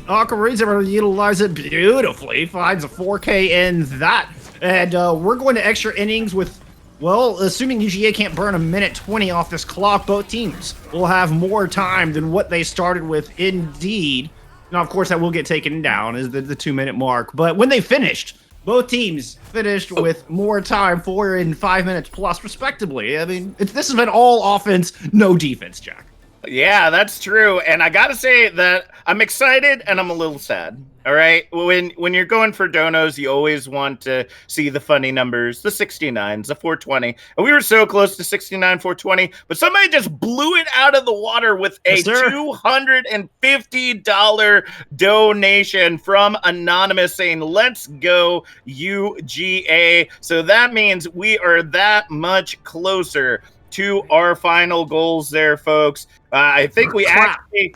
Aquamarine's able to utilize it beautifully. Finds a 4K in that. And we're going to extra innings with, well, assuming UGA can't burn a minute 20 off this clock, both teams will have more time than what they started with indeed. Now, of course, that will get taken down is the 2-minute mark. But when they finished, both teams finished with more time, 4 and 5 minutes plus, respectively. I mean, this has been all offense, no defense, Jack. Yeah, that's true. And I got to say that I'm excited and I'm a little sad. All right. When you're going for donos, you always want to see the funny numbers, the 69s, the 420. And we were so close to 69, 420, but somebody just blew it out of the water with a $250 donation from Anonymous saying, "Let's go UGA." So that means we are that much closer to our final goals there, folks. I think we Big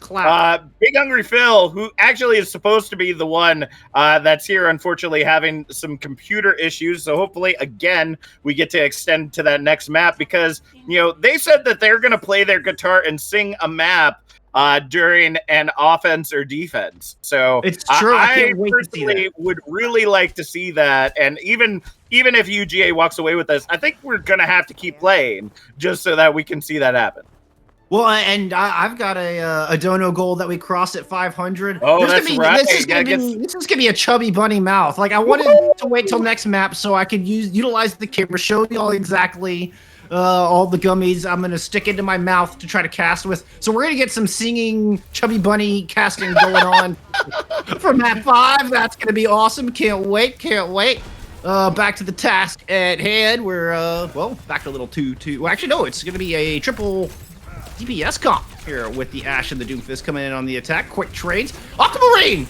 Hungry Phil, who actually is supposed to be the one that's here, unfortunately having some computer issues. So hopefully, again, we get to extend to that next map, because, you know, they said that they're going to play their guitar and sing a map during an offense or defense. So it's true. I personally would really like to see that. And even if UGA walks away with this, I think we're going to have to keep playing just so that we can see that happen. Well, and I've got a dono goal that we crossed at 500. Oh, that's right. This is gonna be a chubby bunny mouth. Like, I wanted to wait till next map so I could utilize the camera, show you all exactly all the gummies I'm gonna stick into my mouth to try to cast with. So we're gonna get some singing chubby bunny casting going on for map 5. That's gonna be awesome. Can't wait. Back to the task at hand. We're back to a little 2-2. Well, actually, no, it's gonna be a triple DPS comp here with the Ash and the Doomfist coming in on the attack. Quick trades. Aquamarine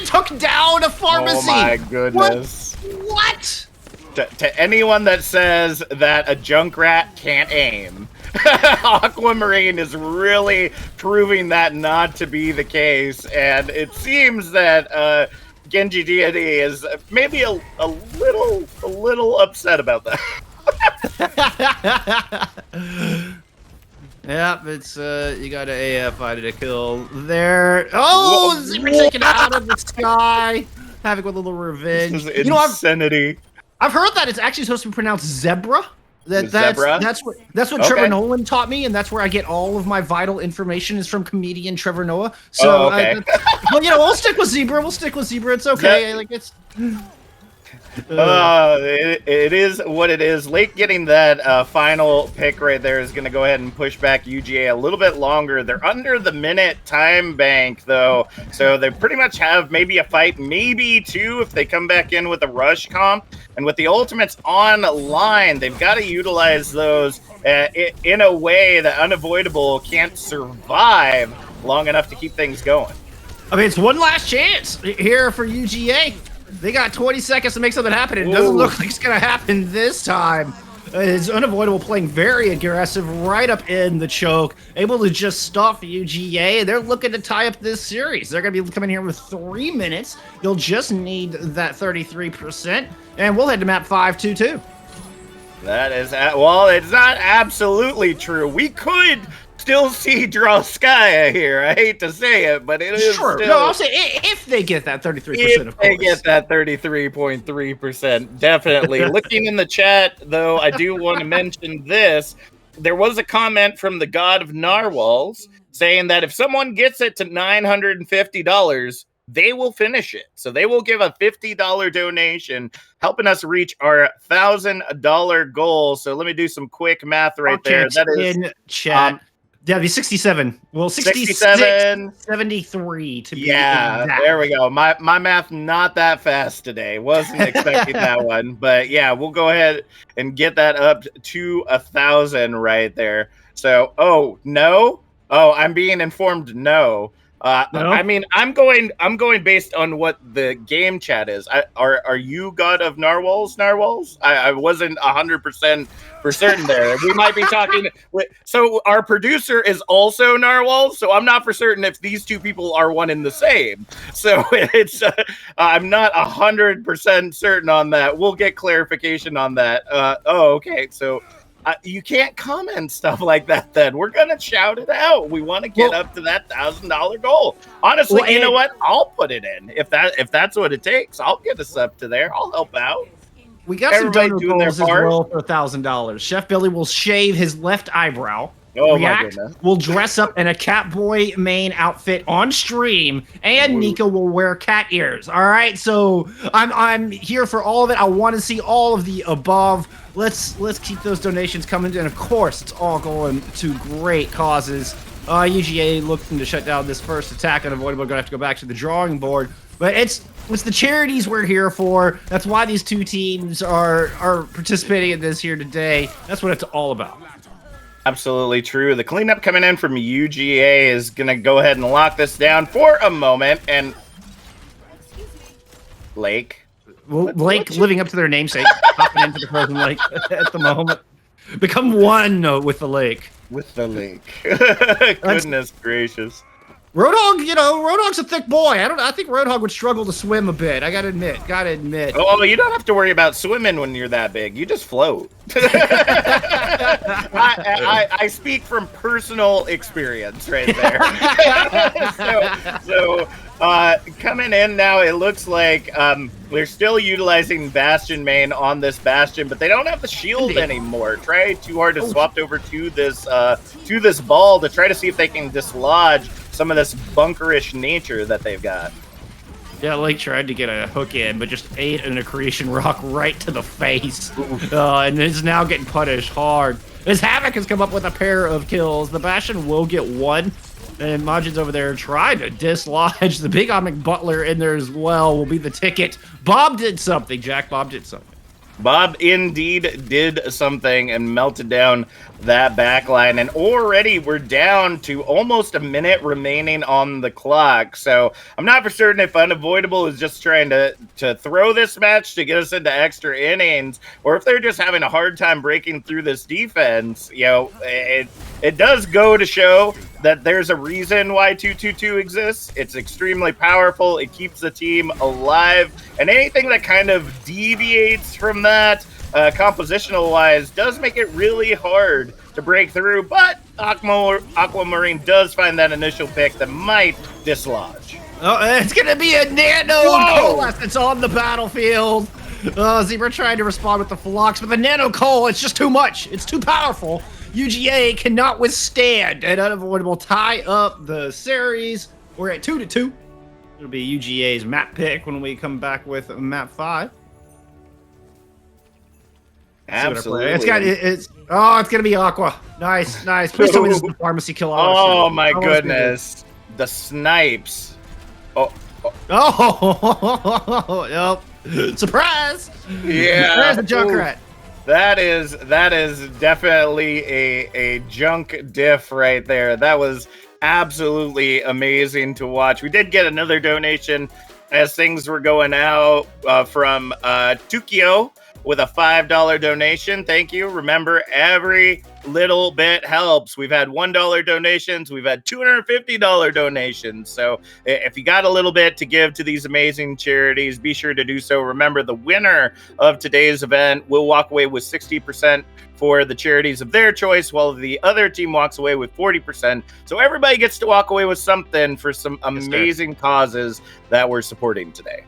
took down a pharmacy. Oh my goodness. What? To anyone that says that a Junkrat can't aim, Aquamarine is really proving that not to be the case. And it seems that Genji Deity is maybe a little upset about that. Yep, it's you got an AFI to kill there. Oh, Zebra taken out of the sky. Havoc with a little revenge. This is insanity. I've heard that it's actually supposed to be pronounced zebra. That's what Trevor Nolan taught me, and that's where I get all of my vital information is from comedian Trevor Noah. So, well, you know, we'll stick with zebra. It's okay. Like it's. It is what it is. Late getting that final pick right there is going to go ahead and push back UGA a little bit longer. They're under the minute time bank, though, so they pretty much have maybe a fight, maybe two, if they come back in with a rush comp. And with the ultimates online, they've got to utilize those in a way that Unavoidable can't survive long enough to keep things going. I mean, it's one last chance here for UGA. They got 20 seconds to make something happen. It doesn't look like it's going to happen this time. It's Unavoidable playing very aggressive right up in the choke, able to just stuff UGA. They're looking to tie up this series. They're going to be coming here with 3 minutes. They'll just need that 33%, and we'll head to map 5-2-2. That is, well, it's not absolutely true. We could still see Dralskaya here. I hate to say it, but it is sure. Still, no, I'll say if they get that 33%, if of course. they get that 33.3%, definitely. Looking in the chat, though, I do want to mention this. there was a comment from the God of Narwhals saying that if someone gets it to $950, they will finish it. So they will give a $50 donation, helping us reach our $1,000 goal. So let me do some quick math right there. That is in chat. Yeah, be 67. Well, 67, 73 to be exact. There we go. My math not that fast today. Wasn't expecting that one, but yeah, we'll go ahead and get that up to 1,000 right there. So, I'm being informed no. No? I mean, I'm going based on what the game chat is. Are you God of Narwhals? I wasn't 100% for certain there. We might be talking. So our producer is also Narwhals. So I'm not for certain if these two people are one and the same. So it's I'm not 100% certain on that. We'll get clarification on that. Okay. So. You can't comment stuff like that. Then we're gonna shout it out. We want to get up to that $1,000 goal. Honestly, you know what? I'll put it in if that's what it takes. I'll get us up to there. I'll help out. We got Everybody some doing their donations as part. well for $1,000. Chef Billy will shave his left eyebrow. Oh my React goodness. will dress up in a Catboy main outfit on stream, and Nico will wear cat ears. All right, so I'm here for all of it. I want to see all of the above. Let's keep those donations coming, and of course, it's all going to great causes. UGA looking to shut down this first attack. Unavoidable. Gonna have to go back to the drawing board, but it's the charities we're here for. That's why these two teams are participating in this here today. That's what it's all about. Absolutely true. The cleanup coming in from UGA is going to go ahead and lock this down for a moment. And Lake. Well, Lake living up to their namesake, hopping into the frozen lake at the moment. Become one with the lake. With the lake. Goodness gracious. Roadhog, Roadhog's a thick boy. I think Roadhog would struggle to swim a bit. I gotta admit. Oh, you don't have to worry about swimming when you're that big. You just float. I speak from personal experience right there. so coming in now, it looks like they're still utilizing Bastion main on this Bastion, but they don't have the shield anymore. Try too hard to swap over to this ball to try to see if they can dislodge some of this bunkerish nature that they've got. Yeah, Lake tried to get a hook in, but just ate an accretion rock right to the face. And is now getting punished hard. As Havoc has come up with a pair of kills, the Bastion will get one. And Majin's over there trying to dislodge the big Amic Butler in there as well. Will be the ticket. Bob did something, Jack. Bob did something. Bob indeed did something and melted down that backline. And already we're down to almost a minute remaining on the clock. So I'm not for certain if Unavoidable is just trying to throw this match to get us into extra innings, or if they're just having a hard time breaking through this defense. You know, it does go to show that there's a reason why 222 exists. It's extremely powerful. It keeps the team alive. And anything that kind of deviates from that, compositional wise, does make it really hard to break through. But Aquamarine does find that initial pick that might dislodge. Oh, it's going to be a Nano Coalesce that's on the battlefield. Zebra trying to respond with the Phlox, but the Nano Coal, it's just too much. It's too powerful. UGA cannot withstand an Unavoidable tie up the series. We're at 2-2. It'll be UGA's map pick when we come back with map 5. Absolutely. It's gonna be Aqua. Nice. Please tell me this is the pharmacy kill. Oh my goodness. The snipes. Nope. Surprise! Yeah. There's the Junkrat. That is definitely a junk diff right there. That was absolutely amazing to watch. We did get another donation as things were going out from Tukio with a $5 donation. Thank you. Remember, every little bit helps. We've had $1 donations. We've had $250 donations. So if you got a little bit to give to these amazing charities, be sure to do so. Remember, the winner of today's event will walk away with 60% for the charities of their choice, while the other team walks away with 40%. So everybody gets to walk away with something for some amazing causes that we're supporting today.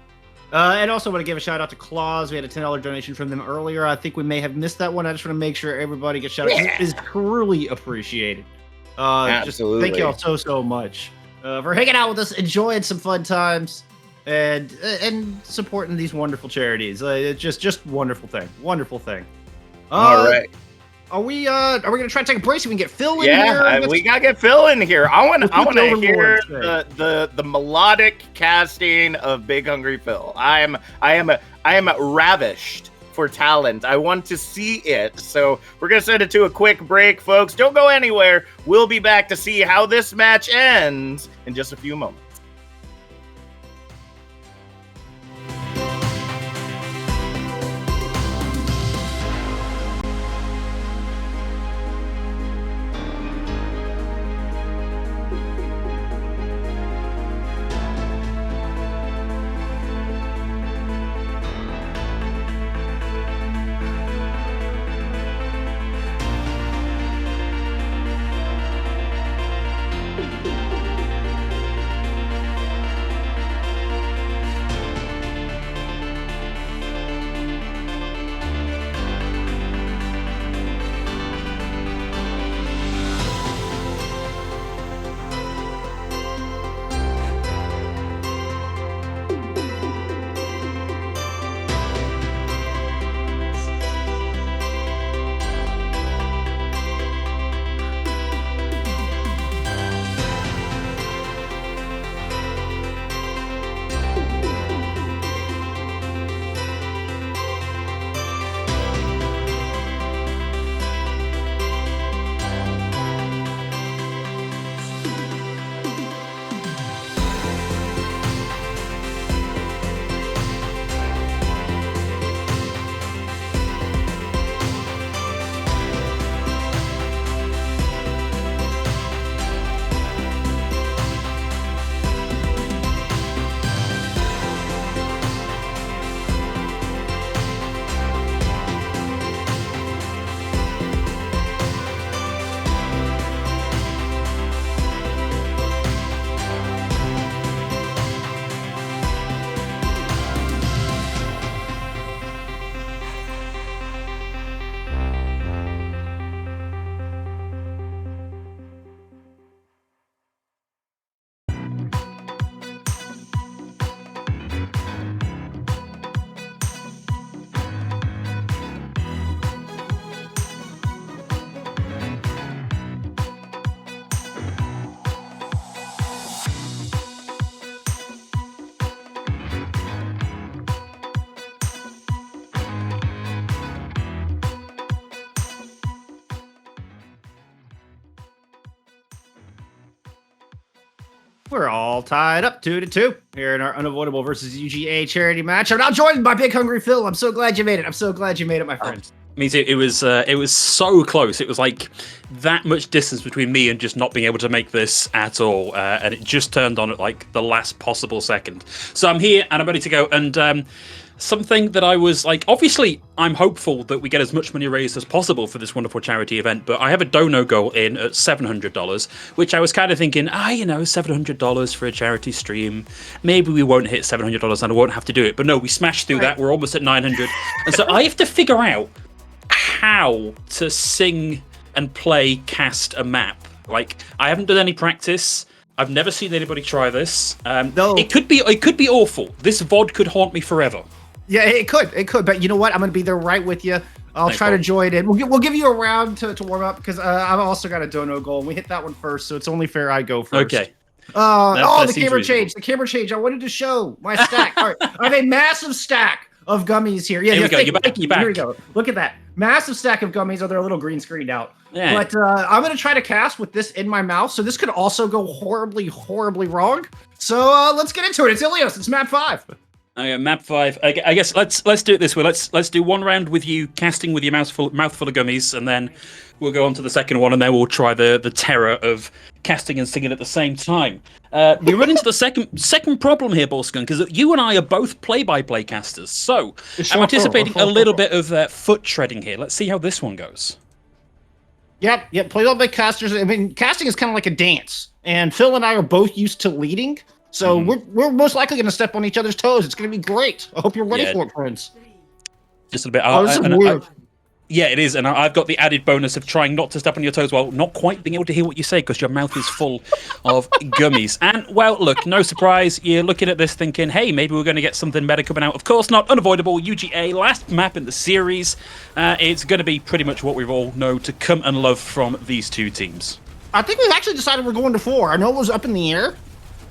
And also want to give a shout out to Claus. We had a $10 donation from them earlier. I think we may have missed that one. I just want to make sure everybody gets shout out. It is truly appreciated. Absolutely. Just thank y'all so much for hanging out with us, enjoying some fun times, and supporting these wonderful charities. It's just wonderful thing. Wonderful thing. All right. Are we gonna try to take a break so we can get Phil in here? Yeah, we gotta get Phil in here. I want to hear the melodic casting of Big Hungry Phil. I am ravished for talent. I want to see it. So we're gonna send it to a quick break, folks. Don't go anywhere. We'll be back to see how this match ends in just a few moments. We're all tied up 2-2 here in our Unavoidable versus UGA charity match. I'm now joined by Big Hungry Phil. I'm so glad you made it. I'm so glad you made it, my friend. Me too. It was so close. It was like that much distance between me and just not being able to make this at all. And it just turned on at like the last possible second. So I'm here and I'm ready to go. And something that I was like, obviously, I'm hopeful that we get as much money raised as possible for this wonderful charity event, but I have a dono goal in at $700, which I was kind of thinking, $700 for a charity stream. Maybe we won't hit $700 and I won't have to do it. But no, we smashed through that. We're almost at 900. And so I have to figure out how to sing and play cast a map. Like, I haven't done any practice. I've never seen anybody try this. No. It could be awful. This VOD could haunt me forever. Yeah, it could. But you know what? I'm going to be there right with you. I'll try to join in. We'll give you a round to warm up because I've also got a dono goal. And we hit that one first, so it's only fair I go first. Okay. The camera change. The camera change. I wanted to show my stack. All right. I have a massive stack of gummies here. Yeah, here we go. You're back. Here we go. Look at that. Massive stack of gummies. Oh, they're a little green screened out. Yeah. But I'm going to try to cast with this in my mouth. So this could also go horribly, horribly wrong. So let's get into it. It's Ilios. It's map 5. Map 5. I guess let's do it this way. Let's do one round with you casting with your mouthful of gummies, and then we'll go on to the second one, and then we'll try the terror of casting and singing at the same time. We run into the second problem here, Bolskun, because you and I are both play-by-play casters. So I'm anticipating a little bit of foot treading here. Let's see how this one goes. Yep. Play-by-play casters. I mean, casting is kind of like a dance, and Phil and I are both used to leading. So we're most likely going to step on each other's toes. It's going to be great. I hope you're ready for it, friends. Just a bit. Oh, this is weird. Yeah, it is, and I've got the added bonus of trying not to step on your toes while not quite being able to hear what you say because your mouth is full of gummies. And, well, look, no surprise, you're looking at this thinking, hey, maybe we're going to get something better coming out. Of course not. Unavoidable, UGA, last map in the series. It's going to be pretty much what we've all know to come and love from these two teams. I think we've actually decided we're going to 4. I know it was up in the air,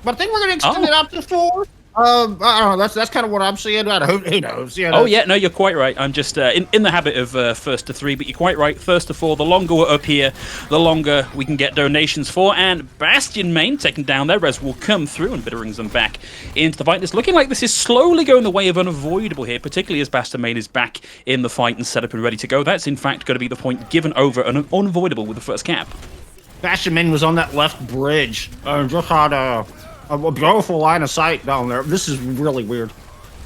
but I think we're going to extend it up to 4. I don't know. That's kind of what I'm seeing. Who knows? You know? Oh yeah, no, you're quite right. I'm just in the habit of first to 3, but you're quite right. First to 4. The longer we're up here, the longer we can get donations for. And Bastion Main taking down their res will come through and brings them back into the fight. It's looking like this is slowly going the way of Unavoidable here, particularly as Bastion Main is back in the fight and set up and ready to go. That's in fact going to be the point given over Unavoidable with the first cap. Bastion Main was on that left bridge. Just had a beautiful line of sight down there. This is really weird.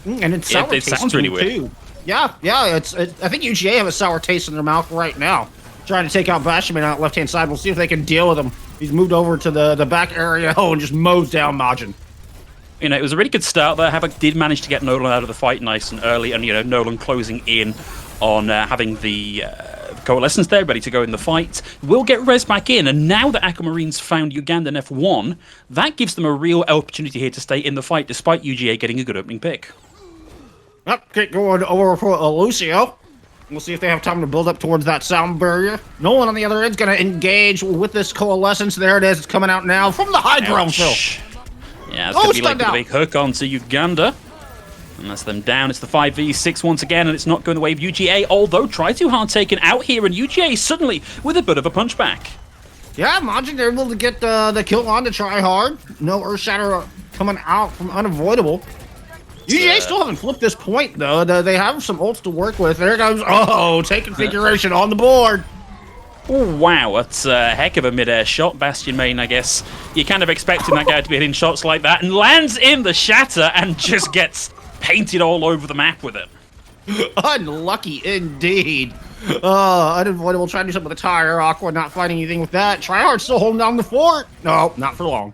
And it's sour it sounds really weird. Too. Yeah. I think UGA have a sour taste in their mouth right now. Trying to take out Bastion Main on the left-hand side. We'll see if they can deal with him. He's moved over to the back area and just mows down Majin. You know, it was a really good start there. Havoc did manage to get Nolan out of the fight nice and early, and, you know, Nolan closing in on having the Coalescence there, ready to go in the fight. Will get res back in, and now that Aquamarines found Ugandan F1, that gives them a real opportunity here to stay in the fight, despite UGA getting a good opening pick. Yep, get going over for Lucio. We'll see if they have time to build up towards that sound barrier. Nolan on the other end is going to engage with this Coalescence. There it is. It's coming out now from the high ground, Phil. Yeah, it's going to be like a big hook onto Uganda. And that's them down. It's the 5v6 once again, and it's not going the way of UGA, although try too hard taken out here, and UGA suddenly with a bit of a punchback. Yeah, Majin, they're able to get the kill on to try hard. No Earthshatter coming out from Unavoidable. UGA still haven't flipped this point, though. They have some ults to work with. There goes, take configuration on the board. Oh, wow, that's a heck of a mid-air shot. Bastion Main, I guess. You're kind of expecting that guy to be hitting shots like that, and lands in the shatter and just gets painted all over the map with it. Unlucky indeed. Unavoidable trying to do something with the tire. Aqua not fighting anything with that. Tryhard still holding down the fort. No, not for long.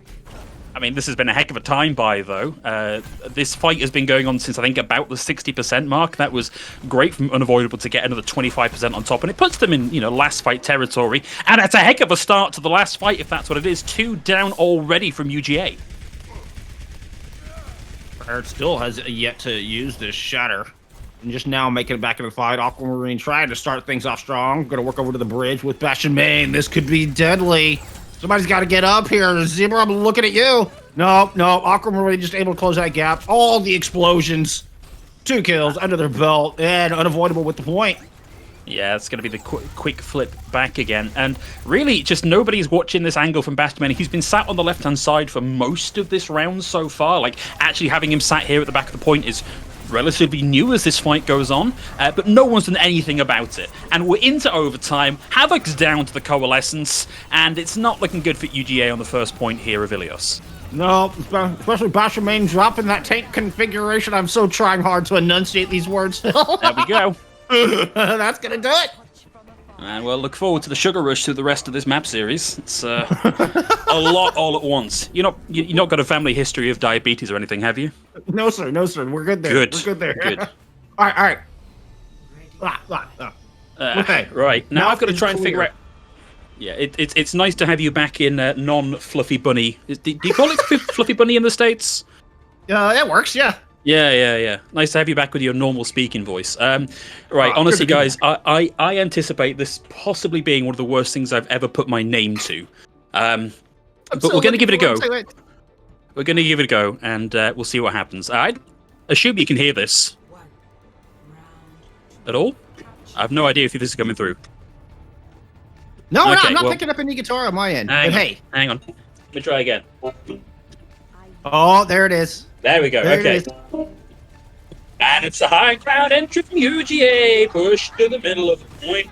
I mean, this has been a heck of a time buy, though. This fight has been going on since, I think, about the 60% mark. That was great from Unavoidable to get another 25% on top, and it puts them in, you know, last fight territory. And it's a heck of a start to the last fight, if that's what it is. 2 down already from UGA. Barrett still has yet to use this shatter. And just now making it back in the fight. Aquamarine trying to start things off strong. Gonna work over to the bridge with Bastion Main. This could be deadly. Somebody's got to get up here. Zebra, I'm looking at you. No. Aquamarine just able to close that gap. All the explosions. 2 kills under their belt. And Unavoidable with the point. Yeah, it's going to be the quick flip back again. And really, just nobody's watching this angle from Bastion Main. He's been sat on the left-hand side for most of this round so far. Like, actually having him sat here at the back of the point is relatively new as this fight goes on, but no one's done anything about it. And we're into overtime. Havoc's down to the Coalescence, and it's not looking good for UGA on the first point here of Ilios. No, especially Bastion Main dropping that tank configuration. I'm so trying hard to enunciate these words. There we go. That's gonna do it. And we'll look forward to the sugar rush through the rest of this map series. It's a lot all at once. You're not got a family history of diabetes or anything, have you? No, sir. We're good there. Good. We're good there. Good. All right. Okay. Right. Now I've got to try and figure out. Yeah, it's nice to have you back in non-Fluffy Bunny. Do you call it Fluffy Bunny in the States? That works, yeah. Yeah. Nice to have you back with your normal speaking voice. Right, honestly, guys, I anticipate this possibly being one of the worst things I've ever put my name to. But we're going to give it a go. We're going to give it a go, and we'll see what happens. I assume you can hear this. At all? I have no idea if this is coming through. No, I'm not picking up any guitar on my end. Hang on. Let me try again. Oh, there it is. There we go. Okay. And it's the high ground entry from UGA, pushed to the middle of the point.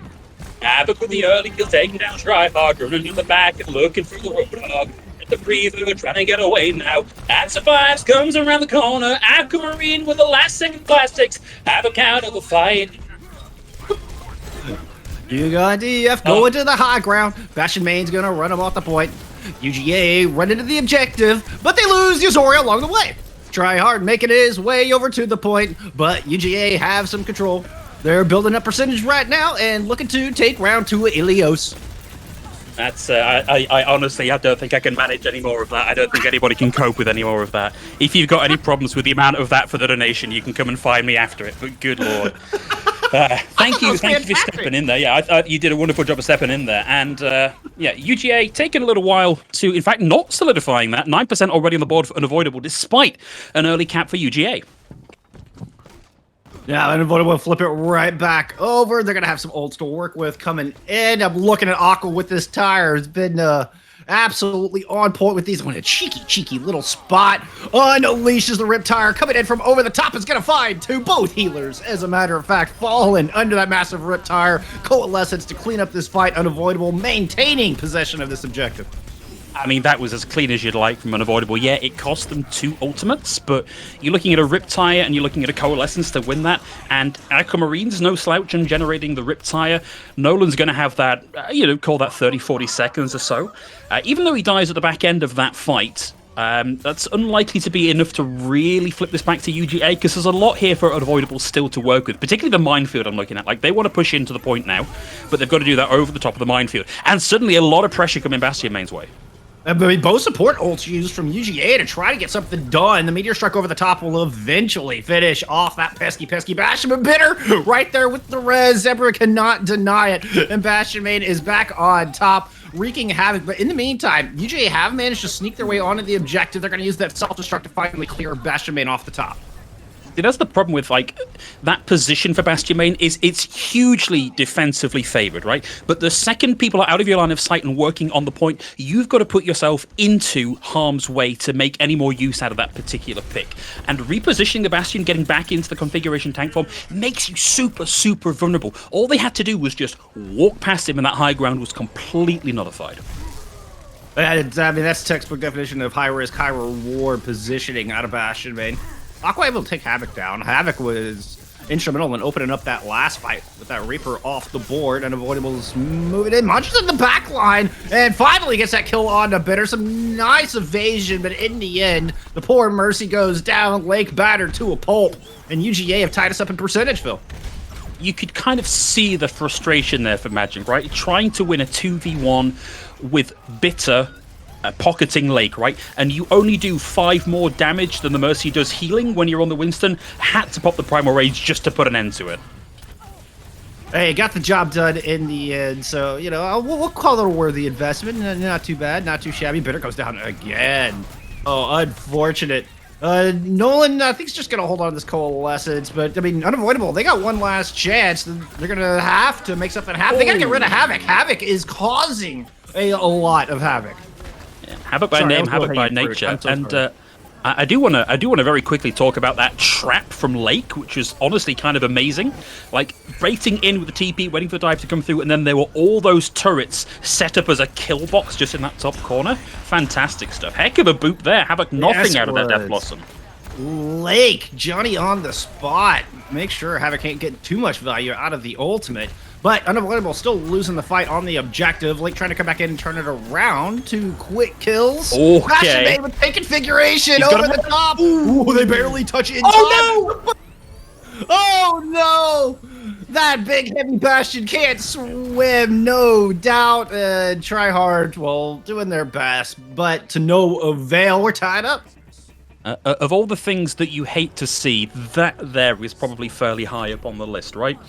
Havoc with the early kill, taking down Tryhard, running in the back and looking for the Roadhog. And the breather trying to get away now. And survives, comes around the corner. Aquamarine with the last second plastics. Havoc out of the fight. You got DF going to the high ground. Bastion Main's gonna run him off the point. UGA run into the objective, but they lose Yuzori along the way. Try hard making his way over to the point, but UGA have some control. They're building up percentage right now and looking to take round 2 of Ilios. That's I honestly, I don't think I can manage any more of that. I don't think anybody can cope with any more of that. If you've got any problems with the amount of that for the donation, you can come and find me after it. But good lord. Thank you for stepping in there. Yeah, you did a wonderful job of stepping in there. And yeah, UGA taking a little while to, in fact, not solidifying that. 9% already on the board for Unavoidable, despite an early cap for UGA. Yeah, Unavoidable will flip it right back over. They're going to have some ults to work with coming in. I'm looking at Aqua with this tire. It's been absolutely on point with these. A cheeky little spot. Unleashes the Rip Tire. Coming in from over the top is going to find both healers. As a matter of fact, falling under that massive Rip Tire. Coalescence to clean up this fight. Unavoidable maintaining possession of this objective. I mean, that was as clean as you'd like from Unavoidable. Yeah, it cost them 2 ultimates, but you're looking at a Rip Tire and you're looking at a Coalescence to win that. And Aquamarine's no slouch in generating the Rip Tire. Nolan's going to have that, call that 30-40 seconds or so. Even though he dies at the back end of that fight, that's unlikely to be enough to really flip this back to UGA, because there's a lot here for Unavoidable still to work with, particularly the minefield I'm looking at. Like, they want to push into the point now, but they've got to do that over the top of the minefield. And suddenly a lot of pressure coming Bastion main's way. Both support ults used from UGA to try to get something done. The Meteor Strike over the top will eventually finish off that pesky Bastion, but Bitter right there with the res. Zebra cannot deny it, and Bastion main is back on top, wreaking havoc. But in the meantime, UGA have managed to sneak their way onto the objective. They're going to use that self-destruct to finally clear Bastion main off the top. That's the problem with, like, that position for Bastion main is it's hugely defensively favored, right? But the second people are out of your line of sight and working on the point, you've got to put yourself into harm's way to make any more use out of that particular pick. And repositioning the Bastion, getting back into the configuration tank form, makes you super vulnerable. All they had to do was just walk past him, and that high ground was completely nullified. I mean, that's textbook definition of high risk, high reward positioning out of Bastion main. Aqua able to take Havoc down. Havoc was instrumental in opening up that last fight with that Reaper off the board. Unavoidable's moving in, munches in the back line, and finally gets that kill on the Bitter. Some nice evasion, but in the end, the poor Mercy goes down, Lake battered to a pulp, and UGA have tied us up in percentage, Phil. You could kind of see the frustration there for Magic, right? Trying to win a 2v1 with Bitter pocketing Lake, right? And you only do 5 more damage than the Mercy does healing when you're on the Winston. Had to pop the Primal Rage just to put an end to it. Hey, got the job done in the end, so, we'll call it a worthy investment. Not too bad, not too shabby. Bitter goes down again. Oh, unfortunate. Nolan, I think, is just going to hold on to this Coalescence, but, I mean, Unavoidable, they got one last chance. They're going to have to make something happen. They got to get rid of Havoc. Havoc is causing a lot of havoc. Havoc by name, Havoc by nature, and I do want to very quickly talk about that trap from Lake, which was honestly kind of amazing. Like, baiting in with the TP, waiting for the dive to come through, and then there were all those turrets set up as a kill box just in that top corner. Fantastic stuff. Heck of a boot there. Havoc nothing out of that Death Blossom. Lake, Johnny on the spot. Make sure Havoc can't get too much value out of the ultimate. But Unavoidable still losing the fight on the objective. Lake trying to come back in and turn it around to quick kills. Okay. Bastion with configuration over the top. Ooh, they barely touch it in time. Oh no! Oh no! That big heavy Bastion can't swim, no doubt. Try hard, well, doing their best, but to no avail. We're tied up. Of all the things that you hate to see, that there is probably fairly high up on the list, right?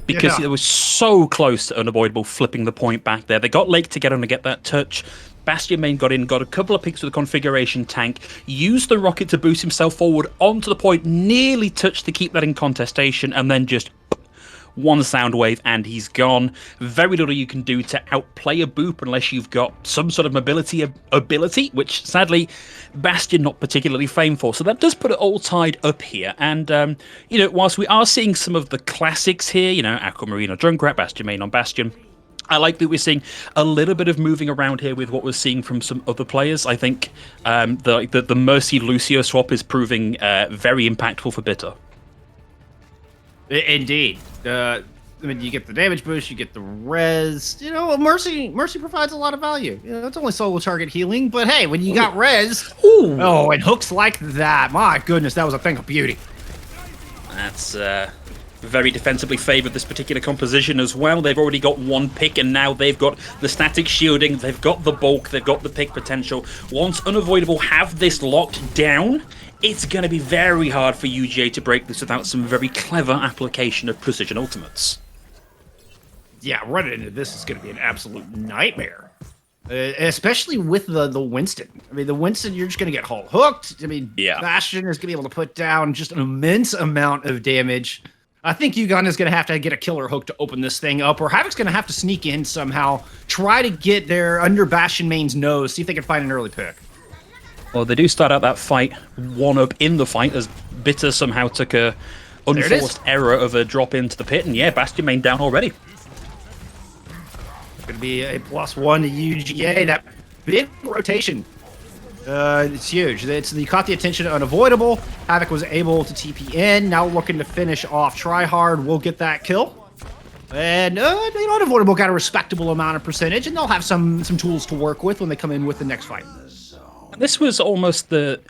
Because it was so close to Unavoidable flipping the point back there. They got Lake to get on to get that touch. Bastion main got in, got a couple of picks with the configuration tank, used the rocket to boost himself forward onto the point, nearly touched to keep that in contestation, and then just one sound wave and he's gone. Very little you can do to outplay a boop unless you've got some sort of mobility ability, which sadly Bastion not particularly famed for. So that does put it all tied up here. And whilst we are seeing some of the classics here, Aquamarine or Junkrat, Bastion main on Bastion, I like that we're seeing a little bit of moving around here with what we're seeing from some other players. I think the Mercy Lucio swap is proving very impactful for Bitter. Indeed. I mean, you get the damage boost, you get the res. You know, Mercy provides a lot of value. You know, it's only solo target healing, but hey, when you got res, oh, and hooks like that, my goodness, that was a thing of beauty. That's very defensively favored this particular composition as well. They've already got one pick, and now they've got the static shielding, they've got the bulk, they've got the pick potential. Once Unavoidable have this locked down, it's going to be very hard for UGA to break this without some very clever application of precision ultimates. Yeah, running into this is going to be an absolute nightmare. Especially with the Winston. I mean, the Winston, you're just going to get hull hooked. I mean, yeah. Bastion is going to be able to put down just an immense amount of damage. I think Uganda's going to have to get a killer hook to open this thing up, or Havoc's going to have to sneak in somehow, try to get there under Bastion Main's nose, see if they can find an early pick. Well, they do start out that fight one up in the fight as Bitter somehow took a unforced error of a drop into the pit, and yeah, Bastion Main down already. Going to be a +1 to UGA. That big rotation, it's huge. You caught the attention of Unavoidable. Havoc was able to TP in. Now looking to finish off Tryhard. Will get that kill. And Unavoidable got a respectable amount of percentage, and they'll have some tools to work with when they come in with the next fight. This was almost the...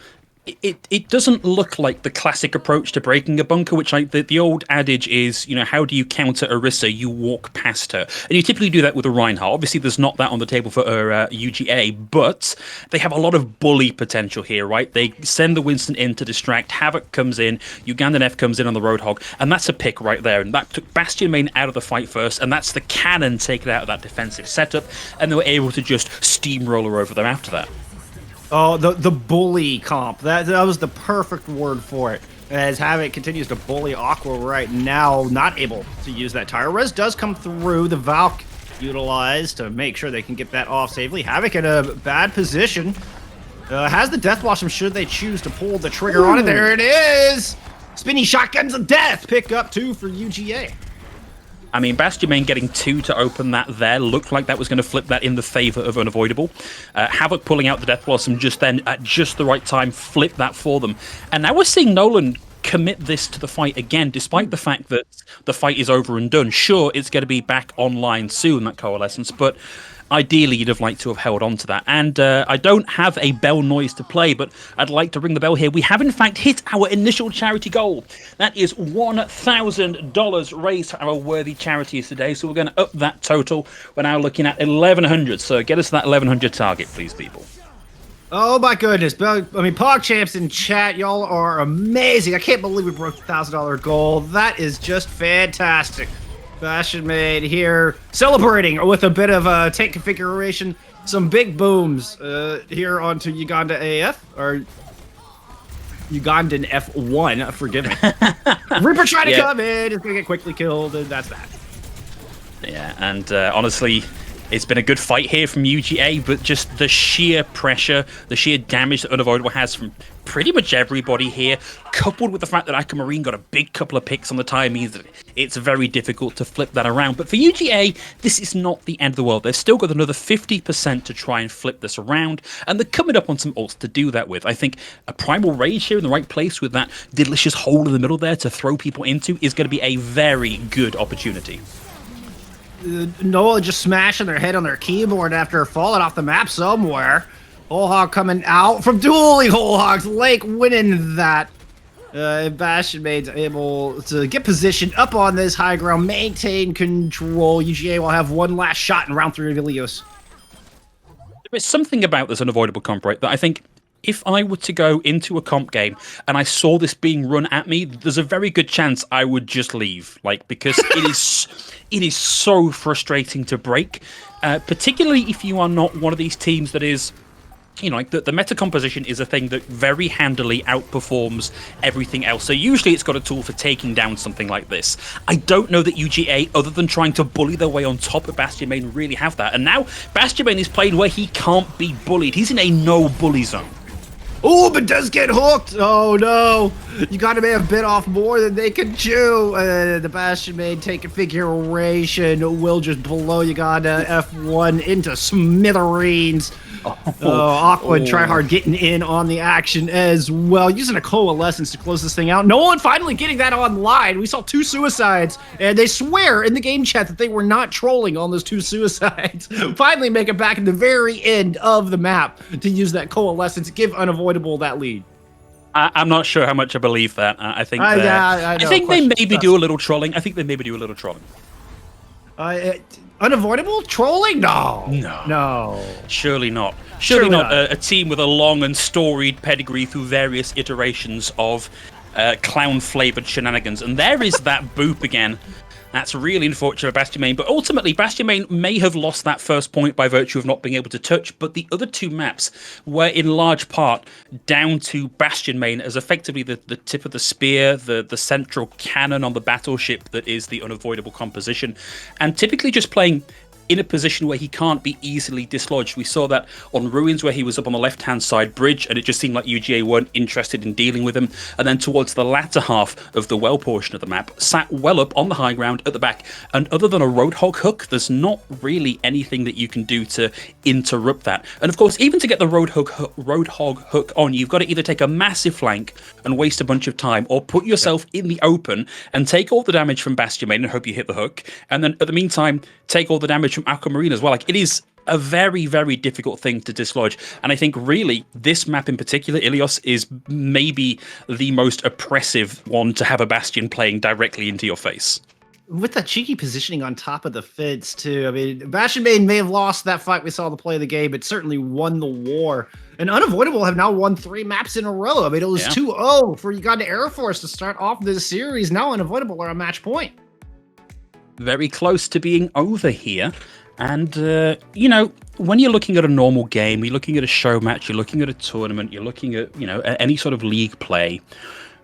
It doesn't look like the classic approach to breaking a bunker, which like the old adage is, you know, how do you counter Orisa? You walk past her. And you typically do that with a Reinhardt. Obviously, there's not that on the table for UGA, but they have a lot of bully potential here, right? They send the Winston in to distract, Havoc comes in, Ugandan F comes in on the Roadhog, and that's a pick right there. And that took Bastion Main out of the fight first, and that's the cannon taken out of that defensive setup, and they were able to just steamroller over them after that. Oh, the bully comp. That was the perfect word for it. As Havoc continues to bully Aqua right now, not able to use that tire. Res does come through. The Valk utilized to make sure they can get that off safely. Havoc in a bad position. Has the Death Blossom should they choose to pull the trigger on it. There it is! Spinny Shotguns of Death. Pick up 2 for UGA. I mean, Bastion Main getting 2 to open that there looked like that was going to flip that in the favor of Unavoidable. Havoc pulling out the Death Blossom just then at just the right time, flip that for them. And now we're seeing Nolan commit this to the fight again, despite the fact that the fight is over and done. Sure, it's going to be back online soon, that Coalescence, but ideally you'd have liked to have held on to that. And I don't have a bell noise to play, but I'd like to ring the bell here. We have in fact hit our initial charity goal. That is $1,000 raised for our worthy charities today, so we're going to up that total. We're now looking at 1,100, so get us to that 1,100 target, please, people. Oh my goodness. I mean, PogChamps in chat, y'all are amazing. I can't believe we broke the $1,000 goal. That is just fantastic. Bastion Main here celebrating with a bit of a tank configuration. Some big booms here onto Uganda AF, or Ugandan F1, forgive me. Reaper trying to come in, it's going to get quickly killed, and that's that. Yeah, and honestly, it's been a good fight here from UGA, but just the sheer pressure, the sheer damage that Unavoidable has from pretty much everybody here, coupled with the fact that Aquamarine got a big couple of picks on the tire, means that it's very difficult to flip that around. But for UGA, this is not the end of the world. They've still got another 50% to try and flip this around, and they're coming up on some ults to do that with. I think a Primal Rage here in the right place with that delicious hole in the middle there to throw people into is going to be a very good opportunity. Noah just smashing their head on their keyboard after falling off the map somewhere. Whole Hog coming out from dueling Whole Hogs. Lake winning that. Bastion Main's able to get positioned up on this high ground, maintain control. UGA will have one last shot in round 3 of Ilios. There is something about this Unavoidable comp, right, that I think if I were to go into a comp game and I saw this being run at me, there's a very good chance I would just leave, like, because it is so frustrating to break, particularly if you are not one of these teams that is, you know, like the meta composition is a thing that very handily outperforms everything else. So usually it's got a tool for taking down something like this. I don't know that UGA, other than trying to bully their way on top of Bastion Main, really have that. And now Bastion Main is played where he can't be bullied. He's in a no bully zone. Oh, but does get hooked. Oh no. You got to may have bit off more than they could chew. The Bastion main take configuration will just blow Uganda F1 into smithereens. Aqua and Tryhard getting in on the action as well, using a coalescence to close this thing out. Nolan finally getting that online. We saw 2 suicides, and they swear in the game chat that they were not trolling on those 2 suicides. Finally make it back at the very end of the map to use that coalescence, give Unavoidable that lead. I'm not sure how much I believe that. I think I think they maybe do a little trolling. Unavoidable trolling? No. Surely not. Surely not. A team with a long and storied pedigree through various iterations of clown-flavored shenanigans. And there is that boop again. That's really unfortunate for Bastion Main, but ultimately Bastion Main may have lost that first point by virtue of not being able to touch, but the other 2 maps were in large part down to Bastion Main as effectively the tip of the spear, the central cannon on the battleship that is the Unavoidable composition, and typically just playing in a position where he can't be easily dislodged. We saw that on Ruins, where he was up on the left-hand side bridge, and it just seemed like UGA weren't interested in dealing with him. And then towards the latter half of the well portion of the map, sat well up on the high ground at the back. And other than a Roadhog hook, there's not really anything that you can do to interrupt that. And of course, even to get the Roadhog hook on, you've got to either take a massive flank and waste a bunch of time, or put yourself in the open and take all the damage from Bastion Main and hope you hit the hook. And then at the meantime, take all the damage from Aquamarine as well. Like, it is a very, very difficult thing to dislodge. And I think really this map in particular, Ilios, is maybe the most oppressive one to have a Bastion playing directly into your face. With that cheeky positioning on top of the fence, too. I mean, Bastion Main may have lost that fight we saw the play of the game, but certainly won the war. And Unavoidable have now won 3 maps in a row. I mean, it was 2-0 for Uganda Air Force to start off this series. Now Unavoidable are a match point. Very close to being over here. And, you know, when you're looking at a normal game, you're looking at a show match, you're looking at a tournament, you're looking at, you know, any sort of league play,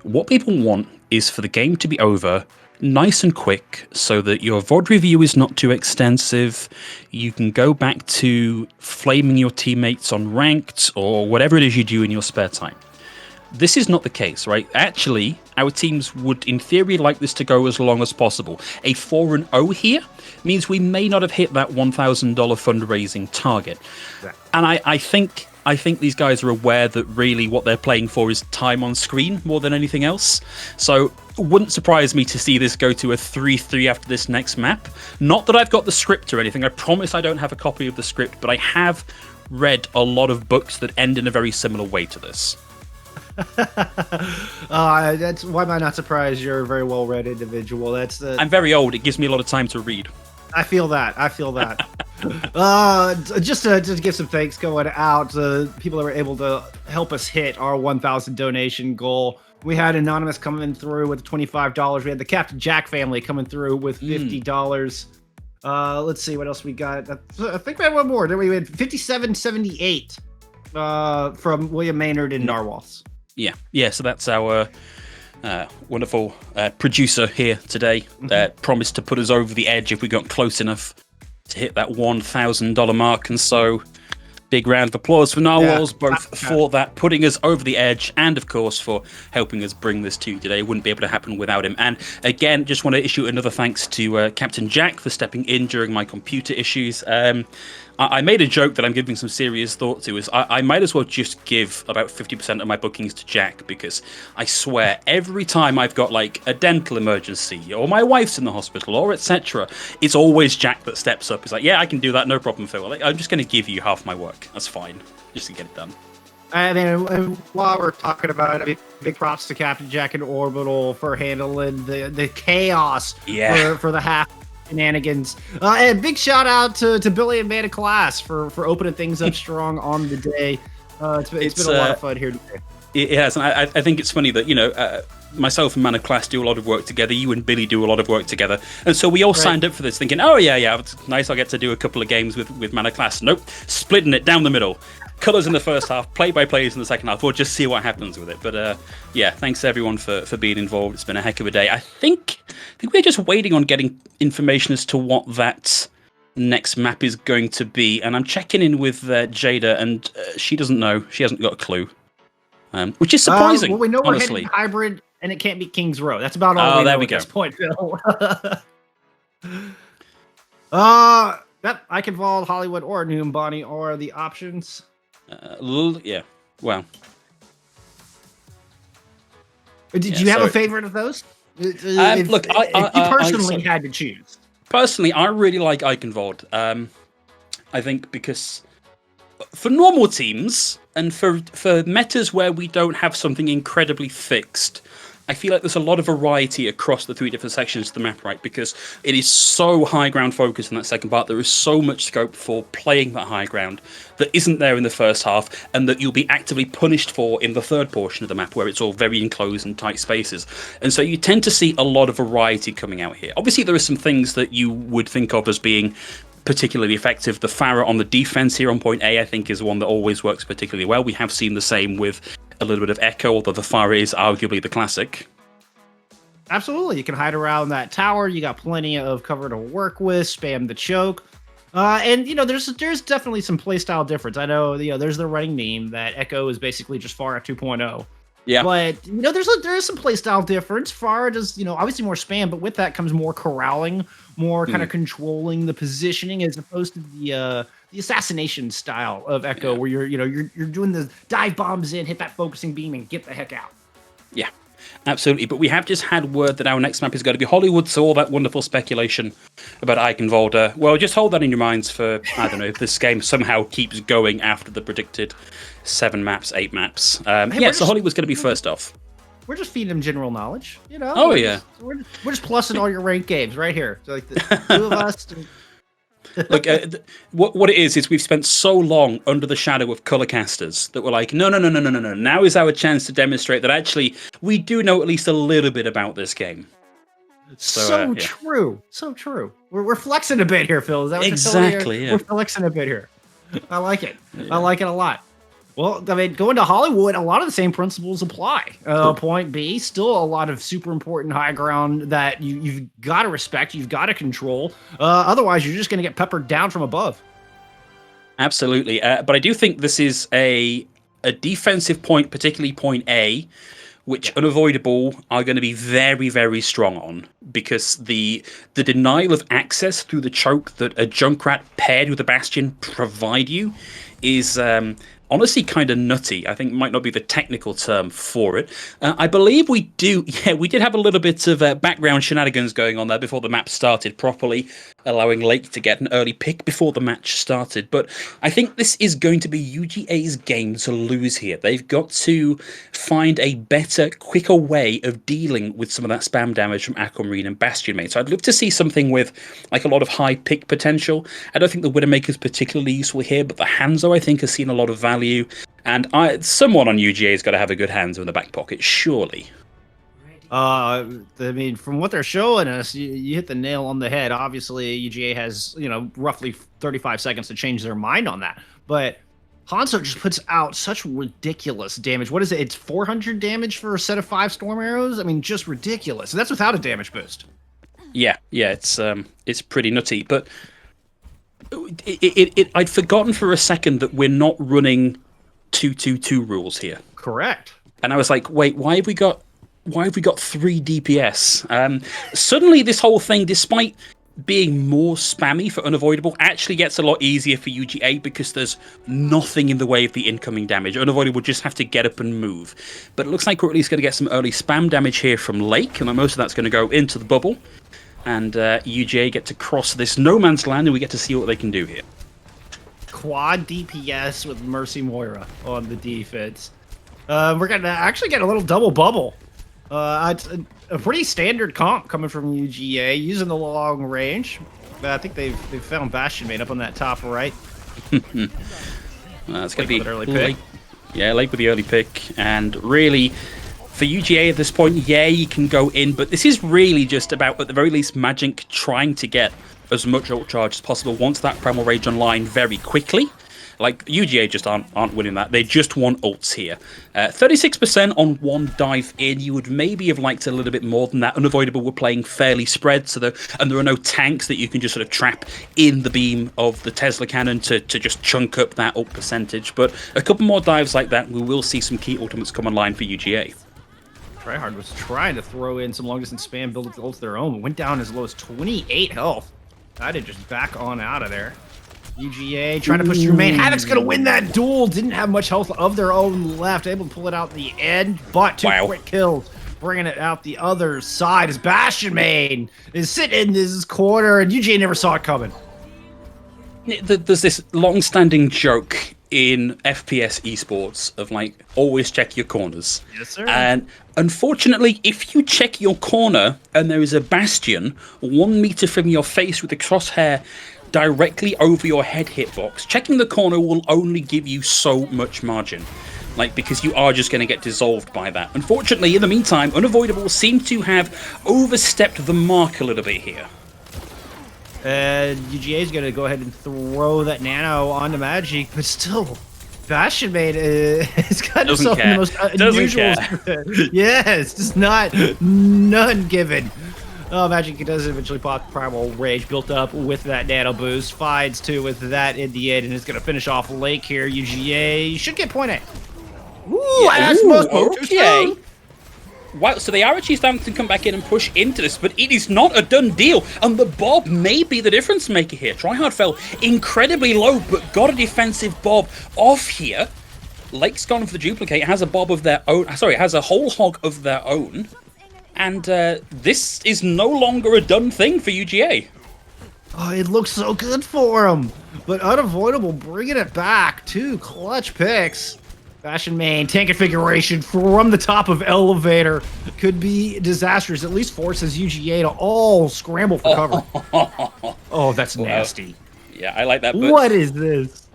what people want is for the game to be over nice and quick so that your VOD review is not too extensive. You can go back to flaming your teammates on ranked or whatever it is you do in your spare time. This is not the case, right? Actually, our teams would, in theory, like this to go as long as possible. A 4-0 here means we may not have hit that $1,000 fundraising target. Yeah. And I think these guys are aware that really what they're playing for is time on screen more than anything else. So it wouldn't surprise me to see this go to a 3-3 after this next map. Not that I've got the script or anything. I promise I don't have a copy of the script, but I have read a lot of books that end in a very similar way to this. That's why am I not surprised? You're a very well-read individual. I'm very old. It gives me a lot of time to read. I feel that. Just to give some thanks going out to people that were able to help us hit our 1,000 donation goal. We had Anonymous coming through with $25. We had the Captain Jack family coming through with $50. Let's see what else we got. I think we had one more. Then we had $57.78 from William Maynard in Narwhals. Yeah. So that's our wonderful producer here today that promised to put us over the edge if we got close enough to hit that $1,000 mark. And so, big round of applause for Narwhals, both for that, putting us over the edge, and of course for helping us bring this to you today. It wouldn't be able to happen without him. And again, just want to issue another thanks to Captain Jack for stepping in during my computer issues. I made a joke that I'm giving some serious thought to, is I might as well just give about 50% of my bookings to Jack, because I swear every time I've got like a dental emergency or my wife's in the hospital or etc., it's always Jack that steps up. He's like, yeah, I can do that, no problem, Phil. Like, I'm just going to give you half my work. That's fine, just to get it done. I mean, while we're talking about it, big props to Captain Jack and Orbital for handling the chaos for the half shenanigans. And big shout out to Billy and Mana Class for opening things up strong on the day. It's been a lot of fun here today. It has, and I think it's funny that, you know, myself and Mana Class do a lot of work together. You and Billy do a lot of work together, and so we all signed up for this, thinking, "Oh yeah, it's nice. I'll get to do a couple of games with Mana Class." Nope, splitting it down the middle. Colours in the first half, play-by-plays in the second half. We'll just see what happens with it. But yeah, thanks everyone for being involved. It's been a heck of a day. I think we're just waiting on getting information as to what that next map is going to be. And I'm checking in with Jada, and she doesn't know. She hasn't got a clue. which is surprising. Well, we know we're honestly. heading hybrid, and it can't be Kings Row. That's about all we know at this point, Phil. That Eichenwald, Hollywood, or Noombani are the options. Yeah. Well. Did you have a favorite of those? Look, if you personally had to choose. Personally, I really like Eichenwald. I think because for normal teams and for metas where we don't have something incredibly fixed, I feel like there's a lot of variety across the 3 different sections of the map, right? Because it is so high ground focused in that second part. There is so much scope for playing that high ground that isn't there in the first half, and that you'll be actively punished for in the third portion of the map, where it's all very enclosed and tight spaces. And so you tend to see a lot of variety coming out here. Obviously, there are some things that you would think of as being particularly effective. The Pharah on the defense here on point A, I think, is one that always works particularly well. We have seen the same with a little bit of Echo, although the Pharah is arguably the classic. Absolutely, you can hide around that tower. You got plenty of cover to work with. Spam the choke, and there's definitely some playstyle difference. I know there's the running meme that Echo is basically just Pharah 2.0. Yeah, but there is some playstyle difference. Pharah does obviously more spam, but with that comes more corralling, more kind of controlling the positioning, as opposed to the assassination style of Echo, where you're doing the dive bombs in, hit that focusing beam, and get the heck out. Yeah, absolutely. But we have just had word that our next map is going to be Hollywood, so all that wonderful speculation about Eichenwald, well, just hold that in your minds for, I don't know, if this game somehow keeps going after the predicted 7 maps, 8 maps. So Hollywood's going to be first off. We're just feeding them general knowledge, Oh, we're just plussing all your ranked games right here. So like the 2 of us. Look, what it is we've spent so long under the shadow of color casters that we're like, no. Now is our chance to demonstrate that actually we do know at least a little bit about this game. So true. We're flexing a bit here, Phil. Is that what exactly? You're telling me? Yeah. We're flexing a bit here. I like it. I like it a lot. Well, I mean, going to Hollywood, a lot of the same principles apply. Point B, still a lot of super important high ground that you've got to respect, you've got to control. Otherwise, you're just going to get peppered down from above. Absolutely. But I do think this is a defensive point, particularly point A, which Unavoidable are going to be very, very strong on, because the denial of access through the choke that a Junkrat paired with a Bastion provide you is honestly kind of nutty. I think might not be the technical term for it. I believe we did have a little bit of background shenanigans going on there before the map started properly, allowing Lake to get an early pick before the match started. But I think this is going to be UGA's game to lose here. They've got to find a better, quicker way of dealing with some of that spam damage from Aquamarine and Bastion Mate. So I'd love to see something with like a lot of high pick potential. I don't think the Widowmaker is particularly useful here, but the Hanzo I think has seen a lot of value. And someone on UGA has got to have a good Hanzo in the back pocket, surely. I mean, from what they're showing us, you hit the nail on the head. Obviously, UGA has, roughly 35 seconds to change their mind on that. But Hanzo just puts out such ridiculous damage. What is it? It's 400 damage for a set of 5 Storm Arrows? I mean, just ridiculous. And that's without a damage boost. Yeah, it's pretty nutty. But I'd forgotten for a second that we're not running 2-2-2 rules here. Correct. And I was like, wait, why have we got 3 DPS? Suddenly this whole thing, despite being more spammy for Unavoidable, actually gets a lot easier for UGA because there's nothing in the way of the incoming damage. Unavoidable just have to get up and move. But it looks like we're at least going to get some early spam damage here from Lake, and most of that's going to go into the bubble. And UGA get to cross this no man's land, and we get to see what they can do here. Quad DPS with Mercy Moira on the defense. We're going to actually get a little double bubble. It's a pretty standard comp coming from UGA, using the long range. I think they've found Bastion Mate up on that top right. It's going to be early pick. Lake with the early pick, and really. For UGA at this point, you can go in, but this is really just about, at the very least, Magic trying to get as much ult charge as possible. Once that Primal Rage online very quickly, Like, UGA just aren't winning that. They just want ults here. 36% on one dive in. You would maybe have liked a little bit more than that. Unavoidable were playing fairly spread, and there are no tanks that you can just sort of trap in the beam of the Tesla cannon to just chunk up that ult percentage. But a couple more dives like that, we will see some key ultimates come online for UGA. Tryhard was trying to throw in some long distance spam, build ult of their own, went down as low as 28 health. I did just back on out of there. UGA trying to push through main. Havoc's gonna win that duel. Didn't have much health of their own left. Able to pull it out in the end, but two quick kills. Bringing it out the other side as Bastion main is sitting in this corner, and UGA never saw it coming. There's this long-standing joke in FPS esports of like, always check your corners. Yes, sir. And unfortunately, if you check your corner and there is a Bastion 1 meter from your face with the crosshair directly over your head hitbox, checking the corner will only give you so much margin. Like, because you are just going to get dissolved by that. Unfortunately, in the meantime, Unavoidable seem to have overstepped the mark a little bit here. UGA is going to go ahead and throw that nano onto Magic, but still, Bastion made it's got himself in the most unusual. Yes, just none given. Oh, Magic does eventually pop Primal Rage, built up with that nano boost. Fides too with that in the end, and is going to finish off Lake here. UGA should get point A. Ooh, that's most okay. Wow, so they are actually starting to come back in and push into this, but it is not a done deal, and the Bob may be the difference maker here. Tryhard fell incredibly low, but got a defensive Bob off here. Lake's gone for the duplicate, has a Bob of their own, sorry, has a whole hog of their own, and this is no longer a done thing for UGA. Oh, it looks so good for him, but Unavoidable bringing it back. 2 clutch picks. Bastion main, tank configuration from the top of elevator could be disastrous. At least forces UGA to all scramble for cover. Oh, that's nasty. Yeah, I like that. But what is this?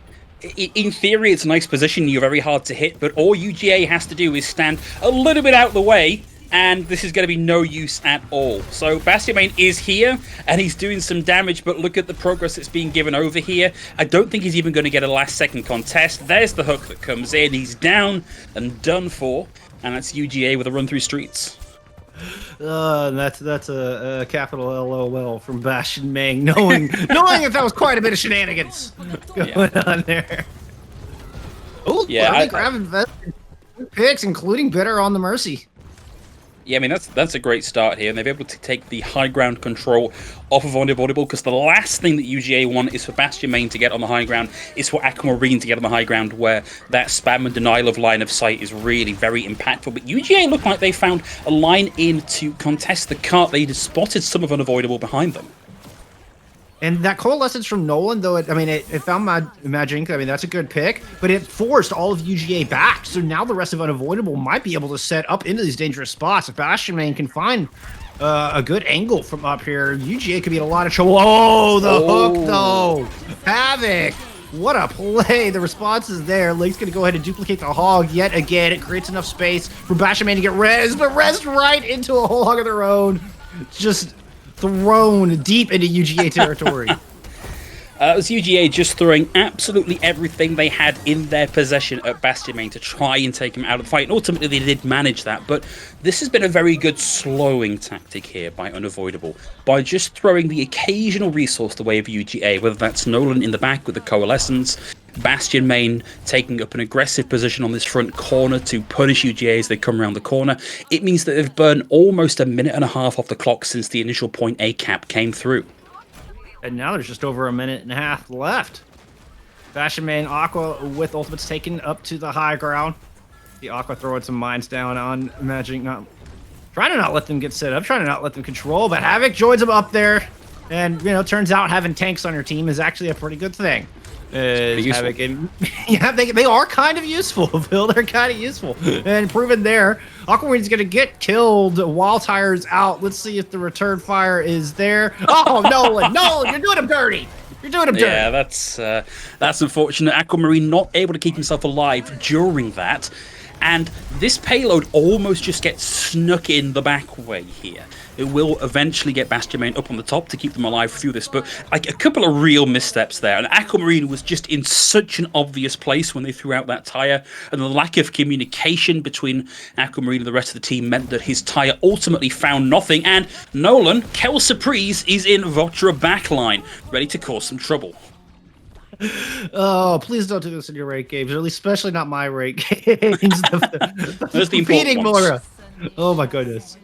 In theory, it's a nice position. You're very hard to hit, but all UGA has to do is stand a little bit out of the way, and this is going to be no use at all. So Bastion main is here, and he's doing some damage, but look at the progress that's being given over here. I don't think he's even going to get a last-second contest. There's the hook that comes in. He's down and done for, and that's UGA with a run through streets. That's a capital LOL from Bastion main, knowing if that was quite a bit of shenanigans going on there. Oh, yeah, grabbing picks, including Bitter on the Mercy. Yeah, I mean, that's a great start here, and they've been able to take the high ground control off of Unavoidable, because the last thing that UGA want is for Bastion main to get on the high ground, is for Aquamarine to get on the high ground, where that spam and denial of line of sight is really very impactful. But UGA look like they found a line in to contest the cart. They spotted some of Unavoidable behind them. And that coalescence from Nolan, though, it found Magic. I mean, that's a good pick, but it forced all of UGA back. So now the rest of Unavoidable might be able to set up into these dangerous spots. If Bastion main can find a good angle from up here, UGA could be in a lot of trouble. Oh, the hook, though. Havoc. What a play. The response is there. Lake's going to go ahead and duplicate the hog yet again. It creates enough space for Bastion main to get res, but res right into a whole hog of their own. Just thrown deep into UGA territory. It was UGA just throwing absolutely everything they had in their possession at Bastion main to try and take him out of the fight, and ultimately they did manage that. But this has been a very good slowing tactic here by Unavoidable, by just throwing the occasional resource the way of UGA, whether that's Nolan in the back with the Coalescence, Bastion main taking up an aggressive position on this front corner to punish UGA as they come around the corner. It means that they've burned almost a minute and a half off the clock since the initial point A cap came through. And now there's just over a minute and a half left. Bastion main, Aqua with ultimates taken up to the high ground. The Aqua throwing some mines down on Magic, trying to not let them get set up, trying to not let them control, but Havoc joins them up there. And, turns out having tanks on your team is actually a pretty good thing. Havoc and, yeah, they are kind of useful, Bill. They're kind of useful. And proven there. Aquamarine's going to get killed while Tire's out. Let's see if the return fire is there. Oh, Nolan, you're doing him dirty. You're doing him dirty. Yeah, that's unfortunate. Aquamarine not able to keep himself alive during that. And this payload almost just gets snuck in the back way here. It will eventually get Bastion Main up on the top to keep them alive through this, but like a couple of real missteps there. And Aquamarine was just in such an obvious place when they threw out that tire, and the lack of communication between Aquamarine and the rest of the team meant that his tire ultimately found nothing. And Nolan, Kel Surprise, is in Votra backline, ready to cause some trouble. Oh, please don't do this in your rate games, or at least especially not my rate games. There's the Repeating important Mora. Oh my goodness.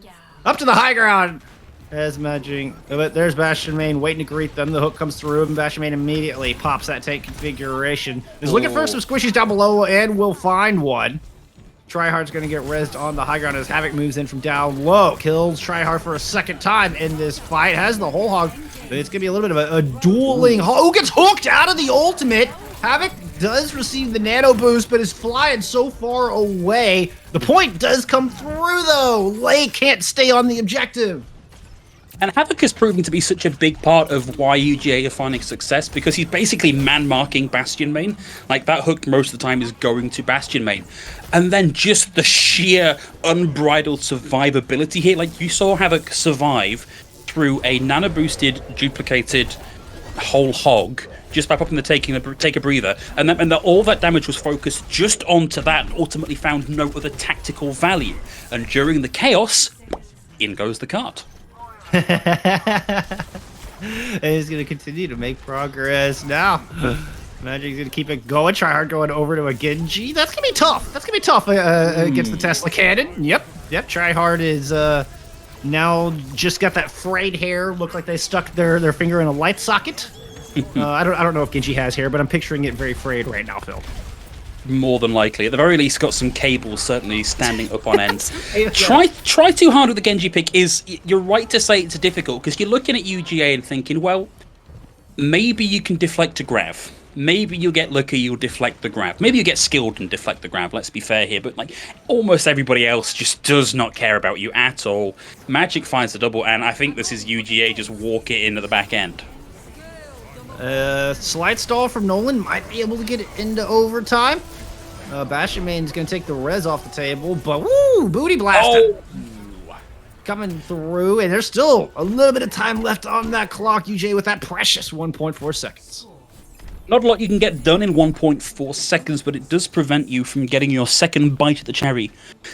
Up to the high ground. As Madging. But there's Bastion Main waiting to greet them. The hook comes through, and Bastion Main immediately pops that tank configuration. Is looking for some squishies down below, and will find one. Tryhard's going to get rezzed on the high ground as Havoc moves in from down low. Kills Tryhard for a second time in this fight. Has the whole hog. But it's going to be a little bit of a dueling. Oh, gets hooked out of the ultimate. Havoc does receive the nano boost, but is flying so far away. The point does come through, though. Lay can't stay on the objective. And Havoc is proving to be such a big part of why UGA are finding success, because he's basically man-marking Bastion Main. Like, that hook most of the time is going to Bastion Main. And then just the sheer unbridled survivability here. Like, you saw Havoc survive through a nano-boosted, duplicated whole hog just by popping the take a breather, and all that damage was focused just onto that, and ultimately found no other tactical value. And during the chaos, in goes the cart. And he's going to continue to make progress now. Magic's going to keep it going. Tryhard going over to a Genji. That's going to be tough. That's going to be tough against the Tesla cannon. Yep. Tryhard is now just got that frayed hair. Look like they stuck their finger in a light socket. I don't know if Genji has hair, but I'm picturing it very frayed right now, Phil. More than likely. At the very least, got some cables certainly standing up on end. Try too hard with the Genji pick is, you're right to say it's difficult, because you're looking at UGA and thinking, well, maybe you can deflect a grav. Maybe you'll get lucky, you'll deflect the grav. Maybe you get skilled and deflect the grav, let's be fair here. But like, almost everybody else just does not care about you at all. Magic finds the double, and I think this is UGA just walk it into the back end. Slight stall from Nolan, might be able to get it into overtime. Bastion Main's gonna take the res off the table, but woo, booty blaster coming through, and there's still a little bit of time left on that clock. UJ with that precious 1.4 seconds. Not a lot you can get done in 1.4 seconds, but it does prevent you from getting your second bite at the cherry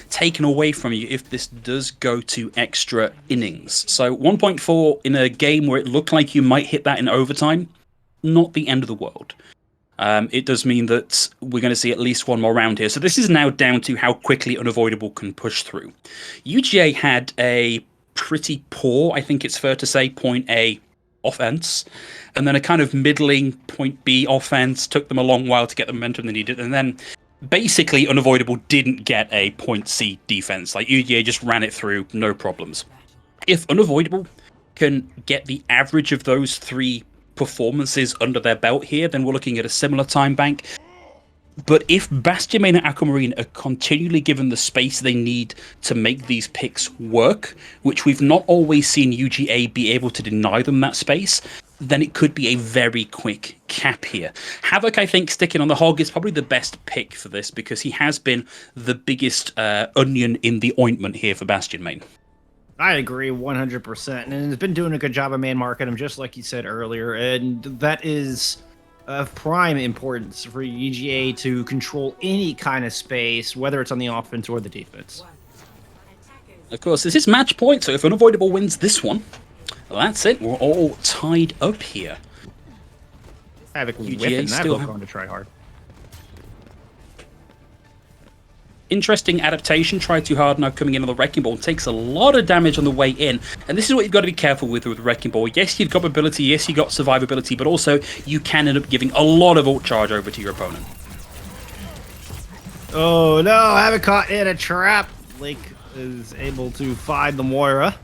taken away from you if this does go to extra innings. So 1.4 in a game where it looked like you might hit that in overtime, not the end of the world. It does mean that we're going to see at least one more round here. So this is now down to how quickly Unavoidable can push through. UGA had a pretty poor, I think it's fair to say, point A offense, and then a kind of middling point B offense. Took them a long while to get the momentum they needed, and then basically Unavoidable didn't get a point C defense. Like, UGA just ran it through, no problems. If Unavoidable can get the average of those three performances under their belt here, then we're looking at a similar time bank. But if Bastion Main and Aquamarine are continually given the space they need to make these picks work, which we've not always seen UGA be able to deny them that space, then it could be a very quick cap here. Havoc, I think, sticking on the hog is probably the best pick for this, because he has been the biggest onion in the ointment here for Bastion Main. I agree 100%, and has been doing a good job of man marking him, just like you said earlier, and that is of prime importance for UGA to control any kind of space, whether it's on the offense or the defense. Of course, this is match point, so if Unavoidable wins this one, well, that's it. We're all tied up here. Havoc UGA whipping that still hook on to try hard. Interesting adaptation. Try too hard now coming in on the Wrecking Ball. Takes a lot of damage on the way in. And this is what you've got to be careful with Wrecking Ball. Yes, you've got mobility. Yes, you've got survivability. But also, you can end up giving a lot of ult charge over to your opponent. Oh no, Havoc caught in a trap. Lake is able to find the Moira.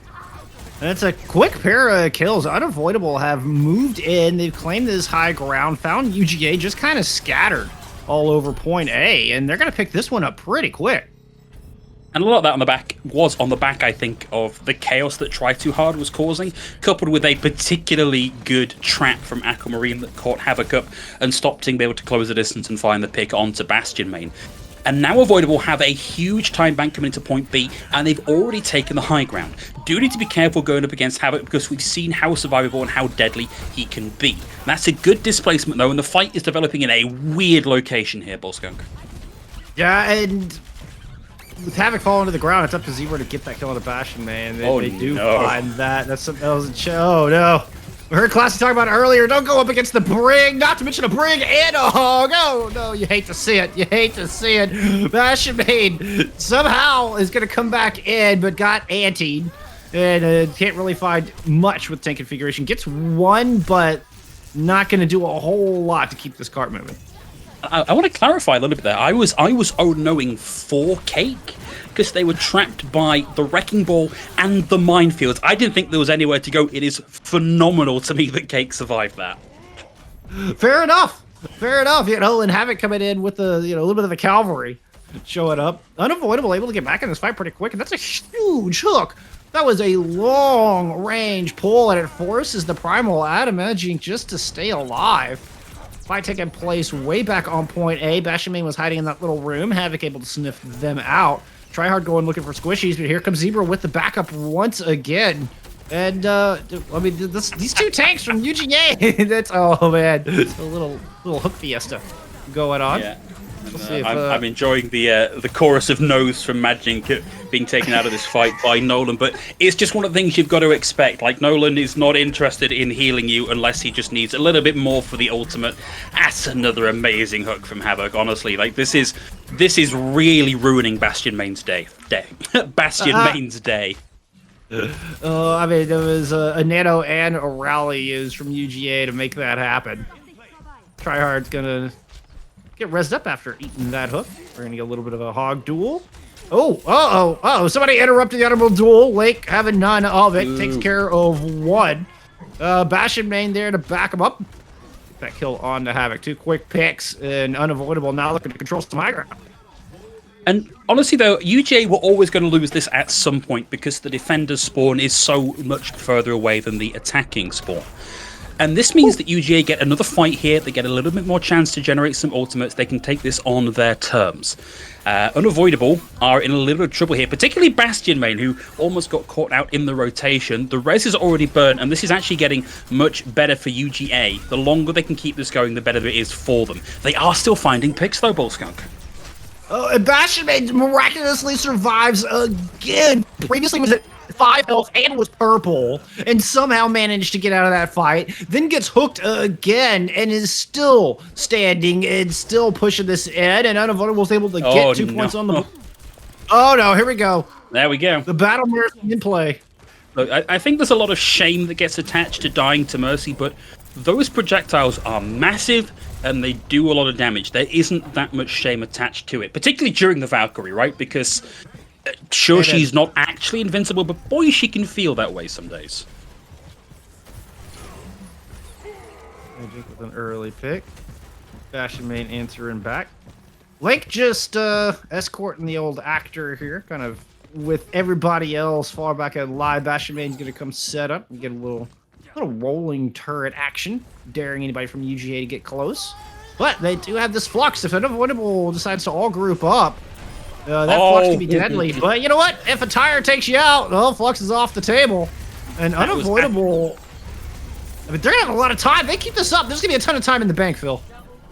And it's a quick pair of kills. Unavoidable have moved in. They've claimed this high ground. Found UGA just kind of scattered all over point A, and they're going to pick this one up pretty quick. And a lot of that was on the back, I think, of the chaos that Try Too Hard was causing, coupled with a particularly good trap from Aquamarine that caught Havoc up and stopped him being able to close the distance and find the pick onto Bastion Main. And now Avoidable have a huge time bank coming into point B, and they've already taken the high ground. Do need to be careful going up against Havoc, because we've seen how survivable and how deadly he can be. And that's a good displacement, though, and the fight is developing in a weird location here, Bullskunk. Yeah, and with Havoc falling to the ground, it's up to Zebra to get that kill on the Bastion, man. They do find that. That was a oh no. We heard Classy talk about it earlier. Don't go up against the Brig, not to mention a Brig and a Hog. Oh no, you hate to see it. You hate to see it. Bastion Main somehow is going to come back in, but got antied. And can't really find much with tank configuration. Gets one, but not going to do a whole lot to keep this cart moving. I want to clarify a little bit there. I was 0-0ing for Cake because they were trapped by the Wrecking Ball and the minefields. I didn't think there was anywhere to go. It is phenomenal to me that Cake survived that. Fair enough. Fair enough. And Havoc coming in with a little bit of the cavalry showing up. Unavoidable, able to get back in this fight pretty quick, and that's a huge hook. That was a long-range pull, and it forces the Primal Adamaging just to stay alive. Fight taking place way back on point A. Bastion Main was hiding in that little room. Havoc able to sniff them out. Tryhard going looking for squishies, but here comes Zebra with the backup once again. And, I mean, these two tanks from UGA, that's, oh man, it's a little hook fiesta going on. Yeah. I'm enjoying the chorus of no's from Magic being taken out of this fight by Nolan, but it's just one of the things you've got to expect. Like, Nolan is not interested in healing you unless he just needs a little bit more for the ultimate. That's another amazing hook from Havoc, honestly. Like, this is really ruining Bastion Main's day. Bastion Main's day. I mean, there was a Nano and a Rally is from UGA to make that happen. Tryhard's gonna get rezzed up after eating that hook. We're gonna get a little bit of a hog duel. Oh, somebody interrupted the honorable duel. Lake having none of it. Takes care of one. Bastion Main there to back him up. Get that kill on to Havoc. 2 quick picks and Unavoidable now looking to control some high ground. And honestly, though, UGA were always going to lose this at some point because the defender's spawn is so much further away than the attacking spawn. And this means that UGA get another fight here. They get a little bit more chance to generate some ultimates. They can take this on their terms. Unavoidable are in a little bit of trouble here, particularly Bastion Main, who almost got caught out in the rotation. The res is already burnt, and this is actually getting much better for UGA. The longer they can keep this going, the better it is for them. They are still finding picks, though, Bullskunk. Oh, and Bastion Main miraculously survives again. Previously was at 5 health and was purple, and somehow managed to get out of that fight. Then gets hooked again and is still standing and still pushing this in. And Unavoidable was able to get 2 points on the. Oh no! Here we go. There we go. The battle marathon in play. Look, I think there's a lot of shame that gets attached to dying to Mercy, but those projectiles are massive and they do a lot of damage. There isn't that much shame attached to it, particularly during the Valkyrie, right? Because sure, she's not actually invincible, but boy, she can feel that way some days. Magic with an early pick. Bastion Main answering back. Link just escorting the old actor here, kind of with everybody else far back at live. Bastion Main's going to come set up and get a little rolling turret action, daring anybody from UGA to get close. But they do have this flux. If Unavoidable decides to all group up, that flux can be deadly. But you know what? If a tire takes you out, well, flux is off the table. And Unavoidable, I mean, they're going to have a lot of time. They keep this up. There's going to be a ton of time in the bank, Phil.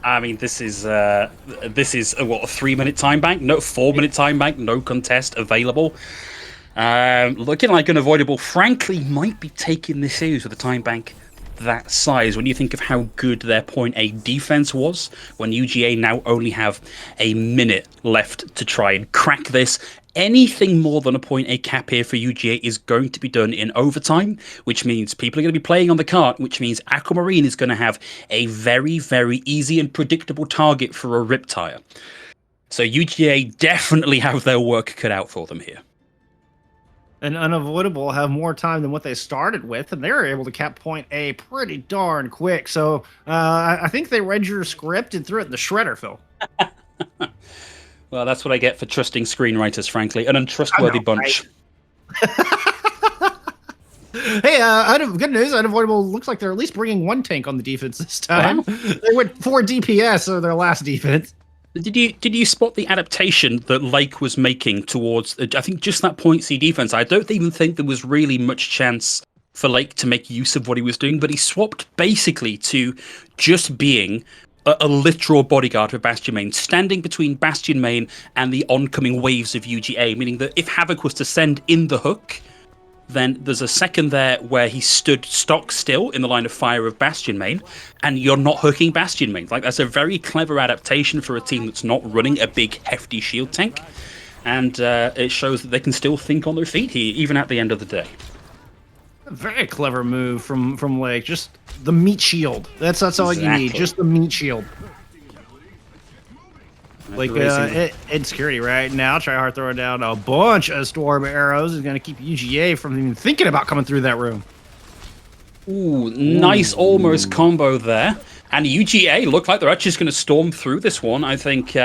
I mean, this is what, a 3-minute time bank? No, 4-minute time bank, no contest available. Looking like Unavoidable, frankly, might be taking this series with a time bank that size. When you think of how good their point A defense was, when UGA now only have a minute left to try and crack this, anything more than a point A cap here for UGA is going to be done in overtime, which means people are going to be playing on the cart, which means Aquamarine is going to have a very, very easy and predictable target for a Riptire. So UGA definitely have their work cut out for them here. And Unavoidable have more time than what they started with, and they were able to cap point A pretty darn quick. So I think they read your script and threw it in the shredder, Phil. Well, that's what I get for trusting screenwriters, frankly. An untrustworthy bunch. Right? Hey, good news. Unavoidable looks like they're at least bringing one tank on the defense this time. Wow. They went 4 DPS on their last defense. Did you spot the adaptation that Lake was making towards? I think just that point C defense. I don't even think there was really much chance for Lake to make use of what he was doing, but he swapped basically to just being a literal bodyguard for Bastion Main, standing between Bastion Main and the oncoming waves of UGA, meaning that if Havoc was to send in the hook, then there's a second there where he stood stock still in the line of fire of Bastion Main, and you're not hooking Bastion Main. Like, that's a very clever adaptation for a team that's not running a big, hefty shield tank, and it shows that they can still think on their feet here, even at the end of the day. A very clever move from Lake. Just the meat shield. That's all you need. Just the meat shield. Like in security right now, Tryhard throwing down a bunch of storm arrows is going to keep UGA from even thinking about coming through that room. Ooh, nice almost combo there. And UGA look like they're actually just going to storm through this one. I think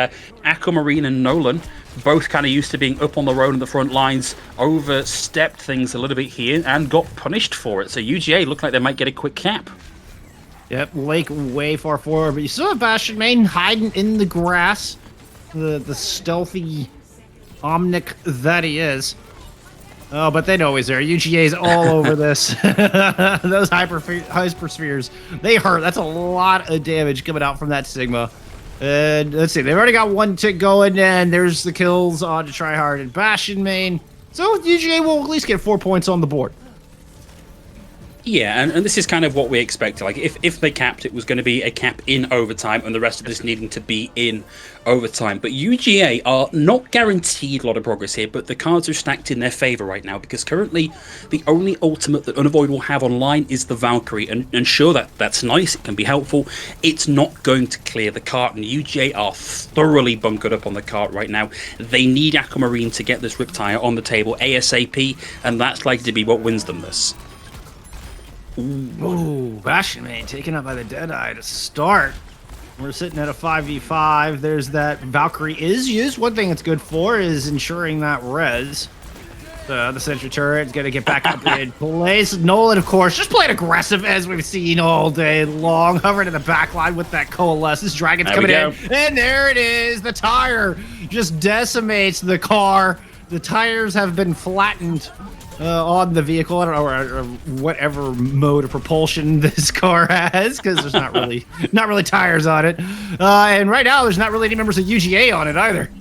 Aquamarine and Nolan, both kind of used to being up on the road in the front lines, overstepped things a little bit here and got punished for it. So UGA look like they might get a quick cap. Yep, Lake way far forward, but you still have Bastion Main hiding in the grass. The stealthy Omnic that he is. Oh, but they know he's there. UGA's all over this. Those hyperspheres, they hurt. That's a lot of damage coming out from that Sigma. And let's see, they've already got one tick going, and there's the kills on to Tryhard and Bastion Main. So UGA will at least get 4 points on the board. Yeah, and this is kind of what we expected. Like, if they capped, it was going to be a cap in overtime, and the rest of this needing to be in overtime. But UGA are not guaranteed a lot of progress here, but the cards are stacked in their favor right now, because currently the only ultimate that Unavoidable have online is the Valkyrie, and sure, that's nice, it can be helpful. It's not going to clear the cart, and UGA are thoroughly bunkered up on the cart right now. They need Aquamarine to get this Riptire on the table ASAP, and that's likely to be what wins them this. Ooh, Bastion Main taken up by the Deadeye to start. We're sitting at a 5v5. There's that Valkyrie is used. One thing it's good for is ensuring that res. The sentry turret's going to get back up in place. Nolan, of course, just playing aggressive as we've seen all day long. Hovering in the back line with that Coalesce. This Dragon's coming in. And there it is. The tire just decimates the car. The tires have been flattened on the vehicle, or whatever mode of propulsion this car has, because there's not really tires on it. And right now, there's not really any members of UGA on it either.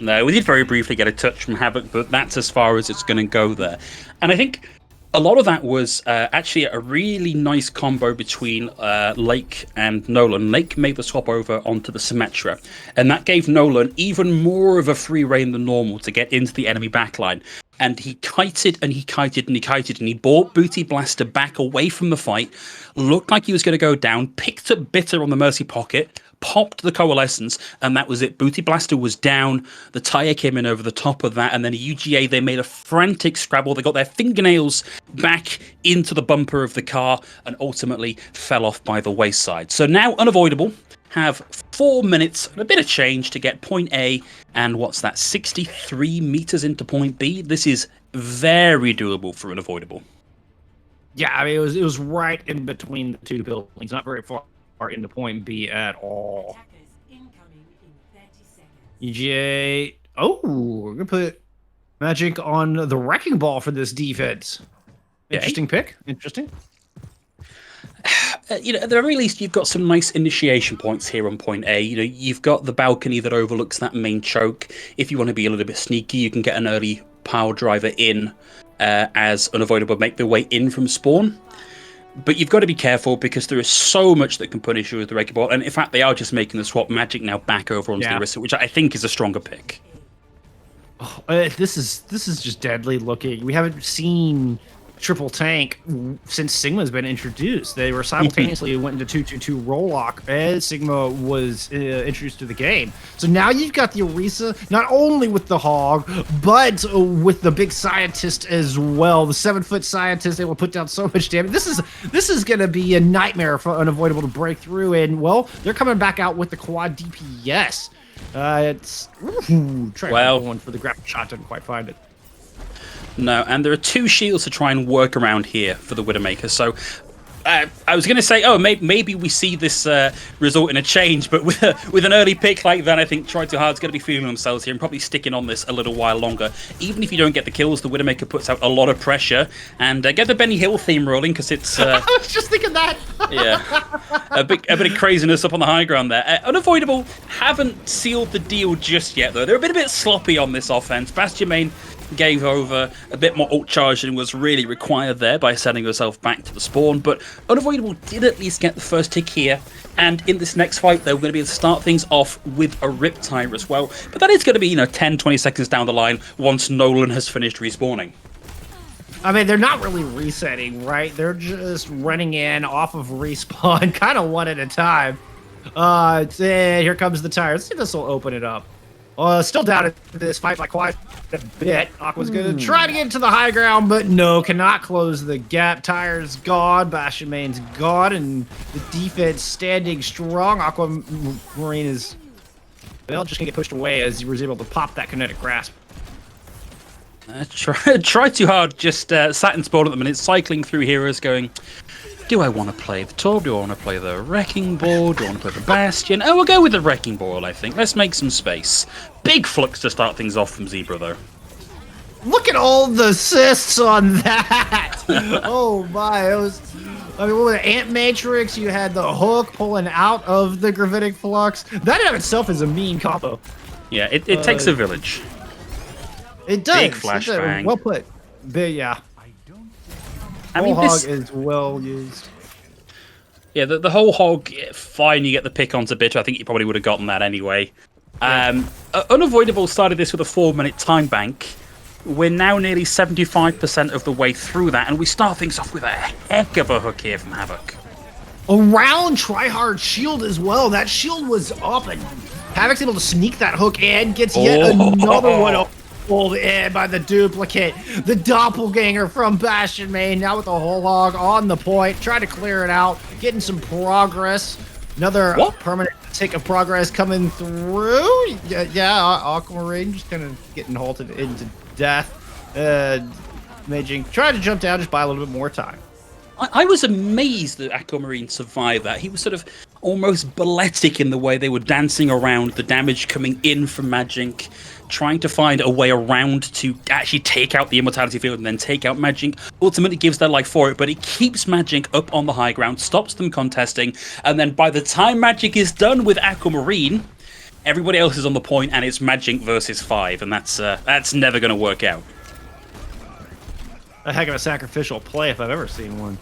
No, we did very briefly get a touch from Havoc, but that's as far as it's going to go there. And I think a lot of that was actually a really nice combo between Lake and Nolan. Lake made the swap over onto the Symmetra, and that gave Nolan even more of a free reign than normal to get into the enemy backline. And he kited and he kited and he kited, and he brought Booty Blaster back away from the fight, looked like he was going to go down, picked up Bitter on the Mercy Pocket, popped the Coalescence, and that was it. Booty Blaster was down, the tire came in over the top of that, and then UGA, they made a frantic scrabble. They got their fingernails back into the bumper of the car and ultimately fell off by the wayside. So now Unavoidable have 4 minutes and a bit of change to get point A, and what's that, 63 meters into point B? This is very doable for Unavoidable. Yeah, I mean, it was right in between the two buildings, not very far into point B at all. UGA, we're gonna put Magic on the wrecking ball for this defense. Interesting pick. Interesting. At the very least, you've got some nice initiation points here on point A. You've got the balcony that overlooks that main choke. If you want to be a little bit sneaky, you can get an early power driver in as Unavoidable make their way in from spawn. But you've got to be careful, because there is so much that can punish you with the wrecking ball. And in fact, they are just making the swap. Magic now back over onto the Orisa, which I think is a stronger pick. Oh, this is just deadly looking. We haven't seen triple tank since Sigma's been introduced. They were simultaneously went into 2-2-2 roll lock as Sigma was introduced to the game. So now you've got the Orisa not only with the hog, but with the big scientist as well. The 7-foot scientist able to put down so much damage. This is going to be a nightmare for Unavoidable to break through. And well, they're coming back out with the quad DPS. It's trying one for the grapple shot, didn't quite find it. No, and there are 2 shields to try and work around here for the Widowmaker. So I was going to say, maybe we see this result in a change, but with an early pick like that, I think Try Too Hard's going to be feeling themselves here and probably sticking on this a little while longer. Even if you don't get the kills, the Widowmaker puts out a lot of pressure, and get the Benny Hill theme rolling, because it's... I was just thinking that! Yeah. A bit of craziness up on the high ground there. Unavoidable haven't sealed the deal just yet, though. They're a bit sloppy on this offense. Bastion main gave over a bit more ult charge than was really required there by sending herself back to the spawn, but Unavoidable did at least get the first tick here, and in this next fight they're going to be able to start things off with a Riptire as well, but that is going to be 10-20 seconds down the line once Nolan has finished respawning. I mean, they're not really resetting, right? They're just running in off of respawn, kind of one at a time. Here comes the tire. Let's see if this will open it up. Still down in this fight by quite a bit. Aqua's going to try to get to the high ground, but no, cannot close the gap. Tire's gone, Bastion main's gone, and the defense standing strong. Aquamarine is, well, just going to get pushed away as he was able to pop that kinetic grasp. Try Too Hard just sat in spawn at the minute, cycling through heroes going, do I want to play the Torb? Do I want to play the Wrecking Ball? Do I want to play the Bastion? Oh, we'll go with the Wrecking Ball, I think. Let's make some space. Big flux to start things off from Zebra, though. Look at all the assists on that! Oh my, it was... I mean, with the Ant Matrix, you had the hook pulling out of the Gravitic Flux. That in of itself is a mean combo. Yeah, it takes a village. It does. Big flashbang. Well put. Big, yeah. I mean, hog is well used. Yeah, the whole hog, fine, you get the pick onto Bitter. I think you probably would have gotten that anyway. Unavoidable started this with a 4-minute time bank. We're now nearly 75% of the way through that, and we start things off with a heck of a hook here from Havoc. Around Tryhard's shield as well. That shield was up, and Havoc's able to sneak that hook in, gets yet another one pulled in by the duplicate. The doppelganger from Bastion main, now with the whole hog on the point, trying to clear it out, getting some progress. Another permanent tick of progress coming through. Yeah, Aquamarine just kind of getting halted into death. Maging trying to jump down, just buy a little bit more time. I was amazed that Aquamarine survived that. He was sort of almost balletic in the way they were dancing around the damage coming in from Magink, trying to find a way around to actually take out the Immortality Field and then take out Magink. Ultimately gives their life for it, but it keeps Magink up on the high ground, stops them contesting, and then by the time Magink is done with Aquamarine, everybody else is on the point, and it's Magink versus 5, and that's never going to work out. A heck of a sacrificial play if I've ever seen one.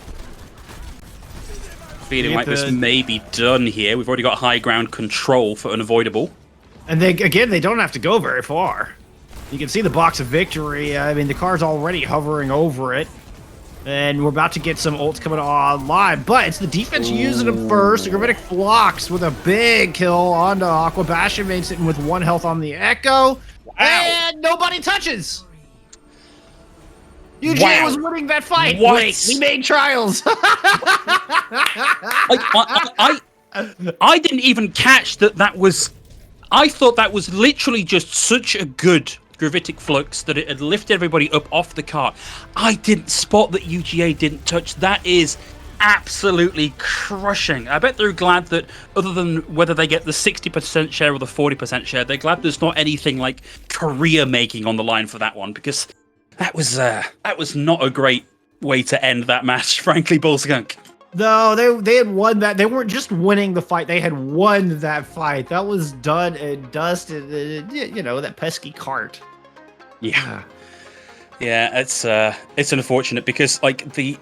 Feeling like this may be done here. We've already got high ground control for Unavoidable. And they don't have to go very far. You can see the box of victory. I mean, the car's already hovering over it. And we're about to get some ults coming online, but it's the defense using them first. The Gravitic Flux with a big kill onto Aqua. Bastion main sitting with 1 health on the Echo. Wow. And nobody touches. UGA was winning that fight. What? Wait, we made trials. I didn't even catch that was... I thought that was literally just such a good Gravitic Flux that it had lifted everybody up off the cart. I didn't spot that UGA didn't touch. That is absolutely crushing. I bet they're glad that, other than whether they get the 60% share or the 40% share, they're glad there's not anything like career making on the line for that one, because that was not a great way to end that match, frankly, Bullskunk. No, they had won that. They weren't just winning the fight. They had won that fight. That was done and dusted. That pesky cart. Yeah. Yeah, it's unfortunate because like the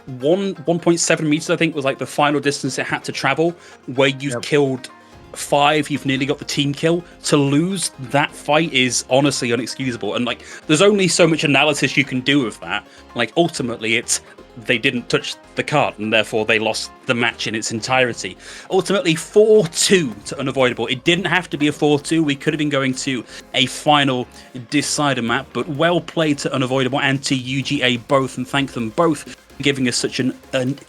1.7 meters, I think, was like the final distance it had to travel, where you've killed 5, you've nearly got the team kill. To lose that fight is honestly unexcusable, and like there's only so much analysis you can do of that. Like ultimately it's they didn't touch the card and therefore they lost the match in its entirety. Ultimately 4-2 to Unavoidable. It didn't have to be a 4-2. We could have been going to a final decider map, but well played to Unavoidable and to UGA both, and thank them both for giving us such an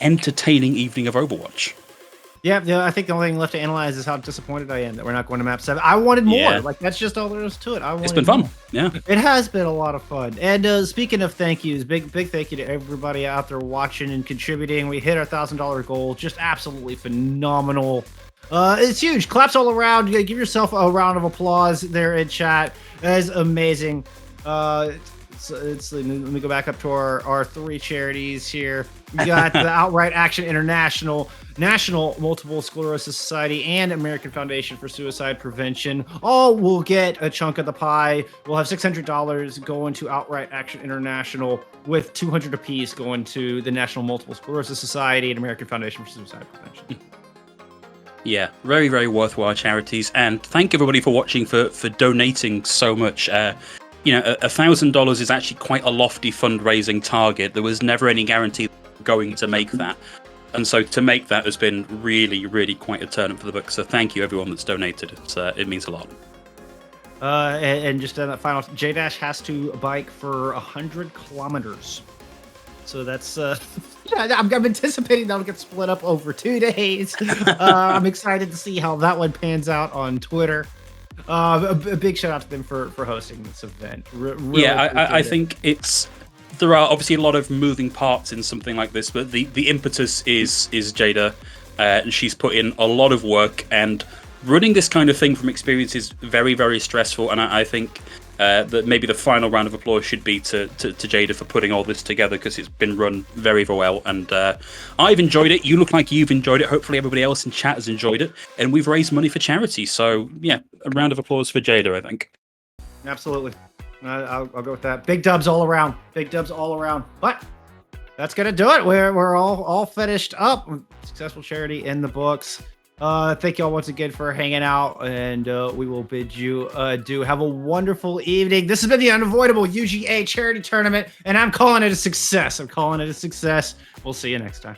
entertaining evening of Overwatch. Yeah, I think the only thing left to analyze is how disappointed I am that we're not going to map 7. I wanted more. Yeah. Like, that's just all there is to it. It's been fun. More. Yeah. It has been a lot of fun. And speaking of thank yous, big thank you to everybody out there watching and contributing. We hit our $1,000 goal. Just absolutely phenomenal. It's huge. Claps all around. Give yourself a round of applause there in chat. That is amazing. Let me go back up to our 3 charities here. We got the Outright Action International, National Multiple Sclerosis Society, and American Foundation for Suicide Prevention. All will get a chunk of the pie. We'll have $600 going to Outright Action International, with $200 apiece going to the National Multiple Sclerosis Society and American Foundation for Suicide Prevention. Yeah, very, very worthwhile charities. And thank everybody for watching, for donating so much. $1,000 is actually quite a lofty fundraising target. There was never any guarantee going to make that. And so to make that has been really, really quite a turn up for the book. So thank you, everyone that's donated. It means a lot. And just on that final, J-Dash has to bike for 100 kilometers. So that's, I'm anticipating that'll get split up over 2 days. I'm excited to see how that one pans out on Twitter. A big shout out to them for hosting this event. Really I think there are obviously a lot of moving parts in something like this, but the impetus is Jada, and she's put in a lot of work, and running this kind of thing from experience is very, very stressful. And I think that maybe the final round of applause should be to Jada for putting all this together, because it's been run very, very well, and I've enjoyed it. You look like you've enjoyed it. Hopefully everybody else in chat has enjoyed it, and we've raised money for charity. So yeah, a round of applause for Jada, I think. Absolutely. I'll go with that. Big dubs all around. Big dubs all around. But that's gonna do it. We're all finished up. Successful charity in the books. Thank you all once again for hanging out, and we will bid you adieu. Have a wonderful evening. This has been the Unavoidable UGA Charity Tournament, and I'm calling it a success. We'll see you next time.